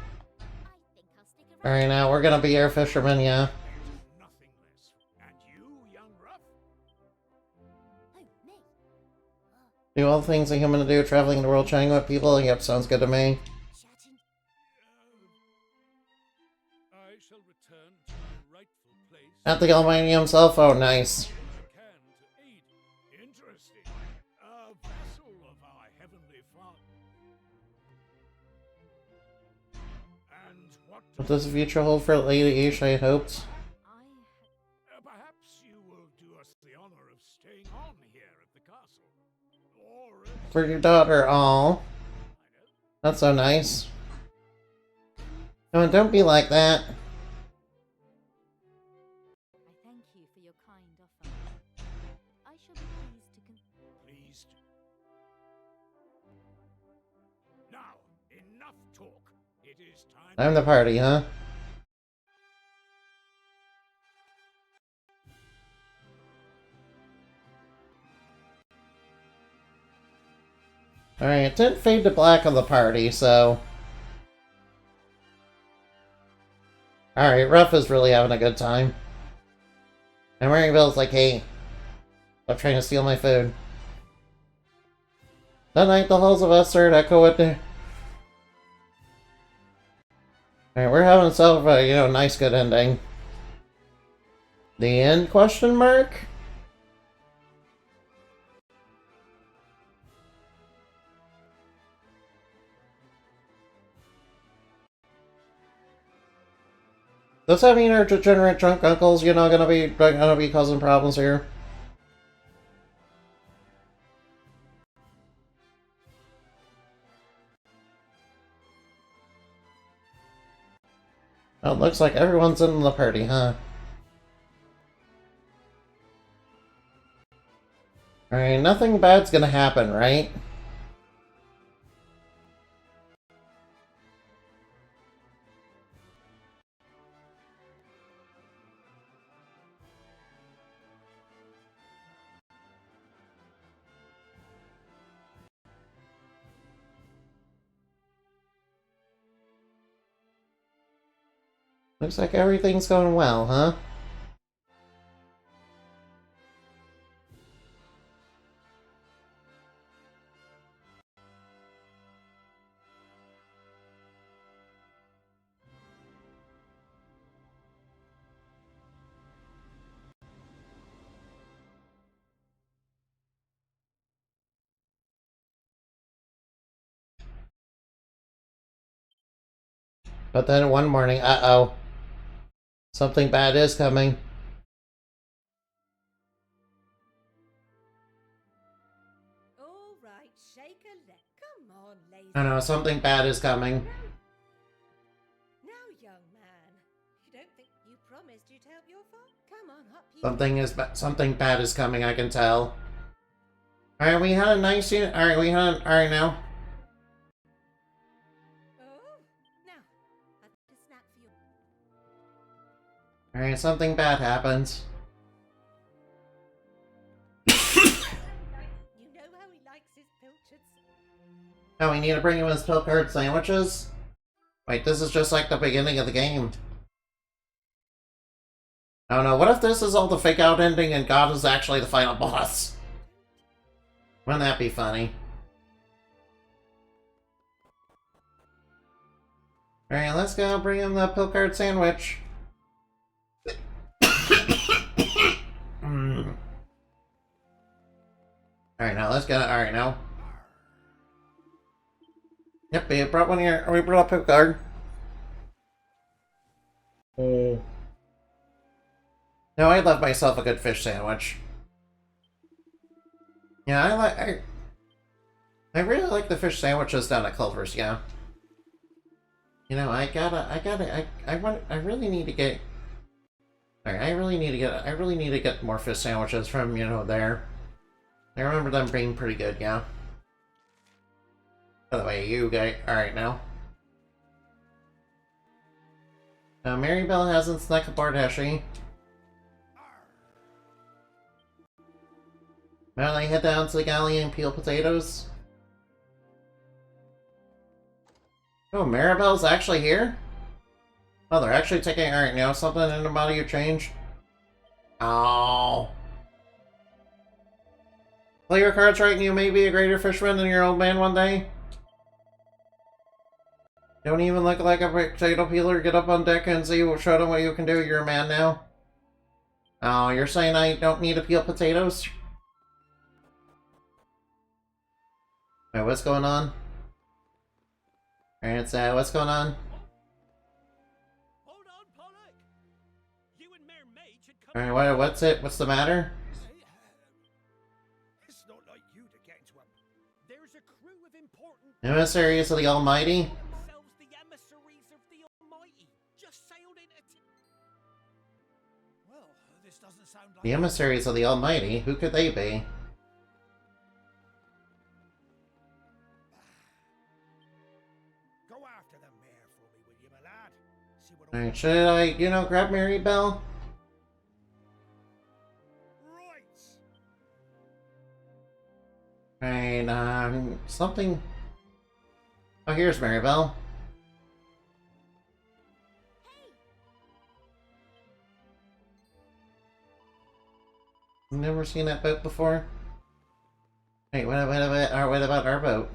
Alright, now we're gonna be air fishermen, yeah. Nothing less. And you, young Ruff? Oh, me? Do all the things a human to do, traveling the world, chatting with people. Yep, sounds good to me. Chatting. I shall return to my rightful place. At the Almighty himself. Oh, nice. I can to aid. Interesting. A vassal of our heavenly father. And what What does the future hold for Lady Ish, I hoped? I had perhaps you will do us the honor of staying on here at the castle. Or For your daughter, aw. I know. That's so nice. No, don't be like that. I thank you for your kind offer. I shall be pleased to Pleased. Now, enough talk. It is time. I'm the party, huh? Alright, it didn't fade to black on the party, so... Alright, Ruff is really having a good time. And Maribel's like, hey, stop trying to steal my food. That night, the halls of Esther echo with the... Alright, we're having ourselves a, nice good ending. The end, question mark? Does that mean our degenerate drunk uncles, gonna be causing problems here? Well, it looks like everyone's in the party, huh? Alright, nothing bad's gonna happen, right? Looks like everything's going well, huh? But then one morning, uh-oh. Something bad is coming. All right, shake a leg. Come on, lazy. I know, something bad is coming. Now, young man, you don't think you promised you'd help your father? Come on, up you Something bad is coming, I can tell. Alright, we had a nice unit. Alright now. Oh, now, I've got a snack for you. Alright, something bad happens. You know how he likes his pilchards. Now we need to bring him his pill card sandwiches? Wait, this is just like the beginning of the game. Oh no, what if this is all the fake out ending and God is actually the final boss? Wouldn't that be funny? Alright, let's go bring him the pill card sandwich. Alright, now let's get it. Alright, now. Yep, we brought one here. We brought a pill card. Oh. No, I love myself a good fish sandwich. Yeah, I really like the fish sandwiches down at Culver's, yeah. I really need to get... Alright, I really need to get more fish sandwiches from, there. I remember them being pretty good, yeah. By the way, you guys... Alright, now. Maribel hasn't snuck aboard, has she? Now I head down to the galley and peel potatoes. Oh, Maribel's actually here? Oh, they're actually taking. Alright, now something in the body you changed? Oh. Play your cards right and you may be a greater fisherman than your old man one day. Don't even look like a potato peeler. Get up on deck and show them what you can do. You're a man now. Oh, you're saying I don't need to peel potatoes? Alright, what's going on? Alright, what's going on? Hold on, Pollock. You and Mayor Mage had come. Alright, what's it? What's the matter? It's not like you to get into a... There's a crew of important Emissaries of the Almighty? themselves the emissaries of the Almighty. Just sailed into. Well, this doesn't sound like. The emissaries of the Almighty? Who could they be? Go after the mayor for me, will you, my lad? See what Alright, should I, grab Mary Bell? Right. Alright, something... Oh, here's Mary Bell. Never seen that boat before? Wait, what about our boat?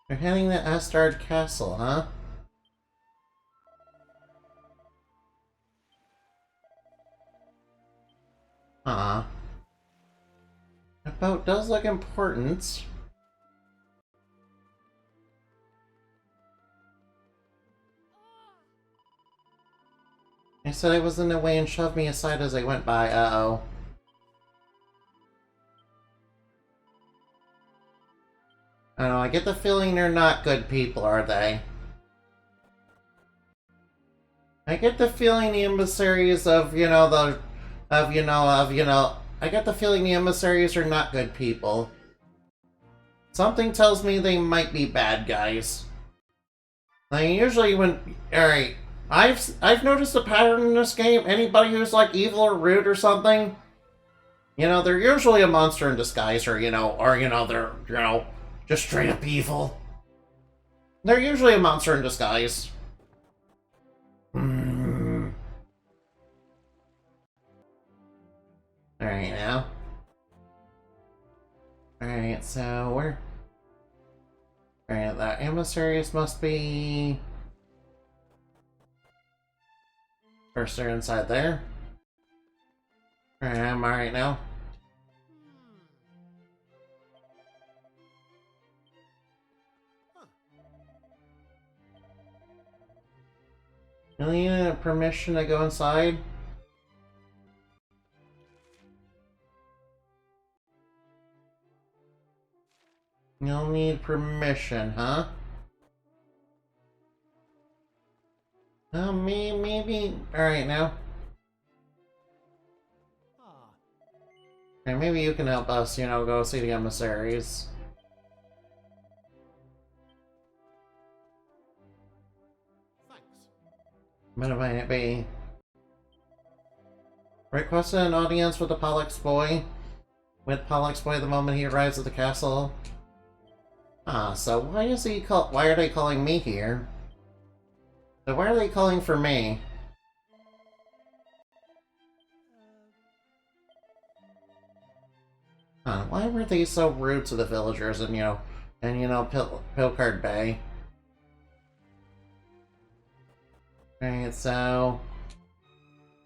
You're heading to Astard Castle, huh? That boat does look important. I said I was in the way and shoved me aside as I went by. Uh-oh. I don't know, I get the feeling they're not good people, are they? I get the feeling the emissaries of, I get the feeling the emissaries are not good people. Something tells me they might be bad guys. Like, usually when... Alright, I've noticed a pattern in this game. Anybody who's, like, evil or rude or something, they're usually a monster in disguise, or, they're, just straight up evil. They're usually a monster in disguise. Alright, now. Alright, so where... Alright, the emissaries must be... First, they're inside there. Alright, I'm alright now. Really need permission to go inside? You'll need permission, huh? Maybe... Alright, now. And maybe you can help us, go see the emissaries. What might it be? Requested an audience with the Pollux boy. With Pollux boy the moment he arrives at the castle. So why are they calling me here? So why are they calling for me? Why were they so rude to the villagers in, Pilcard Bay? Alright, so...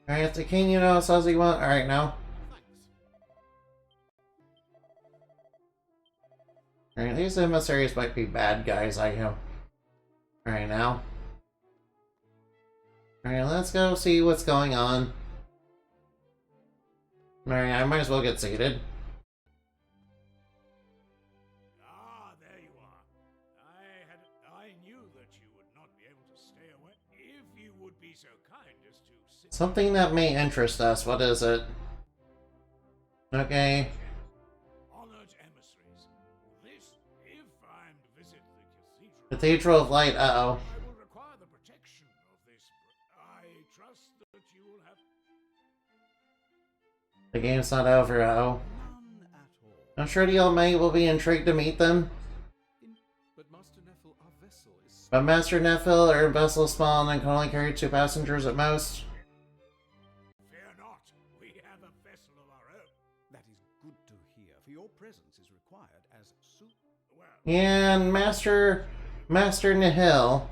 Alright, if the king, says he wants... Alright, now. Alright, these emissaries might be bad guys, I know. Alright, now. Alright, let's go see what's going on. Alright, I might as well get seated. There you are. I knew that you would not be able to stay away. If you would be so kind as to sit. Something that may interest us. What is it? Okay. Honored emissaries. This, if I'm to visit the cathedral. Cathedral of Light, uh-oh. I will require the protection of this. I trust that you will have. The game's not over, uh-oh. None at all. I'm sure the Almighty will be intrigued to meet them. But Master Neffel, our vessel is... But Master Neffel, our vessel is small and can only carry 2 passengers at most. Fear not, we have a vessel of our own. That is good to hear, for your presence is required as soup. Well, And Master Nihil.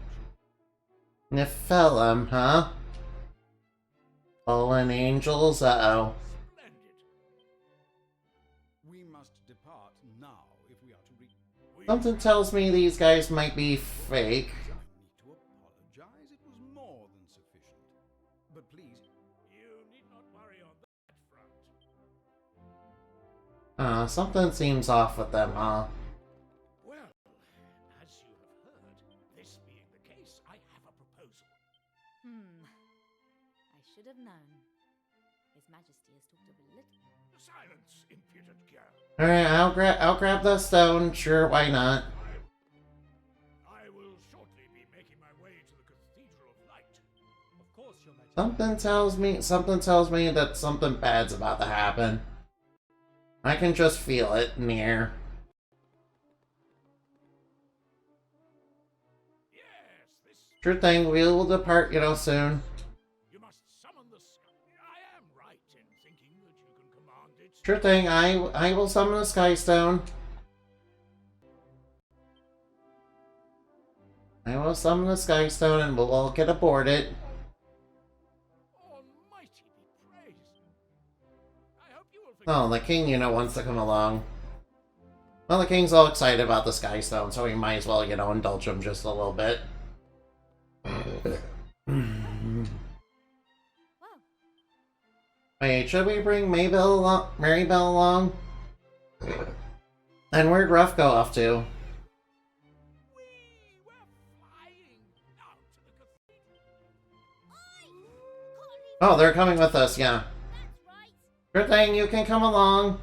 Nephilim, huh? Fallen angels? Uh-oh. splendid. We must depart now if we are to reach. Something tells me these guys might be fake. I need to apologize. It was more than sufficient. But please, You need not worry on that front. Something seems off with them, huh? Well, as you have heard, this being the case, I have a proposal. I should have known. His Majesty has talked a little. Silence, impudent girl. Alright, I'll grab the stone, sure, why not? I will shortly be making my way to the Cathedral of Light. Of course, Your Majesty. Something tells me that something bad's about to happen. I can just feel it in the air. Yes, this. Sure thing, we will depart, soon. You must summon the sky. I am right in thinking that you can command its. Sure thing, I will summon the Sky Stone. I will summon the Sky Stone and we'll all get aboard it. Almighty be praised. I hope you will forgive. Oh, the king, wants to come along. Well, the king's all excited about the Sky Stone, so we might as well, indulge him just a little bit. Well, Wait, should we bring Maribel along? And where'd Ruff go off to? We were flying out to the cathedral. Oh, they're coming with us, yeah. Sure thing, you can come along.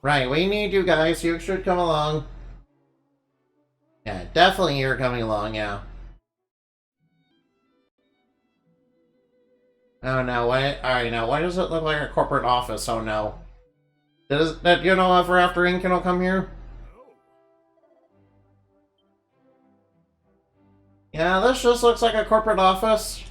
Right, we need you guys, you should come along. Yeah, definitely you're coming along, yeah. Oh no, alright now, why does it look like a corporate office? Oh no. Did ever after Incan will come here? Oh, Yeah, this just looks like a corporate office.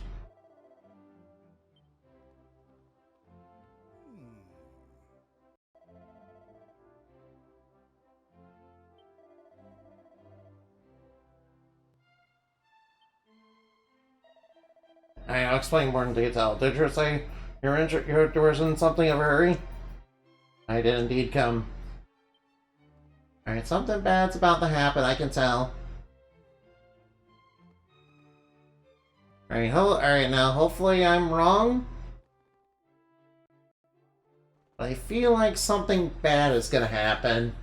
I'll explain more in detail. Did you say you was in something of a hurry? I did indeed come. Alright, something bad's about to happen, I can tell. Alright, now hopefully I'm wrong. But I feel like something bad is gonna happen.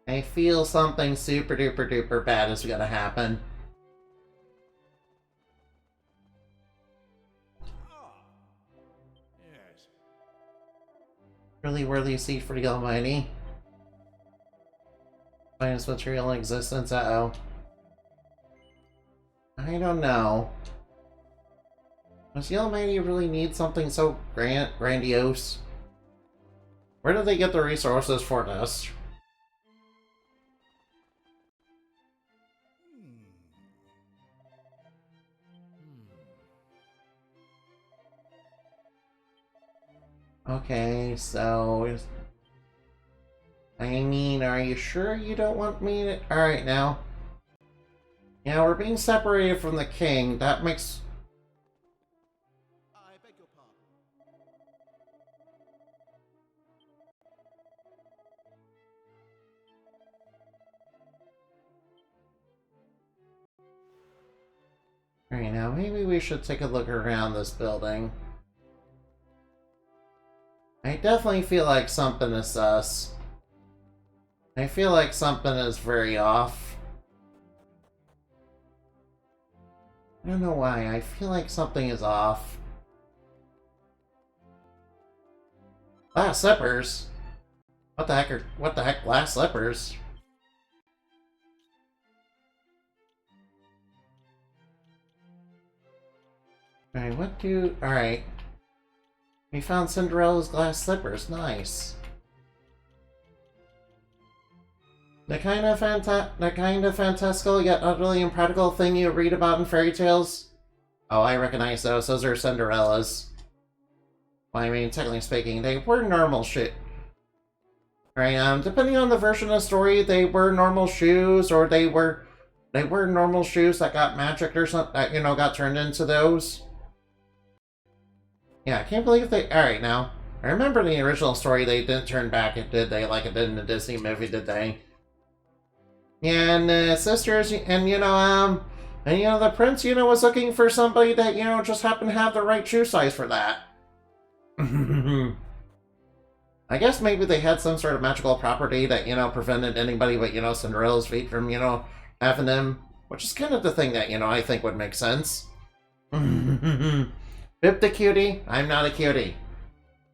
I feel something super duper duper bad is gonna happen. yes. Really worthy seed for the Almighty. Finest material in existence, uh-oh. I don't know. Does the Almighty really need something so grandiose? Where did they get the resources for this? Okay, so... I mean, are you sure you don't want me to... Alright, now. Yeah, we're being separated from the king. That makes... I beg your pardon. Alright, now maybe we should take a look around this building. I definitely feel like something is sus. I feel like something is very off. I don't know why, I feel like something is off. Glass slippers? What the heck glass slippers? Alright, alright. We found Cinderella's glass slippers. Nice. The kind of fantastical yet utterly impractical thing you read about in fairy tales? Oh, I recognize those. Those are Cinderella's. Well, I mean, technically speaking, they were normal shit. Right, depending on the version of the story, they were normal shoes, or they were normal shoes that got magicked or something, that, you know, got turned into those. Yeah, I can't believe they... Alright, now, I remember in the original story they didn't turn back, it did they? Like it did in the Disney movie, did they? Yeah, and sisters, and you know, the prince, you know, was looking for somebody that, you know, just happened to have the right shoe size for that. I guess maybe they had some sort of magical property that, you know, prevented anybody but, you know, Cinderella's feet from, you know, having them. Which is kind of the thing that, you know, I think would make sense. Bip the cutie, I'm not a cutie.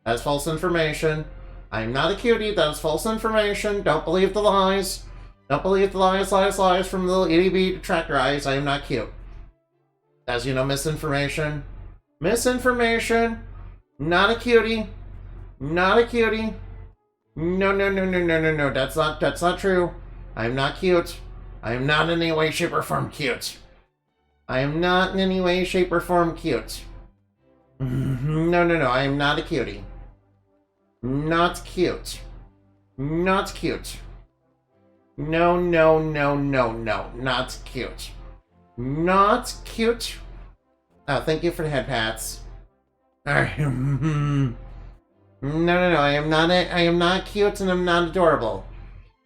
That's false information. I'm not a cutie, that's false information. Don't believe the lies. Don't believe the lies from little itty-bitty detractor eyes. I am not cute. As you know, misinformation. Misinformation. Not a cutie. Not a cutie. No. That's not true. I'm not cute. I am not in any way, shape, or form cute. I am not in any way, shape, or form cute. No. I am not a cutie. Not cute. Not cute. No. Not cute. Not cute. Oh, thank you for the head pats. Alright. No. I am not cute and I'm not adorable.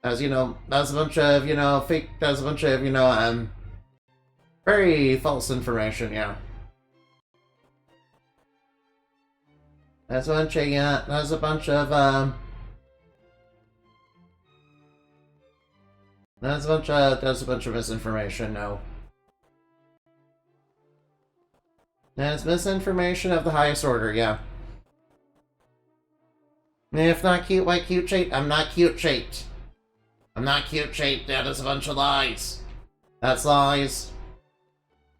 As you know, that's a bunch of, you know, fake, that's a bunch of, you know, very false information, yeah. That's a bunch of, yeah, that's a bunch of, that's a bunch of misinformation, no. That's misinformation of the highest order, yeah. If not cute, why cute shaped? I'm not cute shaped. I'm not cute shaped, that is a bunch of lies. That's lies.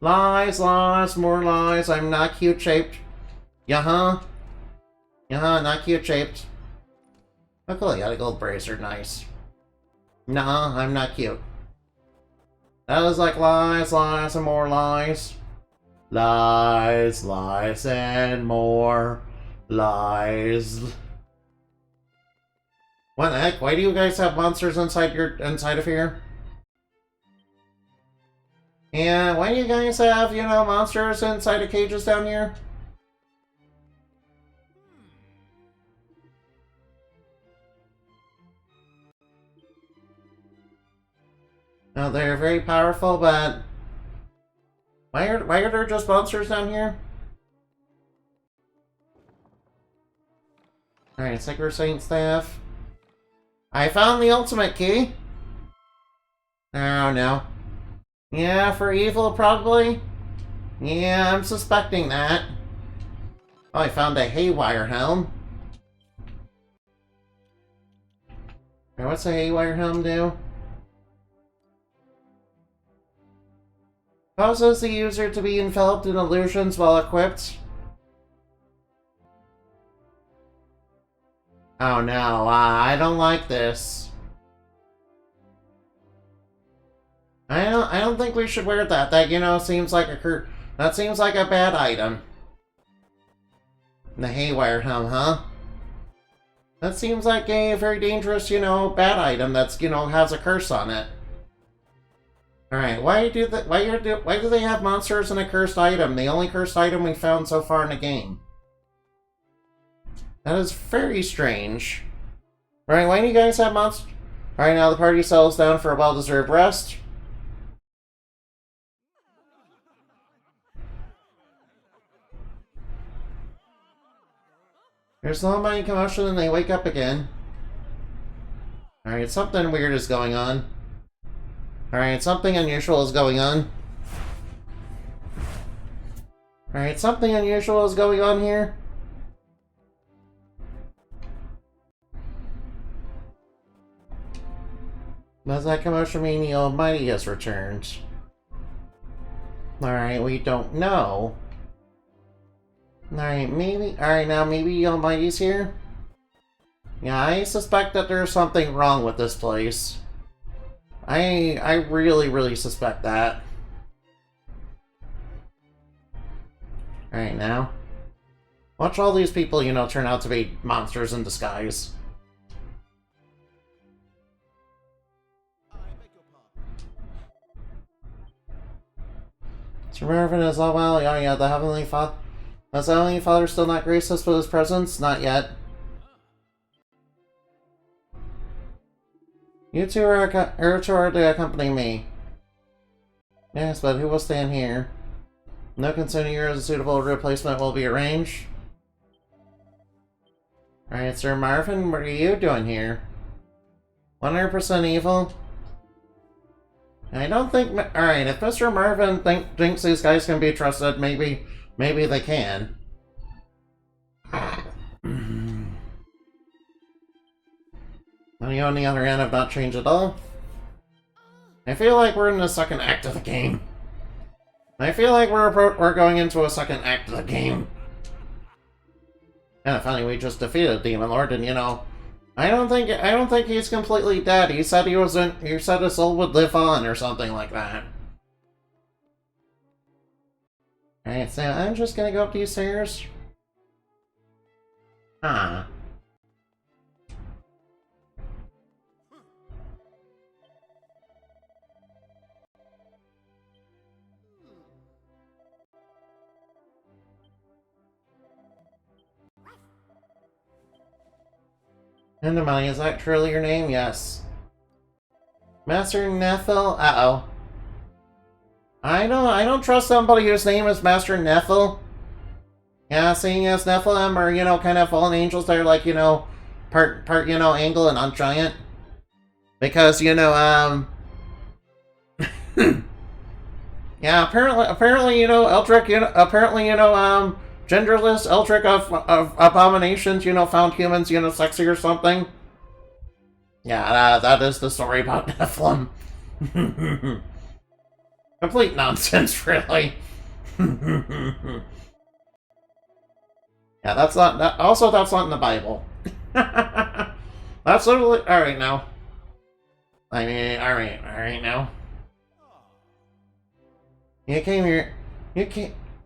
Lies, more lies, I'm not cute shaped. Not cute shaped. Oh cool, you got a gold bracer, nice. Nah, I'm not cute. That was like lies, and more lies. Lies, and more lies. What the heck? Why do you guys have monsters inside of here? Yeah, why do you guys have, you know, monsters inside of cages down here? No, they're very powerful, but why are there just monsters down here? Alright, Sacred Saint Staff. I found the ultimate key. Oh no. Yeah, for evil probably. Yeah, I'm suspecting that. Oh, I found a Haywire Helm. Now, what's a Haywire Helm do? Causes the user to be enveloped in illusions while equipped. Oh no, I don't like this. I don't think we should wear that. That, you know, seems like a that seems like a bad item. The Haywire Helm, huh? That seems like a very dangerous, you know, bad item that's, you know, has a curse on it. Alright, why do they have monsters and a cursed item? The only cursed item we found so far in the game. That is very strange. Alright, why do you guys have monsters? Alright, now the party settles down for a well-deserved rest. There's no money commotion and they wake up again. Alright, something weird is going on. Alright, something unusual is going on. Alright, something unusual is going on here. Does that commotion mean the Almighty has returned? Alright, we don't know. Alright, maybe... Alright, now maybe Almighty's here? Yeah, I suspect that there's something wrong with this place. I really, really suspect that. Alright, now. Watch all these people, you know, turn out to be monsters in disguise. Sir Marvin is all well. Oh yeah, the Heavenly Father. Has the Heavenly Father still not graced us with his presence? Not yet. You two are to accompany me. Yes, but who will stand here? No concerning yours, a suitable replacement will be arranged. Alright, Sir Marvin, what are you doing here? 100% evil? I don't think... Alright, if Mr. Marvin thinks these guys can be trusted, maybe they can. You, on the other hand, have not changed at all. I feel like we're in the second act of the game. I feel like we're going into a second act of the game. And finally, we just defeated Demon Lord, and you know, I don't think he's completely dead. He said he wasn't. He said his soul would live on, or something like that. All right, so I'm just gonna go up these stairs. Ah. Endermoney, is that truly your name? Yes. Master Nethel? Uh-oh. I don't trust somebody whose name is Master Nethel. Yeah, seeing as Nephilim are, you know, kind of fallen angels, they're like, you know, part, you know, angel and ungiant. Because, you know, yeah, apparently, you know, Eldrick, you know, genderless Eldrick of abominations, you know, found humans, you know, sexy or something. Yeah, that is the story about Nephilim. Complete nonsense, really. Yeah, that's not... that's not in the Bible. That's literally... Alright, now. I mean, alright, now. You came here...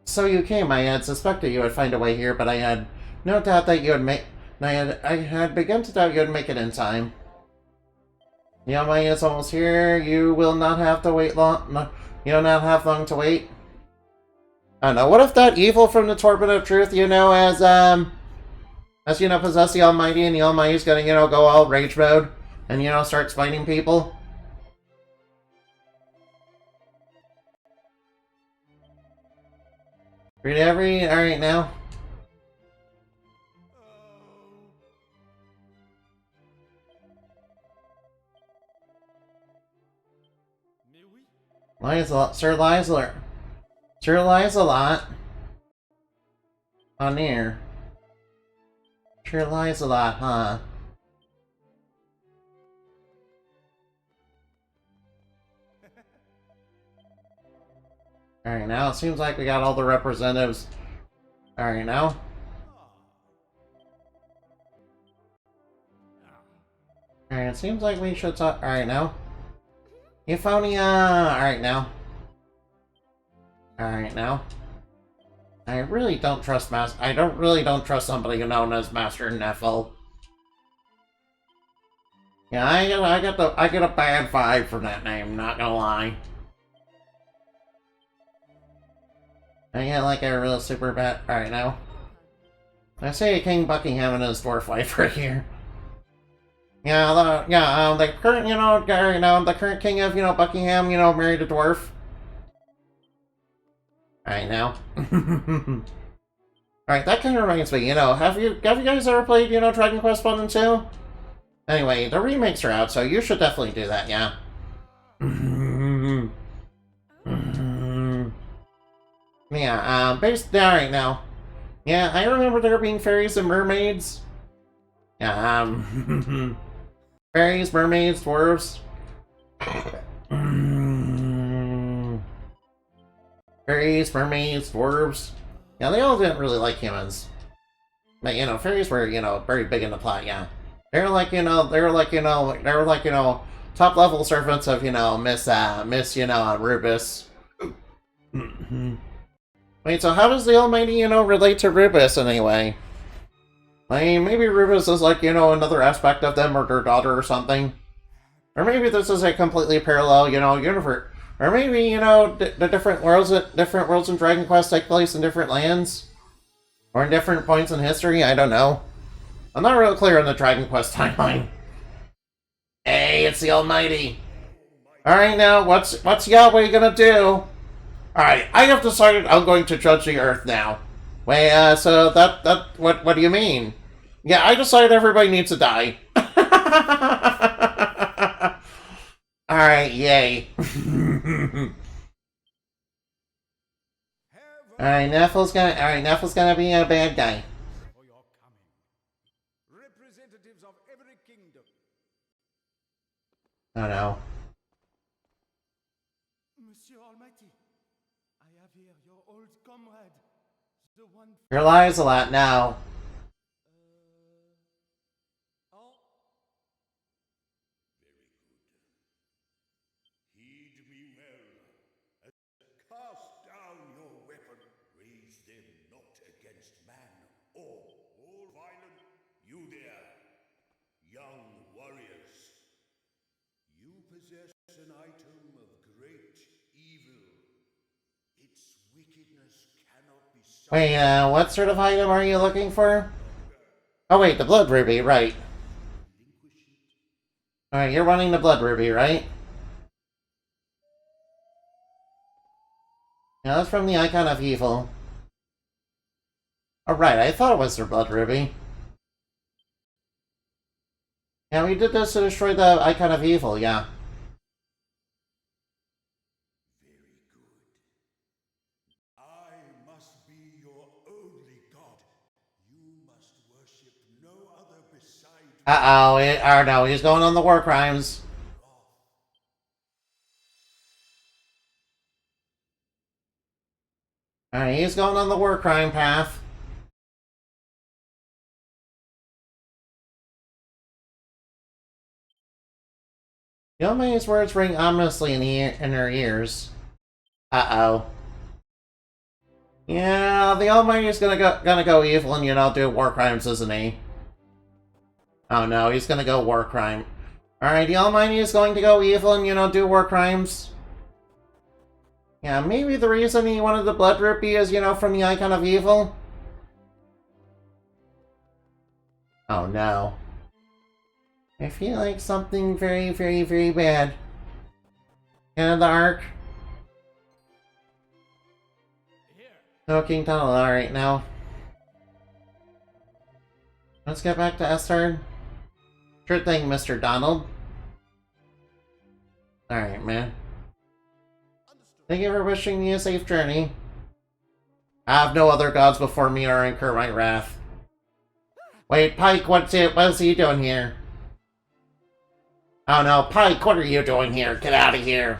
So you came. I had suspected you would find a way here, but I had no doubt that you would make... I had begun to doubt you would make it in time. The Almighty is almost here. You will not have to wait long... No, you will not have long to wait. I don't know. What if that evil from the Torment of Truth, you know, as you know, possess the Almighty, and the Almighty's gonna, you know, go all rage mode, and, you know, starts fighting people? Read alright now. Sir Lies-a-Lot. On here. Sure lies a lot, huh? Alright, now it seems like we got all the representatives. Alright, now. Alright, it seems like we should talk. Alright, now. Euphonia! Alright, now. Alright, now. I really don't trust I really don't trust somebody known as Master Nethel. Yeah, I get a bad vibe from that name, not gonna lie. I get like a real super bad. Alright, now. I say King Buckingham and his dwarf wife right here. Yeah, the current, you know, the current king of, you know, Buckingham, you know, married a dwarf. Alright, now. Alright, that kind of reminds me, you know, have you guys ever played, you know, Dragon Quest 1 and 2? Anyway, the remakes are out, so you should definitely do that, yeah. Yeah, alright now. Yeah, I remember there being fairies and mermaids. Yeah, fairies, mermaids, dwarves. Fairies, mermaids, dwarves. Yeah, they all didn't really like humans. But, you know, fairies were, you know, very big in the plot, yeah. They were like, top level servants of, you know, Miss, Rubus. Wait, so how does the Almighty, you know, relate to Rubus anyway? I mean, maybe Rubus is like, you know, another aspect of them or their daughter or something. Or maybe this is a completely parallel, you know, universe. Or maybe, you know, the different worlds in Dragon Quest take place in different lands. Or in different points in history, I don't know. I'm not real clear on the Dragon Quest timeline. Hey, it's the Almighty. Alright now, what's Yahweh gonna do? Alright, I have decided I'm going to judge the Earth now. Wait, so what do you mean? Yeah, I decided everybody needs to die. Alright, yay. Alright, Nephal's gonna be a bad guy. For your coming. Representatives of every kingdom. Oh no. Monsieur Almighty, I have here your old comrade, the one. Your lies a lot now. Oh, Heed me well. Cast down your weapon. Raise them not against man or all violent. You there, young warriors. You possess an item of great evil. Its wickedness cannot be Wait, what sort of item are you looking for? Oh wait, the Blood Ruby, right. Alright, you're wanting the Blood Ruby, right? Yeah, that's from the Icon of Evil. Oh right, I thought it was their Blood Ruby. Yeah, we did this to destroy the Icon of Evil, yeah. Very good. I must be your only god. You must worship no other beside Uh-oh, no, he's going on the war crimes. Alright, he's going on the war crime path. The Almighty's words ring ominously in her ears. Uh-oh. Yeah, the Almighty's gonna go evil and, you know, do war crimes, isn't he? Oh no, he's gonna go war crime. Alright, the Almighty is going to go evil and, you know, do war crimes. Yeah, maybe the reason he wanted the Blood Rupee is, you know, from the Icon of Evil? Oh no. I feel like something very, very, very bad. And the Ark. Here. No, King Tunnel, alright now. Let's get back to Esther. Sure thing, Mr. Donald. Alright, man. Thank you for wishing me a safe journey. I have no other gods before me or incur my wrath. Wait, Pike, what is he doing here? Oh no, Pike, what are you doing here? Get out of here.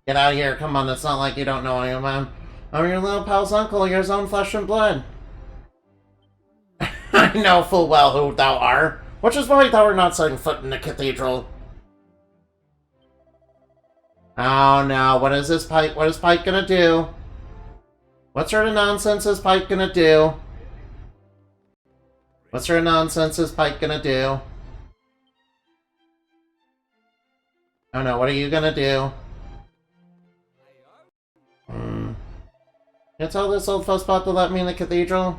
Get out of here, come on, it's not like you don't know him. I'm your little pal's uncle, your own flesh and blood. I know full well who thou art, which is why thou art not setting foot in the cathedral. Oh no, what is this Pike? What is Pike gonna do? What sort of nonsense is Pike gonna do? What sort of nonsense is Pike gonna do? Oh no, what are you gonna do? Can you tell this old fuzzbot to let me in the cathedral?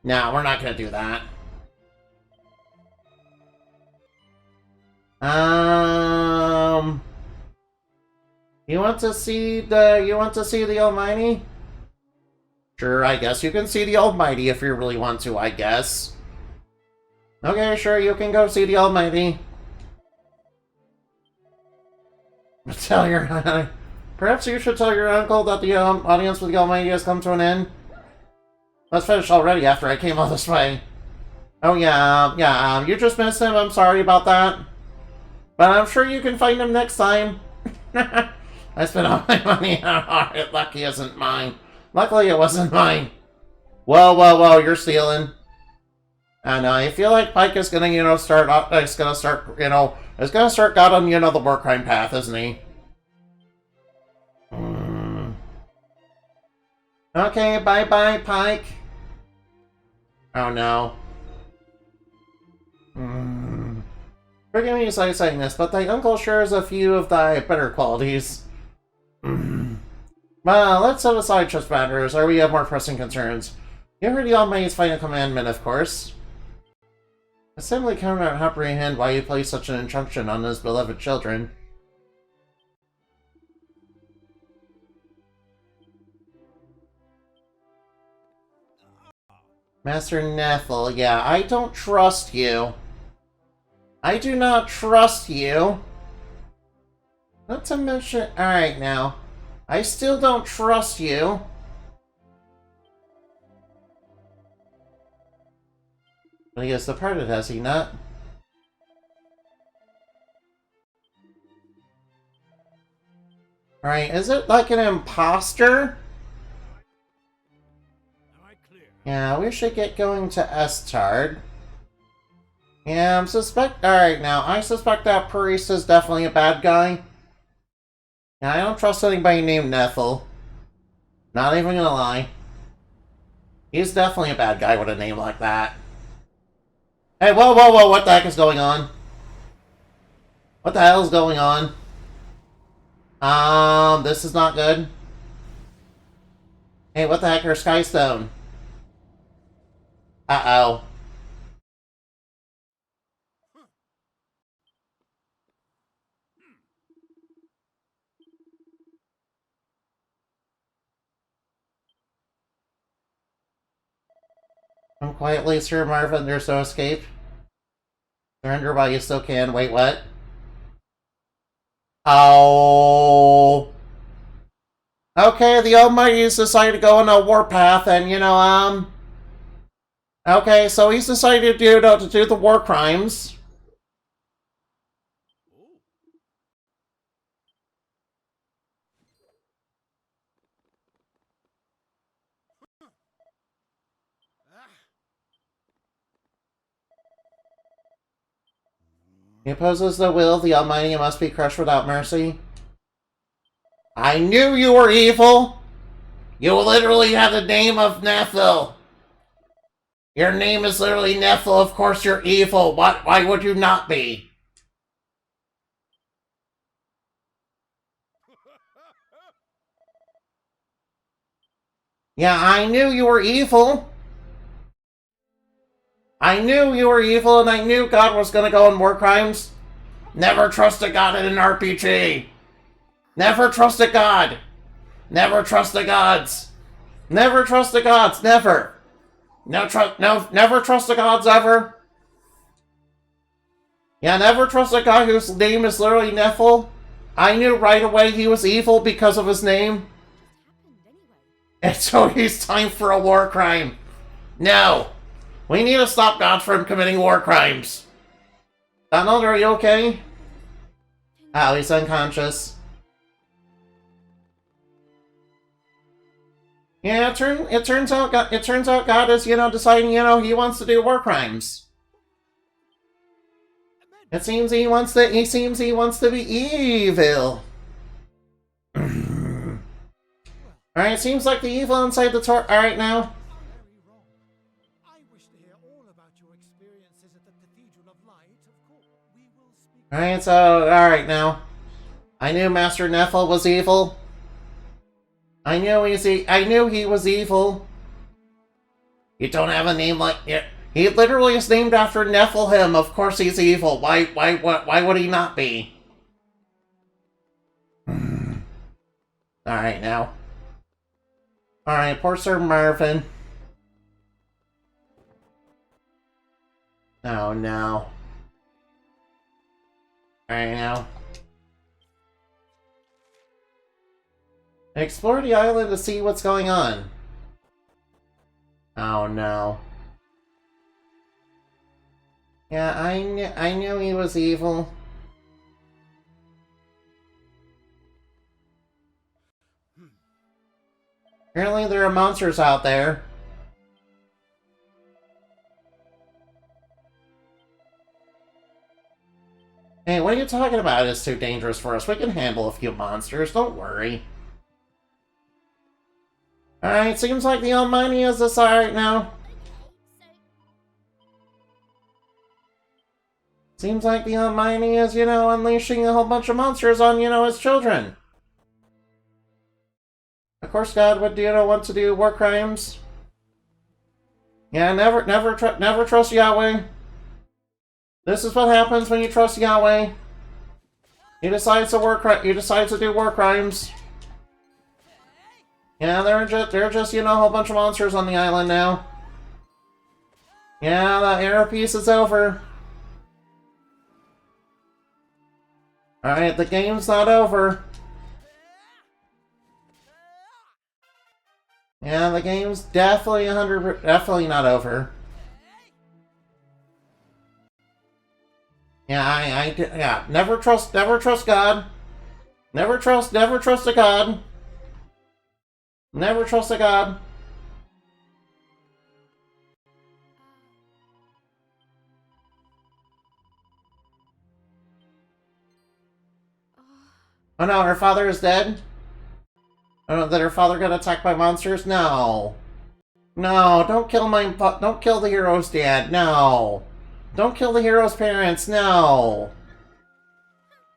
No, we're not gonna do that. You want to see the Almighty? Sure, I guess you can see the Almighty if you really want to, I guess. Okay, sure, you can go see the Almighty. Tell your... Perhaps you should tell your uncle that the audience with the Almighty has come to an end. Let's finish already after I came all this way. Oh yeah, you just missed him, I'm sorry about that. But I'm sure you can find him next time. I spent all my money on it. Lucky isn't mine. Luckily it wasn't mine. Whoa, whoa, whoa, you're stealing. I know, I feel like Pike is gonna, start God on, the war crime path, isn't he? Okay, bye-bye, Pike. Oh, no. Forgive me for saying this, but thy uncle shares a few of thy better qualities. Well, let's set aside such matters, or we have more pressing concerns. You heard the Almighty's final commandment, of course. I simply cannot apprehend why you place such an injunction on his beloved children. Master Nethel, yeah, I don't trust you. I do not trust you. Not to mention... Alright now. I still don't trust you. But he has departed, has he not? Alright, is it like an imposter? Yeah, we should get going to Estard. Yeah, Alright now, I suspect that priest is definitely a bad guy. Yeah, I don't trust anybody named Nethel. Not even gonna lie. He's definitely a bad guy with a name like that. Hey, whoa, whoa, whoa, what the heck is going on? What the hell is going on? This is not good. Hey, what the heck are Skystone? Uh-oh. I'm quietly, Sir Marvin, there's no escape. Surrender while you still can. Wait, what? Oh. Okay, the Almighty's decided to go on a warpath, and, okay, so he's decided to do the war crimes. He opposes the will of the Almighty and must be crushed without mercy. I knew you were evil! You literally have the name of Nethel! Your name is literally Nethel, of course you're evil! Why would you not be? Yeah, I knew you were evil! I knew you were evil, and I knew God was gonna go on war crimes. Never trust a God in an RPG. Never trust a God. Never trust the gods. Never trust the gods. Never. Never trust the gods ever. Yeah, never trust a guy whose name is literally Nethel. I knew right away he was evil because of his name. And so it's time for a war crime. No. We need to stop God from committing war crimes. Donald, are you okay? Oh, he's unconscious. Yeah, it turns out God is, deciding, he wants to do war crimes. It seems he wants to be evil. Alright, it seems like the evil inside the Alright now. Alright, so, alright now. I knew Master Nethel was evil. I knew he was evil. You don't have a name like... He literally is named after Nephilim. Of course he's evil. Why would he not be? Alright now. Alright, poor Sir Marvin. Oh no. Alright now. Explore the island to see what's going on. Oh no. Yeah, I knew he was evil. Apparently there are monsters out there. Hey, what are you talking about? It's too dangerous for us. We can handle a few monsters, don't worry. Alright, seems like the Almighty is this alright now. Seems like the Almighty is, you know, unleashing a whole bunch of monsters on, you know, his children. Of course God would, you know, want to do war crimes. Yeah, never trust Yahweh. This is what happens when you trust Yahweh. He decides to do war crimes. Yeah, they're just, you know, a whole bunch of monsters on the island now. Yeah, the era piece is over. Alright, the game's not over. Yeah, the game's definitely not over. Yeah, yeah, never trust God. Never trust a God. Never trust a God. Oh no, her father is dead? Oh, that her father got attacked by monsters? No. No, don't kill the hero's dad. No. Don't kill the hero's parents. No.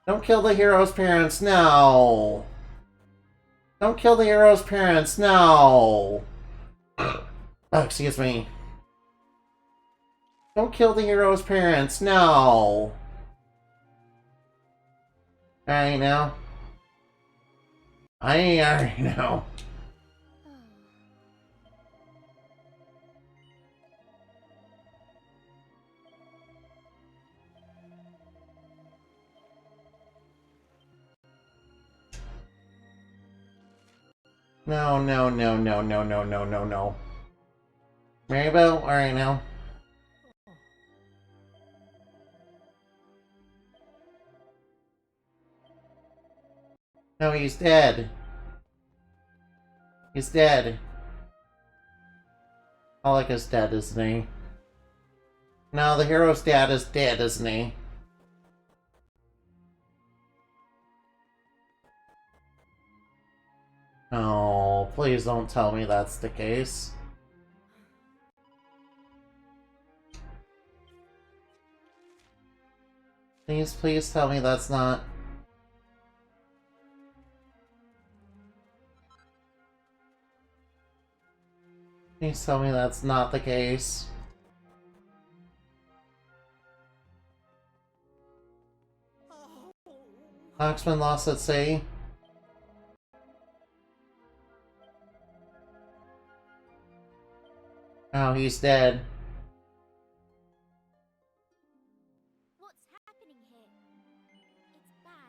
Don't kill the hero's parents. No. Don't kill the hero's parents. No. Oh, excuse me. Don't kill the hero's parents. No. Alright now. I already know. No. Maribel, alright now. No, he's dead. He's dead. Alec is dead, isn't he? No, the hero's dad is dead, isn't he? Oh, please don't tell me that's the case. Please tell me that's not. Please tell me that's not the case. Oxman lost at sea. Oh, he's dead. What's happening here? It's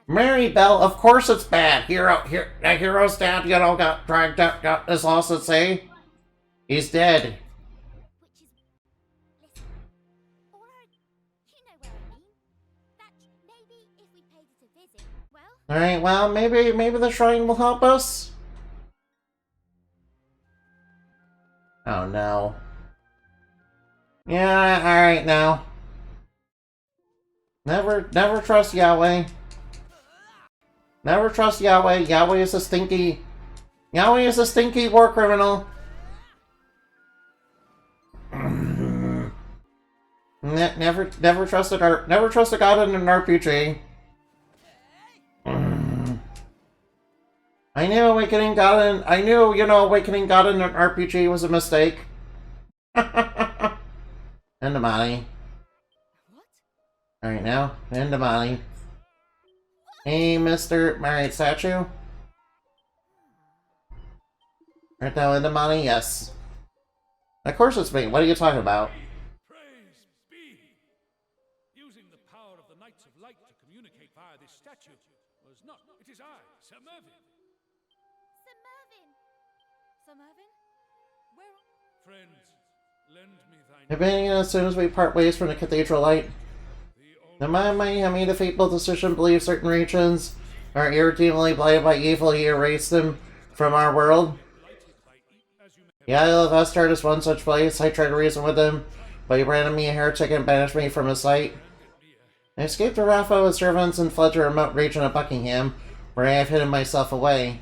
bad. Maribel, of course it's bad. Hero's dad, you know, got dragged up, got his lost at sea. He's dead. Which is... Listen. Alright, you know where I mean. That maybe if we paid it a visit, well... Alright, well, maybe the shrine will help us? Oh no. Yeah, alright now. Never trust Yahweh. Never trust Yahweh. Yahweh is a stinky war criminal. Never trust a god in an RPG. I knew awakening god in an RPG was a mistake. Endamani. What? Alright now, Endamani. Hey, Mr. Married Statue. Right now, Endamani, yes. Of course it's me. What are you talking about? Praise be! Using the power of the Knights of Light to communicate via this statue was not. It is I, Sir Mervyn. Sir Mervyn! Sir Mervyn? Where... Friends, lend me thine. Debating as soon as we part ways from the Cathedral Light. The Miami fateful decision believes certain regions are irredeemably blighted by evil. He erased them from our world. The Isle of Astard is one such place. I tried to reason with him, but he branded me a heretic and banished me from his sight. I escaped to Rafa with servants and fled to a remote region of Buckingham, where I have hidden myself away.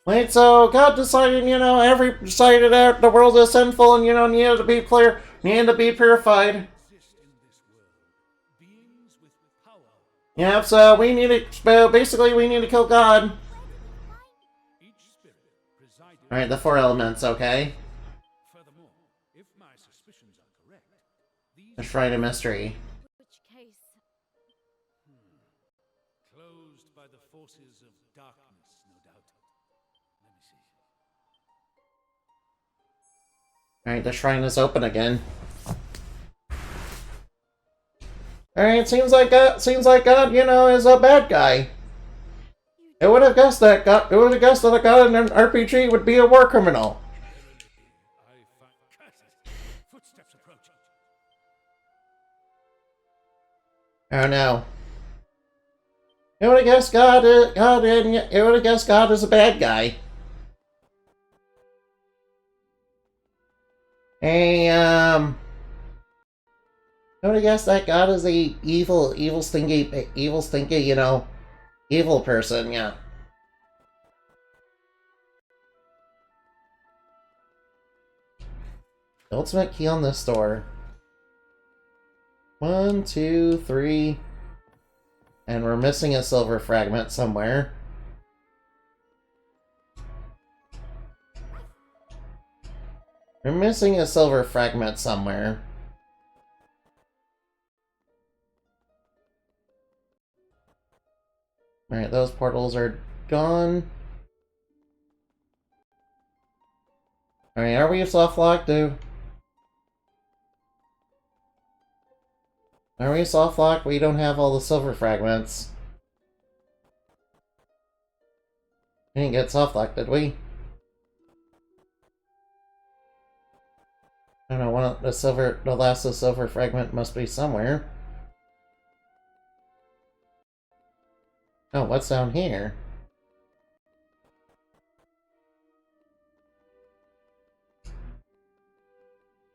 Wait, so God decided, decided that the world is sinful and, needed to be clear, needed to be purified. Exist in this world. Beings with power. Yep, so basically we need to kill God. Each spirit presided. Alright, the 4 elements, okay. Furthermore, if my suspicions are correct, these The Shrine of Mystery. Which case, closed by the forces of darkness, no doubt. Let me see. Alright, the shrine is open again. Alright, seems like God, is a bad guy. It would have guessed that a god in an RPG would be a war criminal. I find curses. Footsteps approaching. Oh no. It would have guessed God is a bad guy. Hey, I would have guessed that God is a evil, stinky, evil person, yeah. The ultimate key on this door. 1, 2, 3. And we're missing a silver fragment somewhere. We're missing a silver fragment somewhere. Alright, those portals are gone. Alright, are we soft locked, dude? Are we soft locked? We don't have all the silver fragments. We didn't get soft locked, did we? I don't know, the last of the silver fragment must be somewhere. Oh, what's down here?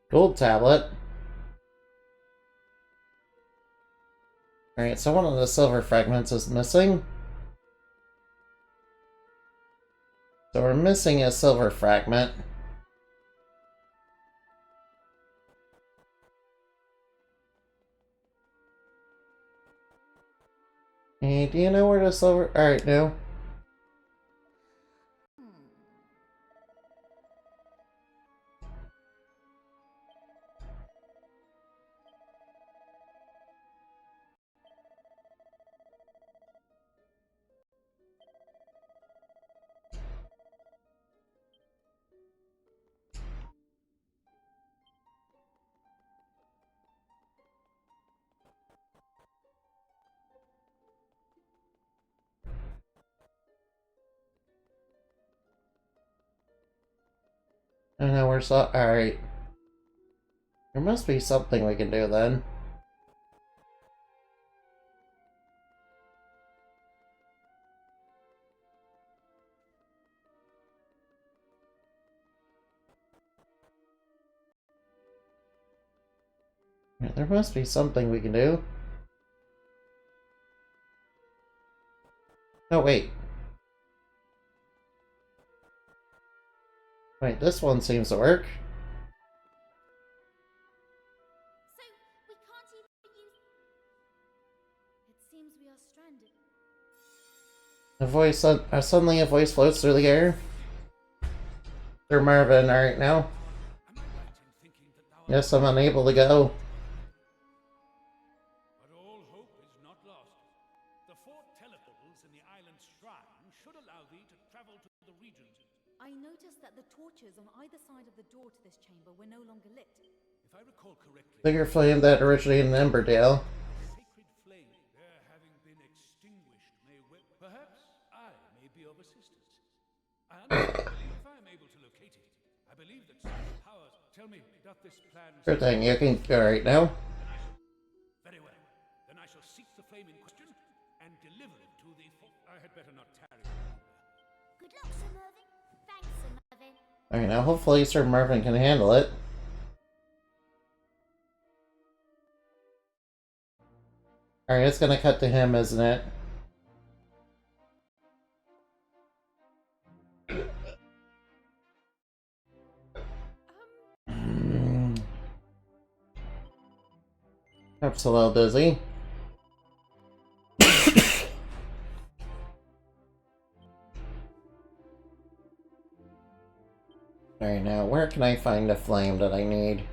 Gold tablet. Alright, so one of the silver fragments is missing. So we're missing a silver fragment. Hey, do you know where the silver... Alright, no. I don't know where Alright. There must be something we can do then. Yeah, there must be something we can do. Oh, wait. Wait, this one seems to work. So, we can't even use... it seems we are stranded. Suddenly a voice floats through the air. Sir Marvin, alright now. Am I right in thinking that thou art... Yes, I'm unable to go. But all hope is not lost. The 4 teleportals in the island shrine should allow thee to travel to the regions. I noticed that the torches on either side of the door to this chamber were no longer lit. If I recall correctly, Bigger flame that originated in Emberdale. sacred flame, there having been extinguished, may perhaps I may be of assistance. And if I am able to locate it, I believe that some powers... Tell me, doth this plan... Sure thing, you can go right now. Very well. Then I shall seek the flame in question and deliver it to thee. I had better not tarry. Good luck, Sir Mervyn. Thanks, Sir Mervyn. Alright, now hopefully Sir Marvin can handle it. Alright, it's gonna cut to him, isn't it? Perhaps a little dizzy. Alright, now where can I find the flame that I need?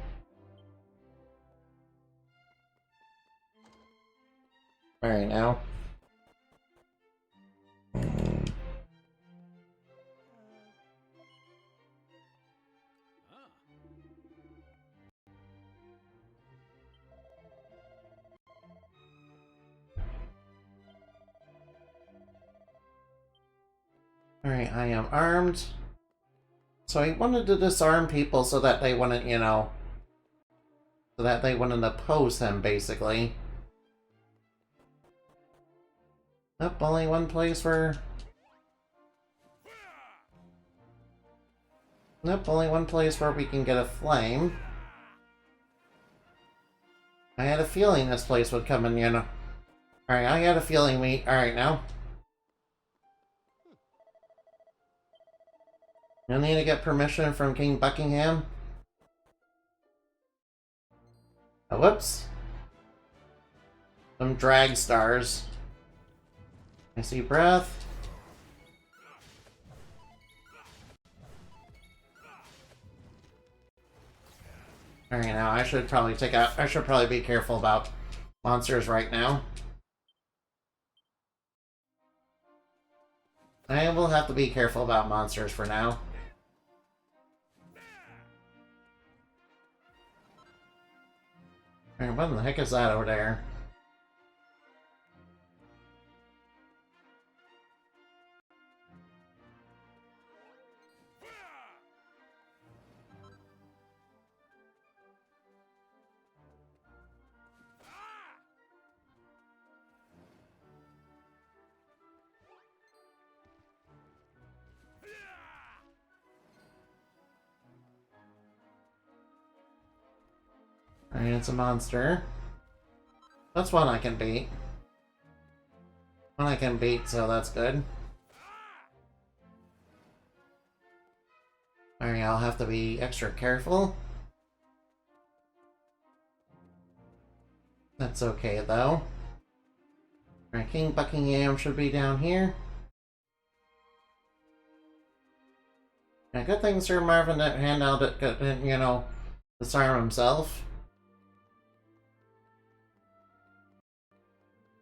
Alright, now. Alright, I am armed. So I wanted to disarm people so that they wouldn't, you know... So that they wouldn't oppose him, basically. Nope, only one place where... Nope, only one place where we can get a flame. I had a feeling this place would come in, you know. Alright, I had a feeling we... Alright, now. You'll need to get permission from King Buckingham. Oh, whoops. Some drag stars. I see breath. Alright, now I should probably be careful about monsters right now. I will have to be careful about monsters for now. Alright, what in the heck is that over there? Alright, it's a monster. That's one I can beat. One I can beat, so that's good. Alright, I'll have to be extra careful. That's okay, though. Alright, King Buckingham should be down here. Yeah, good thing Sir Marvin didn't hand out it, you know, disarm himself.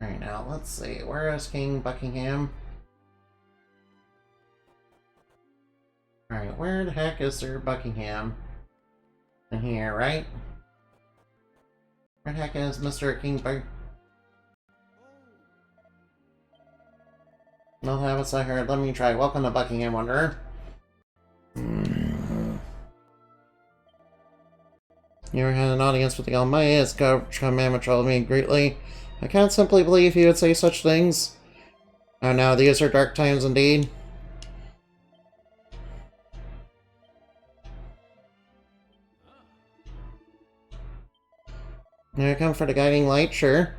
Alright, now let's see. Where is King Buckingham? Alright, where the heck is Sir Buckingham? In here, right? Where the heck is Mr. King Buckingham? No habits I heard. Let me try. Welcome to Buckingham, Wanderer. You ever had an audience with the Almighty? His commandment troubled me greatly. I can't simply believe he would say such things. Oh no, these are dark times indeed. Here I come for the guiding light, sure.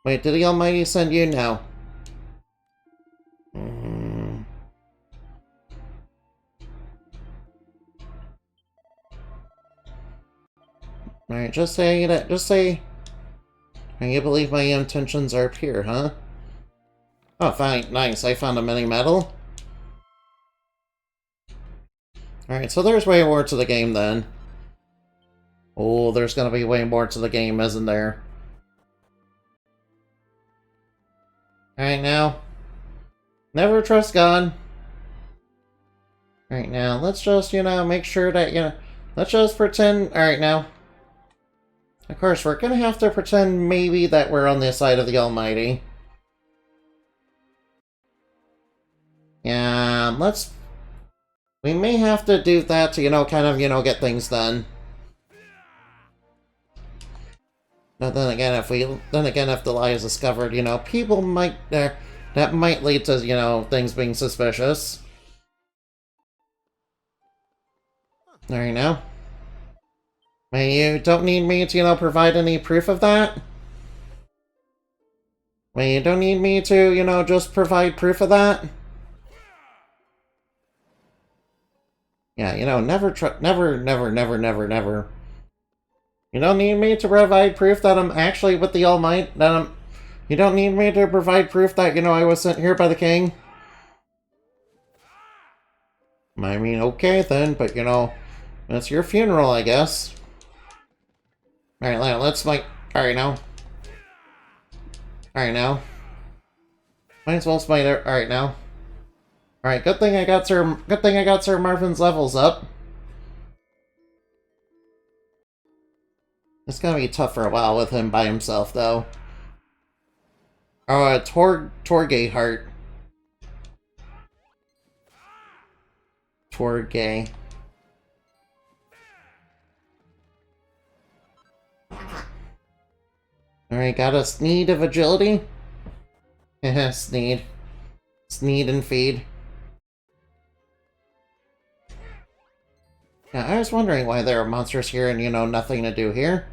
Wait, did the Almighty send you? No. Alright, just say that. Just say. Can you believe my intentions are pure, huh? Oh, fine. Nice. I found a mini medal. Alright, so there's way more to the game then. Oh, there's gonna be way more to the game, isn't there? Alright, now. Never trust God. Alright, now, let's just, you know, make sure that, you know, let's just pretend. Alright, now. Of course, we're gonna have to pretend maybe that we're on the side of the Almighty. Yeah, let's... We may have to do that to, you know, kind of, you know, get things done. But then again, if the lie is discovered, you know, people might... that might lead to, you know, things being suspicious. There you go. You don't need me to, you know, provide any proof of that? Well, you don't need me to, you know, just provide proof of that? Yeah, you know, never, never. You don't need me to provide proof that I'm actually with the All Might, that I'm... You don't need me to provide proof that, you know, I was sent here by the king? I mean, okay then, but, you know, that's your funeral, I guess. Alright, let's, like... Alright, now. Alright, now. Might as well smite her. Alright, now. Alright, good thing I got Sir Marvin's levels up. It's gonna be tough for a while with him by himself, though. Oh, Torgay Heart. Torgay. Alright, got a Sneed of agility? Heh, Sneed. Sneed and feed. Yeah, I was wondering why there are monsters here and, you know, nothing to do here.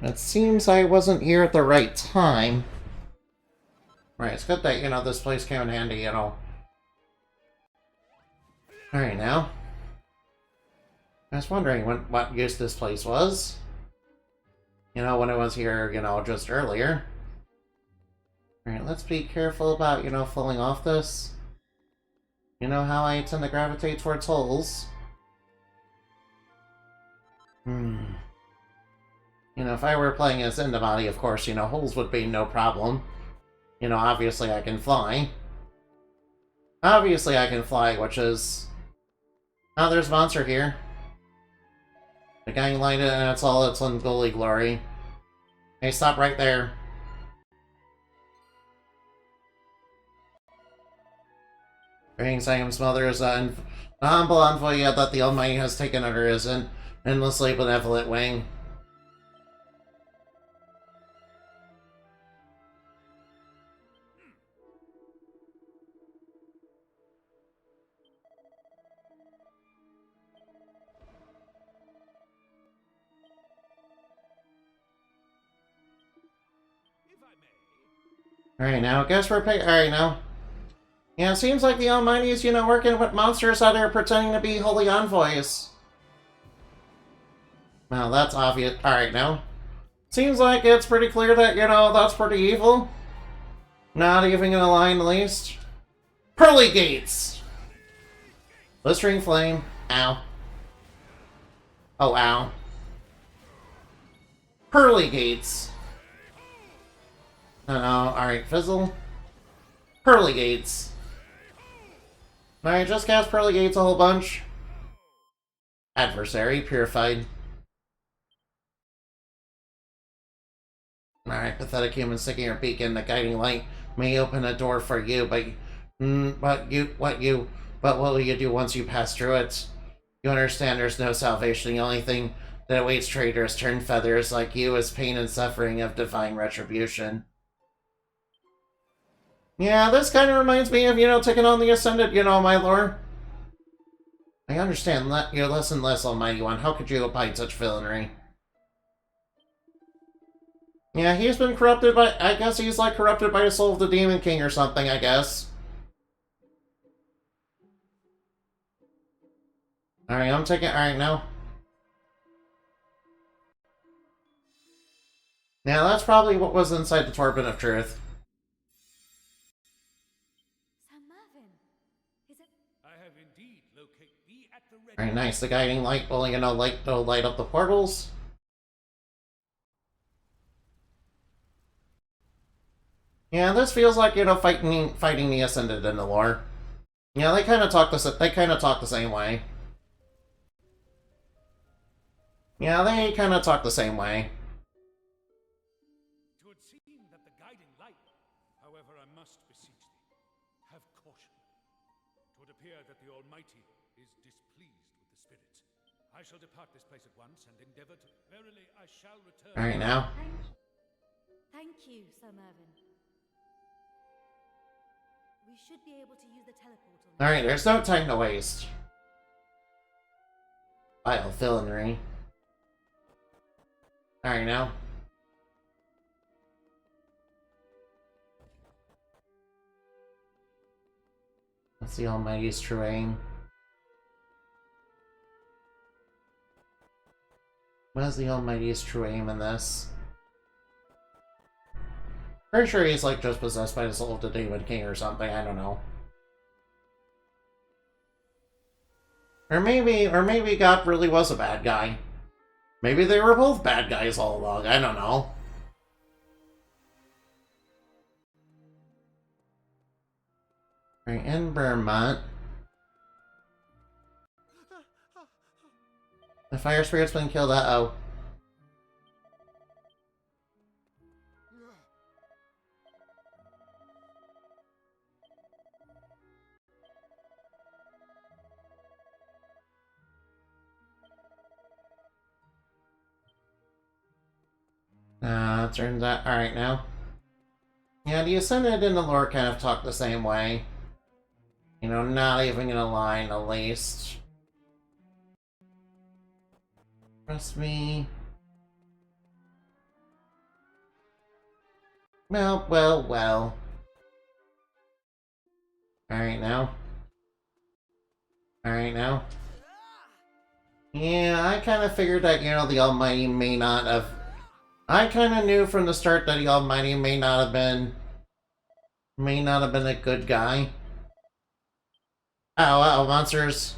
It seems I wasn't here at the right time. Right, it's good that, you know, this place came in handy, you know. Alright, now. I was wondering what use this place was. You know, when I was here, you know, just earlier. Alright, let's be careful about, you know, falling off this. You know how I tend to gravitate towards holes. You know, if I were playing as Endebody, of course, you know, holes would be no problem. You know, obviously I can fly. Obviously I can fly, which is... Oh, there's a monster here. The gang lighted and it's all its unholy glory. Hey, stop right there. Greetings, I am Smothers, and the humble envoy that the Almighty has taken under his endlessly benevolent wing. Alright, now, guess we're alright, now. Yeah, it seems like the Almighty is, you know, working with monsters that are pretending to be holy envoys. Well, that's obvious. Alright, now. Seems like it's pretty clear that, you know, that's pretty evil. Not even gonna lie in the least. Pearly Gates! Blistering Flame. Ow. Oh, ow. Pearly Gates. No, alright, Fizzle. Pearly Gates. Alright, just cast Pearly Gates a whole bunch. Adversary, Purified. Alright, pathetic human sticking your beak in the guiding light may open a door for you, but what will you do once you pass through it? You understand there's no salvation. The only thing that awaits traitors turned feathers like you is pain and suffering of divine retribution. Yeah, this kind of reminds me of, you know, taking on the Ascended, you know, my lord. I understand you're less and less, Almighty One. How could you abide such villainy? Yeah, he's been corrupted by... I guess he's, like, corrupted by the soul of the Demon King or something, I guess. Alright, I'm taking... Alright, now. Yeah, that's probably what was inside the Torpin of Truth. Sir Mervyn, is it... I have indeed located thee at the ready. Alright, nice. The guiding light will, you know, light up the portals. Yeah, this feels like, you know, fighting the Ascended in the lore. Yeah, they kind of talk the same way. Yeah, they kind of talk the same way. It would seem that the guiding light. However, I must beseech thee, have caution. It would appear that the Almighty is displeased with the spirits. I shall depart this place at once and endeavor to... Verily, I shall return... Alright, now. Thank you, Sir Mervyn. We should be able to use the teleport on... Alright, there's no time to waste. Vile villainy. Alright, now. What's the Almighty's true aim? What is the Almighty's true aim in this? Pretty sure he's like just possessed by the soul of the Demon King or something, I don't know. Or maybe God really was a bad guy. Maybe they were both bad guys all along, I don't know. Right, in Vermont. The fire spirit's been killed, uh-oh. Turns out, alright now. Yeah, the Ascended and the lore kind of talk the same way. You know, not even gonna line at least. Trust me. Well. Alright now. Yeah, I kind of figured that, you know, the Almighty may not have... I kind of knew from the start that the Almighty may not have been a good guy. Oh, monsters.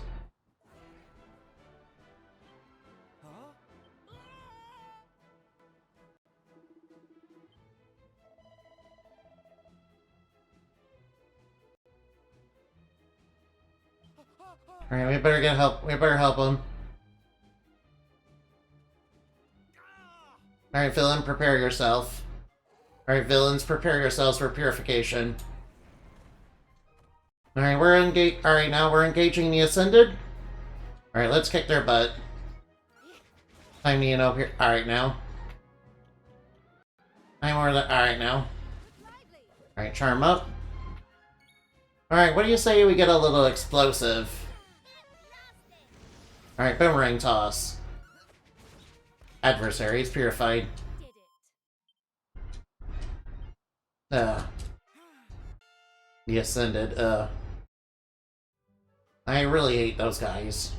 Alright, we better get help. We better help him. Alright, villain, prepare yourself. Alright, villains, prepare yourselves for purification. Alright, now we're engaging the Ascended. Alright, let's kick their butt. Time to, you know, here. Alright, now. Alright, now. Alright, charm up. Alright, what do you say we get a little explosive? Alright, boomerang toss. Adversaries purified. The Ascended, I really hate those guys.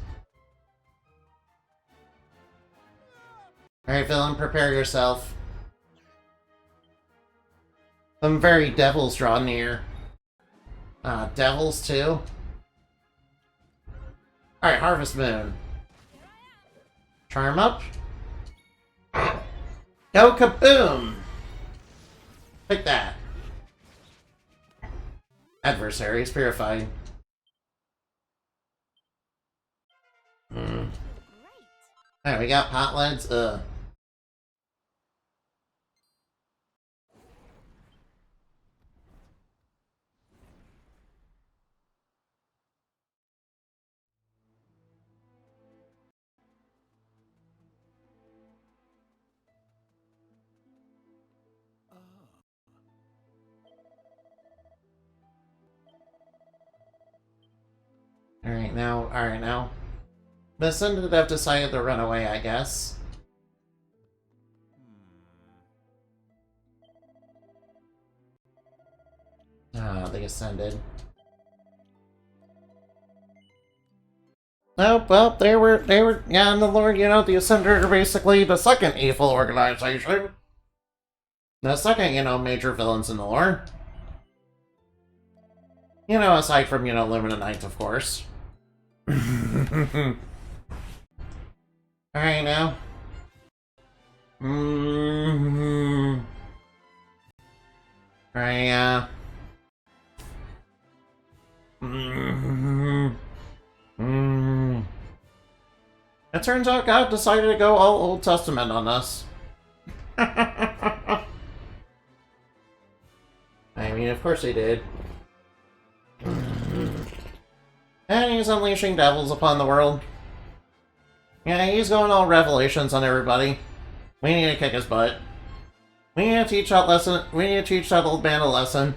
Alright, villain, prepare yourself. Some very devils draw near. Devils too? Alright, Harvest Moon. Charm up. Go kaboom! Take that. Adversaries purified. Alright, we got Potlands. Alright now. The Ascended have decided to run away, I guess. The Ascended. Oh, well, they were, yeah, in the Lord, you know, the Ascended are basically the second evil organization. The second, you know, major villains in the lore. You know, aside from, you know, Lumina Knights, of course. Alright, now. Alright, It turns out God decided to go all Old Testament on us. I mean, of course he did. And he's unleashing devils upon the world. Yeah, he's going all revelations on everybody. We need to kick his butt. We need to teach that lesson. We need to teach that old man a lesson.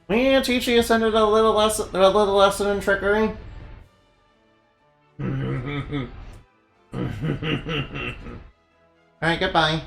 We need to teach the Ascended a little lesson in trickery. Alright, goodbye.